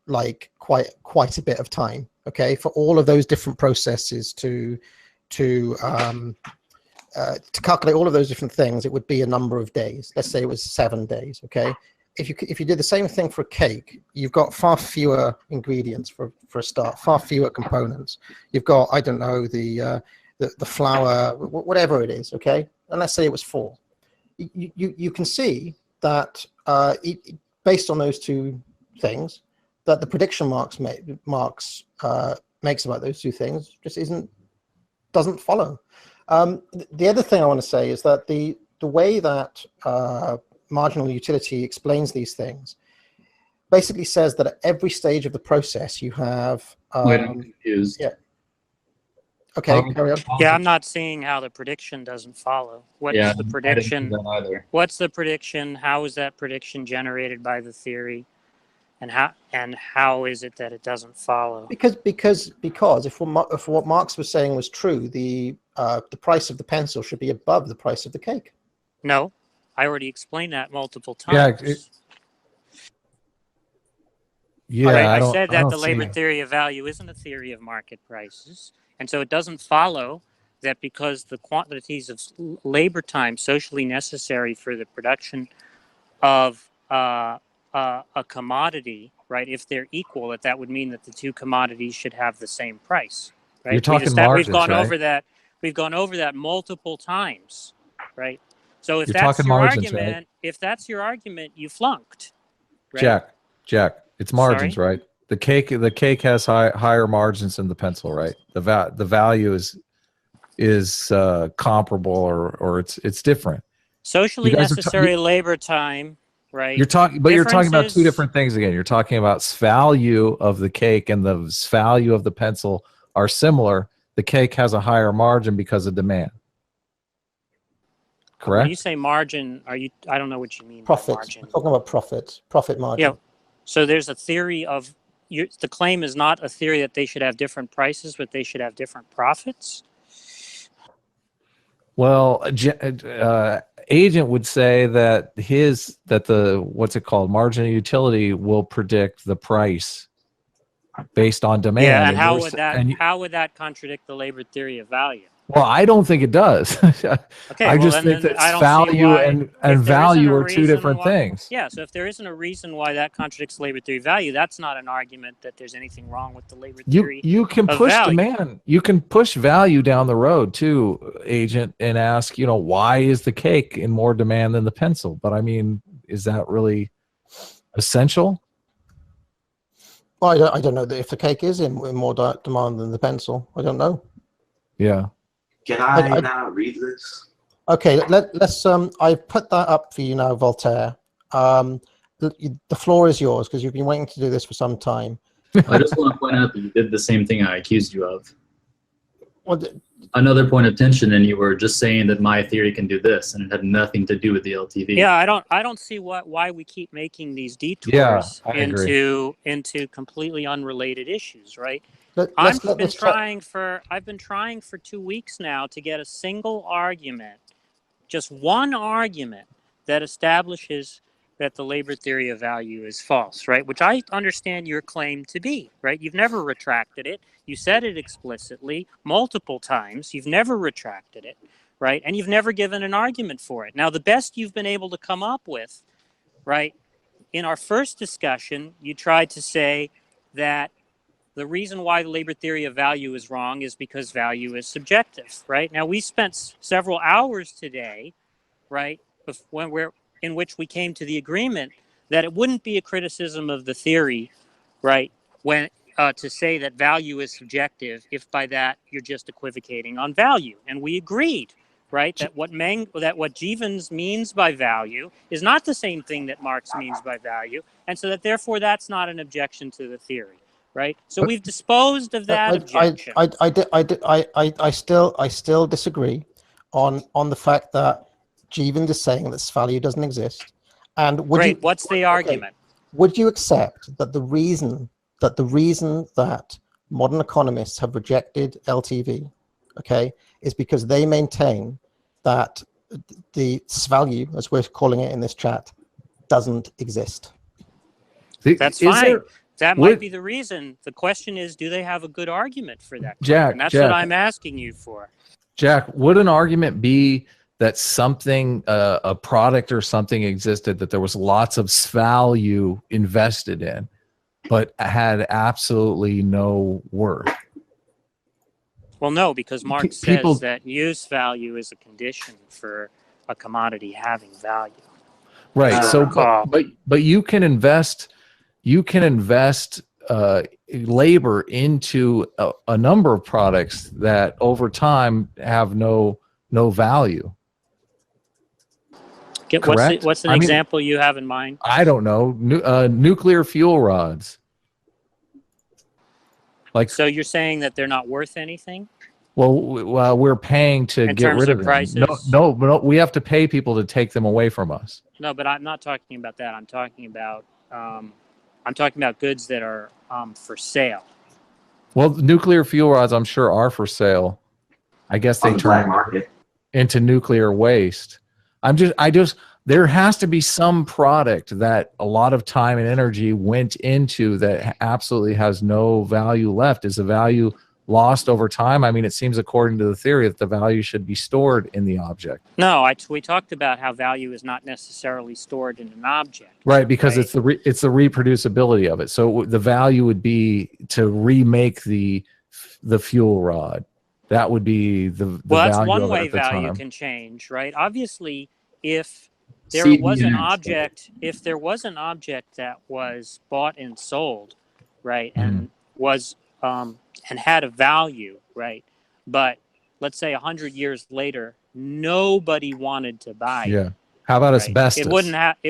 like quite a bit of time, okay, for all of those different processes to calculate all of those different things. It would be a number of days. Let's say it was 7 days, okay. If you did the same thing for a cake, you've got far fewer ingredients for a start, far fewer components. You've got, I don't know, the flour, whatever it is, okay. And let's say it was 4. You can see that based on those two things, that the prediction Marx makes about those two things just doesn't follow. The other thing I want to say is that the way that marginal utility explains these things basically says that at every stage of the process you have. Wait, I'm confused. Yeah. Okay, carry on. Yeah, I'm not seeing how the prediction doesn't follow. What's the prediction? I didn't see that either. What's the prediction? How is that prediction generated by the theory? And how is it that it doesn't follow? Because if what Marx was saying was true, the price of the pencil should be above the price of the cake. No, I already explained that multiple times. I said that the labor theory of value isn't a theory of market prices, and so it doesn't follow that because the quantities of labor time socially necessary for the production of a commodity, right? If they're equal, that would mean that the two commodities should have the same price, right? You're talking margins, we've gone right? over that. We've gone over that multiple times, right? So if You're that's talking your margins, argument, right? if that's your argument, you flunked. Right? Jack, it's margins, Sorry? right? The cake has higher margins than the pencil, right? The value is comparable or it's different. Socially necessary labor time. Right. You're talking about two different things again. You're talking about value of the cake and the value of the pencil are similar. The cake has a higher margin because of demand. Correct? When you say margin, I don't know what you mean. Profit. Margin. We're talking about profit margin. Yeah. So there's a theory of the claim is not a theory that they should have different prices, but they should have different profits. Well, agent would say that the what's it called, marginal utility will predict the price based on demand. Yeah, and how would that contradict the labor theory of value? Well, I don't think it does. Okay, I just think that value and value are two different things. Yeah, so if there isn't a reason why that contradicts labor theory of value, that's not an argument that there's anything wrong with the labor theory. You can push demand. You can push value down the road too, agent, and ask, why is the cake in more demand than the pencil? But I mean, is that really essential? Well, I don't know if the cake is in more demand than the pencil. I don't know. Yeah. Can I now read this? Okay, let's. I've put that up for you now, Voltaire. The floor is yours because you've been waiting to do this for some time. I just want to point out that you did the same thing I accused you of. Well, another point of tension, and you were just saying that my theory can do this, and it had nothing to do with the LTV. Yeah, I don't see why we keep making these detours into completely unrelated issues, right? let's I've let been this tra- trying for 2 weeks now to get a single argument, just one argument that establishes that the labor theory of value is false, right? Which I understand your claim to be, right? You've never retracted it. You said it explicitly multiple times. You've never retracted it, right? And you've never given an argument for it. Now, the best you've been able to come up with, right? In our first discussion, you tried to say that the reason why the labor theory of value is wrong is because value is subjective, right? Now, we spent several hours today, right, in which we came to the agreement that it wouldn't be a criticism of the theory, right, when to say that value is subjective if by that you're just equivocating on value. And we agreed, right, that what Jevons means by value is not the same thing that Marx means by value, and so that therefore that's not an objection to the theory. Right, so we've disposed of that objection. I still disagree on the fact that Jevons is saying this value doesn't exist. And what's the argument? Would you accept that the reason that modern economists have rejected LTV, okay, is because they maintain that the value, as we're calling it in this chat, doesn't exist? That's fine. That might be the reason. The question is, do they have a good argument for that? Jack, and that's what I'm asking you for. Jack, would an argument be that something, a product or something existed that there was lots of value invested in, but had absolutely no worth? Well, no, because Marx says that use value is a condition for a commodity having value. Right. So, but you can invest. You can invest labor into a number of products that over time have no value. What's an example you have in mind? I don't know. Nuclear fuel rods. So you're saying that they're not worth anything? Well, we're paying to get rid of them. Prices? No, we have to pay people to take them away from us. No, but I'm not talking about that. I'm talking about goods that are for sale. Well, nuclear fuel rods, I'm sure, are for sale. I guess they turn into nuclear waste. There has to be some product that a lot of time and energy went into that absolutely has no value left. Is the value lost over time? I mean, it seems according to the theory that the value should be stored in the object. No, we talked about how value is not necessarily stored in an object. Right, because it's the reproducibility of it. So the value would be to remake the fuel rod. That would be the value. Well, that's one of it way at the value time. can change, right? Obviously, if there was an object that was bought and sold, right, and was and had a value, right, but let's say 100 years later, nobody wanted to buy it. How about right? asbestos? It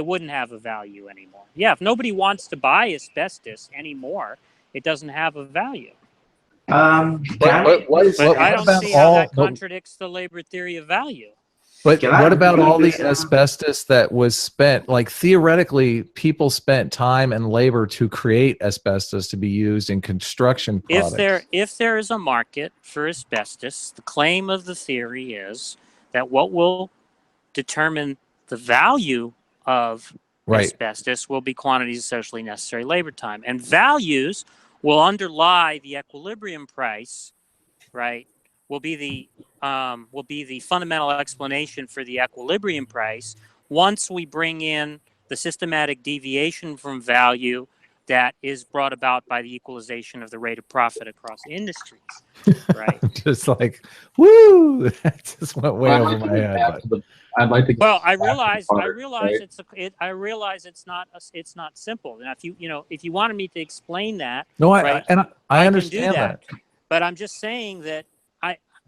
wouldn't have a value anymore. Yeah, if nobody wants to buy asbestos anymore, it doesn't have a value. I don't see how that contradicts the labor theory of value. But what about all the asbestos that was spent? Like, theoretically, people spent time and labor to create asbestos to be used in construction products. If there is a market for asbestos, the claim of the theory is that what will determine the value of asbestos will be quantities of socially necessary labor time, and values will underlie the equilibrium price, right? Will be the fundamental explanation for the equilibrium price once we bring in the systematic deviation from value that is brought about by the equalization of the rate of profit across industries, right? Just like, woo! That just went way over my head. I'd like to. Well, I realize it's not simple. And if you wanted me to explain that, no, I understand that. But I'm just saying that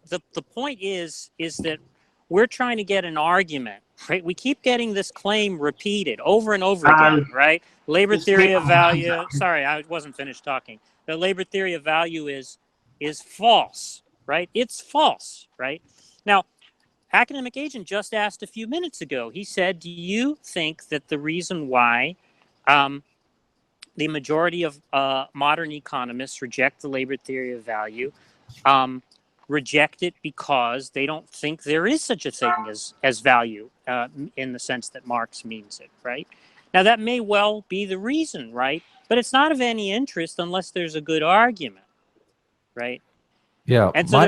the point is that we're trying to get an argument, right? We keep getting this claim repeated over and over again, right? Labor theory of value. Sorry, I wasn't finished talking. The labor theory of value is false, right? It's false, right? Now, Academic Agent just asked a few minutes ago. He said, "Do you think that the reason why the majority of modern economists reject the labor theory of value, reject it because they don't think there is such a thing as value in the sense that Marx means it, right? Now, that may well be the reason, right? But it's not of any interest unless there's a good argument, right? Yeah. And so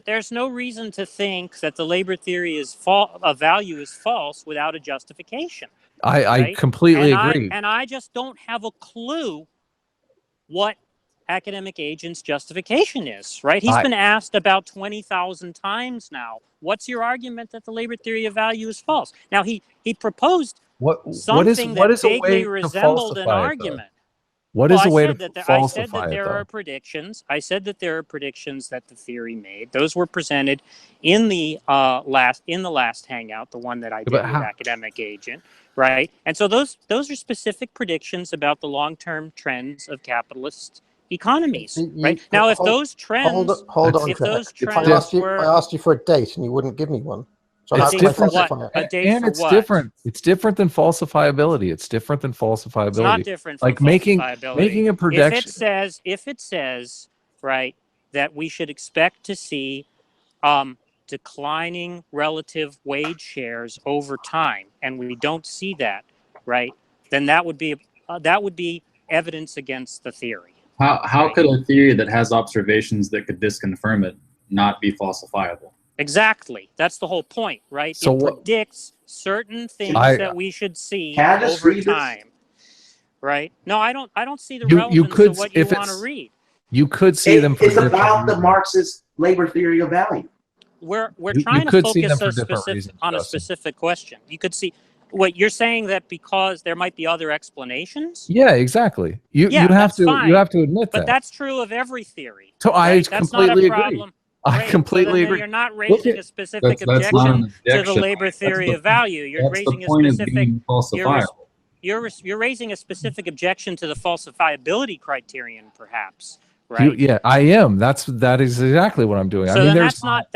there's no reason to think that the labor theory of value is false without a justification. I completely agree. And I just don't have a clue what academic agent's justification is, right? He's been asked about 20,000 times now, what's your argument that the labor theory of value is false? Now, he proposed something that vaguely resembled an argument. What is a way to falsify I said that there are predictions. I said that there are predictions that the theory made. Those were presented in the last hangout, the one that I did with academic agent, right? And so those are specific predictions about the long-term trends of capitalist economies, right? Now, if those trends, hold on, if those Jack. trends I asked you for a date and you wouldn't give me one. So it's different. It's different. It's different than falsifiability. It's different than falsifiability. It's not different from like making a prediction. If it says right that we should expect to see declining relative wage shares over time, and we don't see that, right? Then that would be evidence against the theory. How could a theory that has observations that could disconfirm it not be falsifiable? Exactly. That's the whole point, right? So it predicts certain things that we should see over time. Right? No, I don't see the relevance of what you want to read. You could see them for it's about the Marxist labor theory of value. We're trying to focus on a specific question. You could see what you're saying, that because there might be other explanations. Yeah, exactly. You have to admit that. But that's true of every theory. So right? I completely agree. I completely agree. You're not raising a specific objection to the labor theory of value. You're raising a specific. You're raising a specific objection to the falsifiability criterion, perhaps. Right? Yeah, I am. That is exactly what I'm doing. So I mean, that's not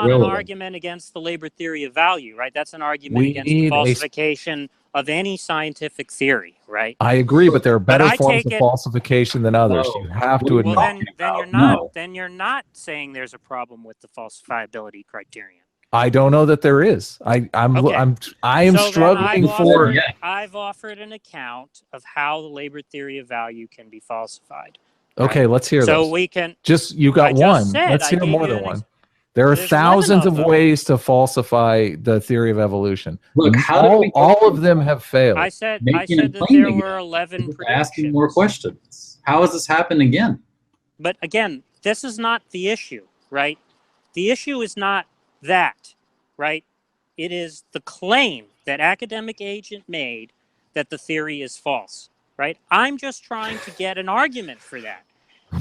an argument against the labor theory of value, right? That's an argument against the falsification of any scientific theory, right? I agree, but there are better forms of falsification than others. You have to admit. Well, then you're not saying there's a problem with the falsifiability criterion. I don't know that there is. I am struggling for. I've offered an account of how the labor theory of value can be falsified. Okay, right? let's hear this. So we can. You got one. Let's hear more than one. There are thousands of ways to falsify the theory of evolution. Look, all of them have failed. I said that there were 11 predictions. Asking more questions. How has this happened again? But again, this is not the issue, right? The issue is not that, right? It is the claim that academic agent made that the theory is false, right? I'm just trying to get an argument for that.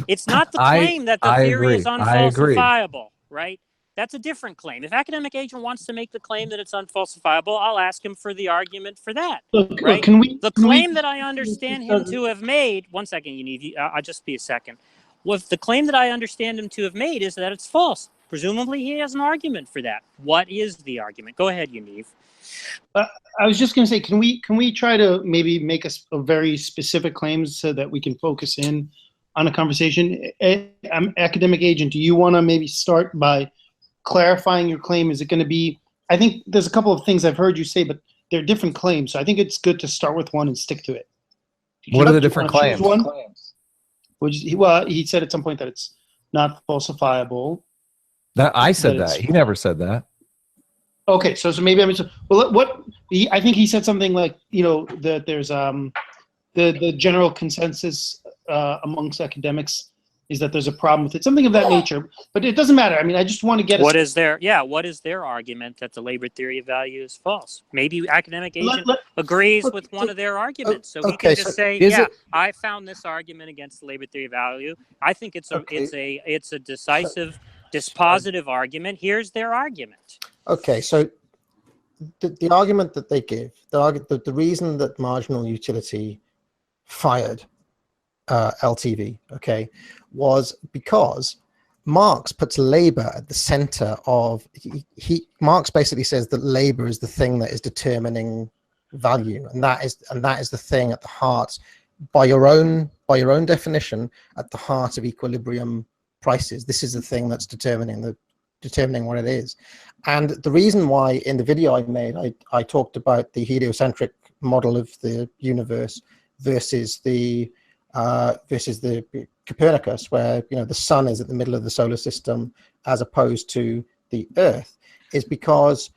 It's not the claim that the theory is unfalsifiable, right? That's a different claim. If academic agent wants to make the claim that it's unfalsifiable, I'll ask him for the argument for that. Right? The claim that I understand him to have made, one second, I'll just be a second. Well, the claim that I understand him to have made is that it's false. Presumably he has an argument for that. What is the argument? Go ahead, Yaniv. I was just going to say, can we try to maybe make a very specific claims so that we can focus in on a conversation? Academic agent, do you want to maybe start by clarifying your claim? Is it going to be, I think there's a couple of things I've heard you say, but they're different claims. So I think it's good to start with one and stick to it. What are the different claims? Well, he said at some point that it's not falsifiable. I said that. He never said that. Okay, so maybe I think he said something like, that there's the general consensus amongst academics is that there's a problem with it, something of that nature. But it doesn't matter. I mean, I just want to get what is their argument that the labor theory of value is false? Maybe academic agent agrees with one of their arguments, so we can just say, I found this argument against the labor theory of value. I think it's a decisive, dispositive argument. Here's their argument. Okay, so the argument that they give, the reason that marginal utility fired LTV, okay, was because Marx puts labor at the center of, Marx basically says that labor is the thing that is determining value, and that is the thing at the heart by your own definition, at the heart of equilibrium prices. This is the thing that's determining what it is. And the reason why in the video I made, I talked about the heliocentric model of the universe versus the Copernicus, where the sun is at the middle of the solar system as opposed to the Earth, is because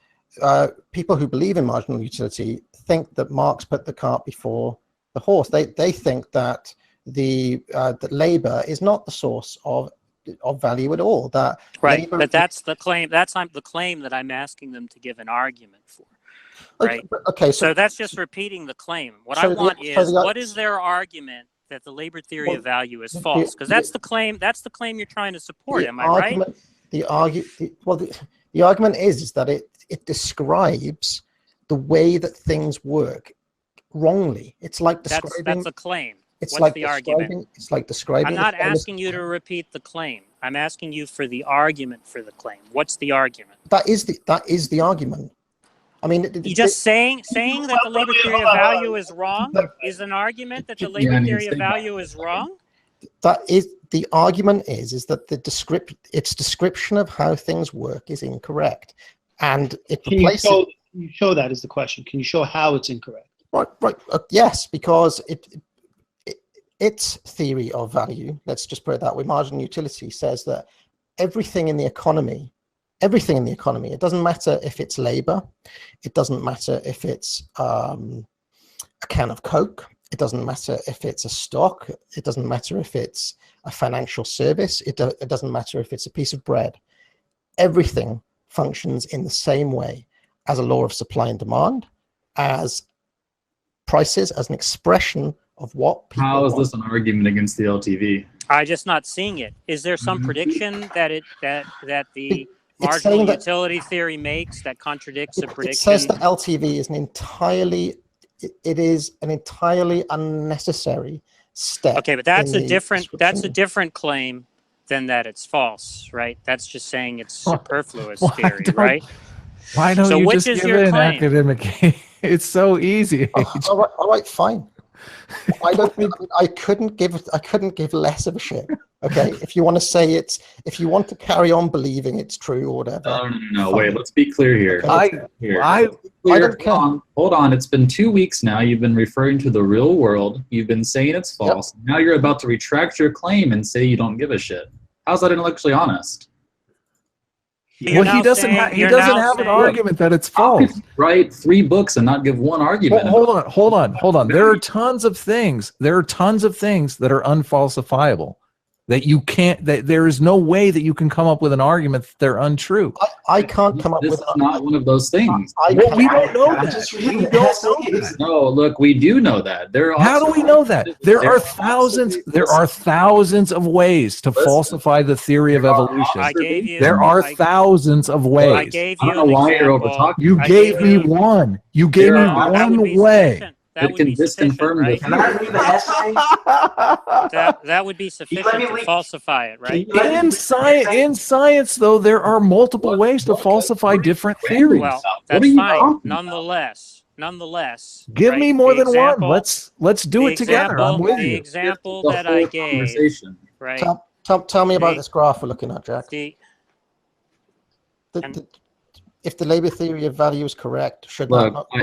people who believe in marginal utility think that Marx put the cart before the horse. They think that that labor is not the source of value at all. That right, labor, but that's the claim. That's the claim that I'm asking them to give an argument for. Right. Okay. So that's just repeating the claim. What I want is, what is their argument that the labor theory of value is false? Because that's the claim. That's the claim you're trying to support. Am I right? The argument is that it describes the way that things work wrongly. It's like describing. That's a claim. What's like the argument? It's like describing. I'm not asking you to repeat the claim. I'm asking you for the argument for the claim. What's the argument? That is the argument. I mean, you just saying that the labor theory of value is wrong is an argument that the labor theory of value is wrong. That is the argument. Is that its description of how things work is incorrect, and it replaces. Can you show that is the question? Can you show how it's incorrect? Right. Yes, because its theory of value, let's just put it that way, marginal utility, says that everything in the economy, it doesn't matter if it's labor, it doesn't matter if it's a can of Coke, it doesn't matter if it's a stock, it doesn't matter if it's a financial service, it doesn't matter if it's a piece of bread. Everything functions in the same way as a law of supply and demand, as prices, as an expression of what people How is want. this an argument against the LTV? I'm just not seeing it. Is there some prediction that the marginal utility theory makes that contradicts a prediction? It says that LTV is an entirely unnecessary step. Okay, but that's a different claim than that it's false, right? That's just saying it's superfluous theory, right? Why don't you just give it an academic? It's so easy. All right, fine. I couldn't give less of a shit. Okay, if you want to say if you want to carry on believing it's true or whatever. No. Wait, let's be clear here. I don't care. Hold on. It's been 2 weeks now. You've been referring to the real world. You've been saying it's false. Yep. Now you're about to retract your claim and say you don't give a shit. How's that intellectually honest? Well, he doesn't have an argument that it's false. Write 3 books and not give one argument. Hold on. There are tons of things that are unfalsifiable. That you can't. That there is no way that you can come up with an argument that they're untrue. I can't come up with. This is not one of those things. We don't know that. No, look, we do know that. How do we know that? There are thousands. There are thousands of ways to falsify the theory of evolution. There are thousands of ways. I gave you. I don't know why you're over talking. You gave me one. You gave me one way. That can disconfirm right? Can I read the essay? that would be sufficient to falsify it, right? In science, though, there are multiple ways to falsify different theories. Well, that's fine. Nonetheless, give me more than one. Let's do it together. I'm with you. The example that I gave, right? Tell me about this graph we're looking at, Jack. If the labor theory of value is correct, should that not be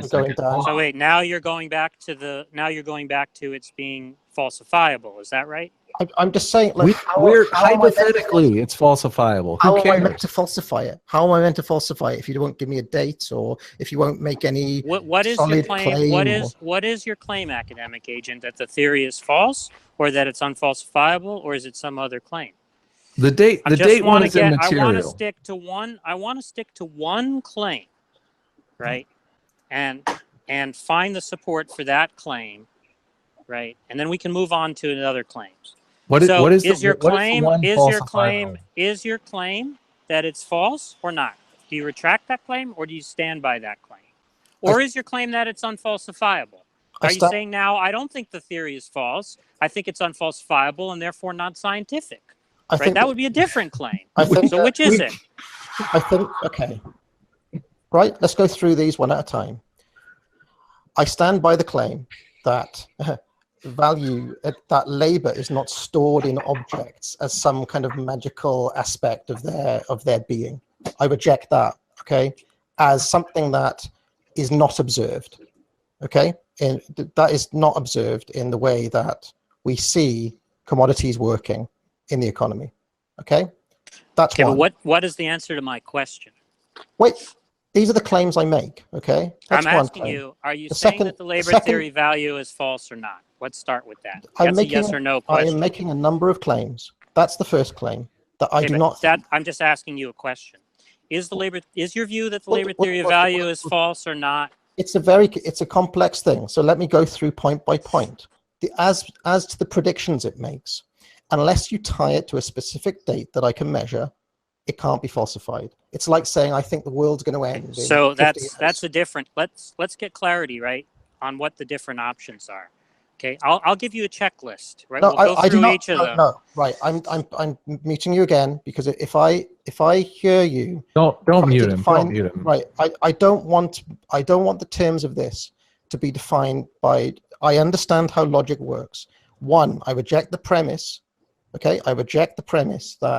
going down? So wait, now you're going back to it's being falsifiable. Is that right? I'm just saying, hypothetically, it's falsifiable. How am I meant to falsify it? How am I meant to falsify it if you don't give me a date, or if you won't make any what is your claim? What is your claim, academic agent? That the theory is false, or that it's unfalsifiable, or is it some other claim? The date one is immaterial. I want to stick to one claim, right? And find the support for that claim, right? And then we can move on to another claims. Is your claim that it's false or not? Do you retract that claim, or do you stand by that claim? Or is your claim that it's unfalsifiable? Are you saying now, I don't think the theory is false, I think it's unfalsifiable and therefore not scientific? Right, that would be a different claim. So which is it? I think, okay. Right, let's go through these one at a time. I stand by the claim that value, that labor is not stored in objects as some kind of magical aspect of their being. I reject that, okay, as something that is not observed, okay, and that is not observed in the way that we see commodities working in the economy, okay. That's okay, one. but what is the answer to my question? Wait, these are the claims I make, okay? That's I'm one asking claim. you, are you The saying second- that the labor the second- theory value is false or not? Let's start with that. I'm That's a yes or no I question. am making a number of claims. That's the first claim, that I Okay, do but not that, I'm just asking you a question. Is your view that the What- labor what- theory of what- value what- is false or not? it's a complex thing. So let me go through point by point. As to the predictions it makes, unless you tie it to a specific date that I can measure, it can't be falsified. It's like saying I think the world's going to end. in So 50 years. that's a different. Let's get clarity, right, on what the different options are. Okay, I'll give you a checklist, right? No, We'll go I do through not. each of No, them. no, right. I'm muting you again because if I hear you, Don't mute him. define- Don't mute him. right. I don't want the terms of this to be defined by. I understand how logic works. One, I reject the premise. Okay, I reject the premise that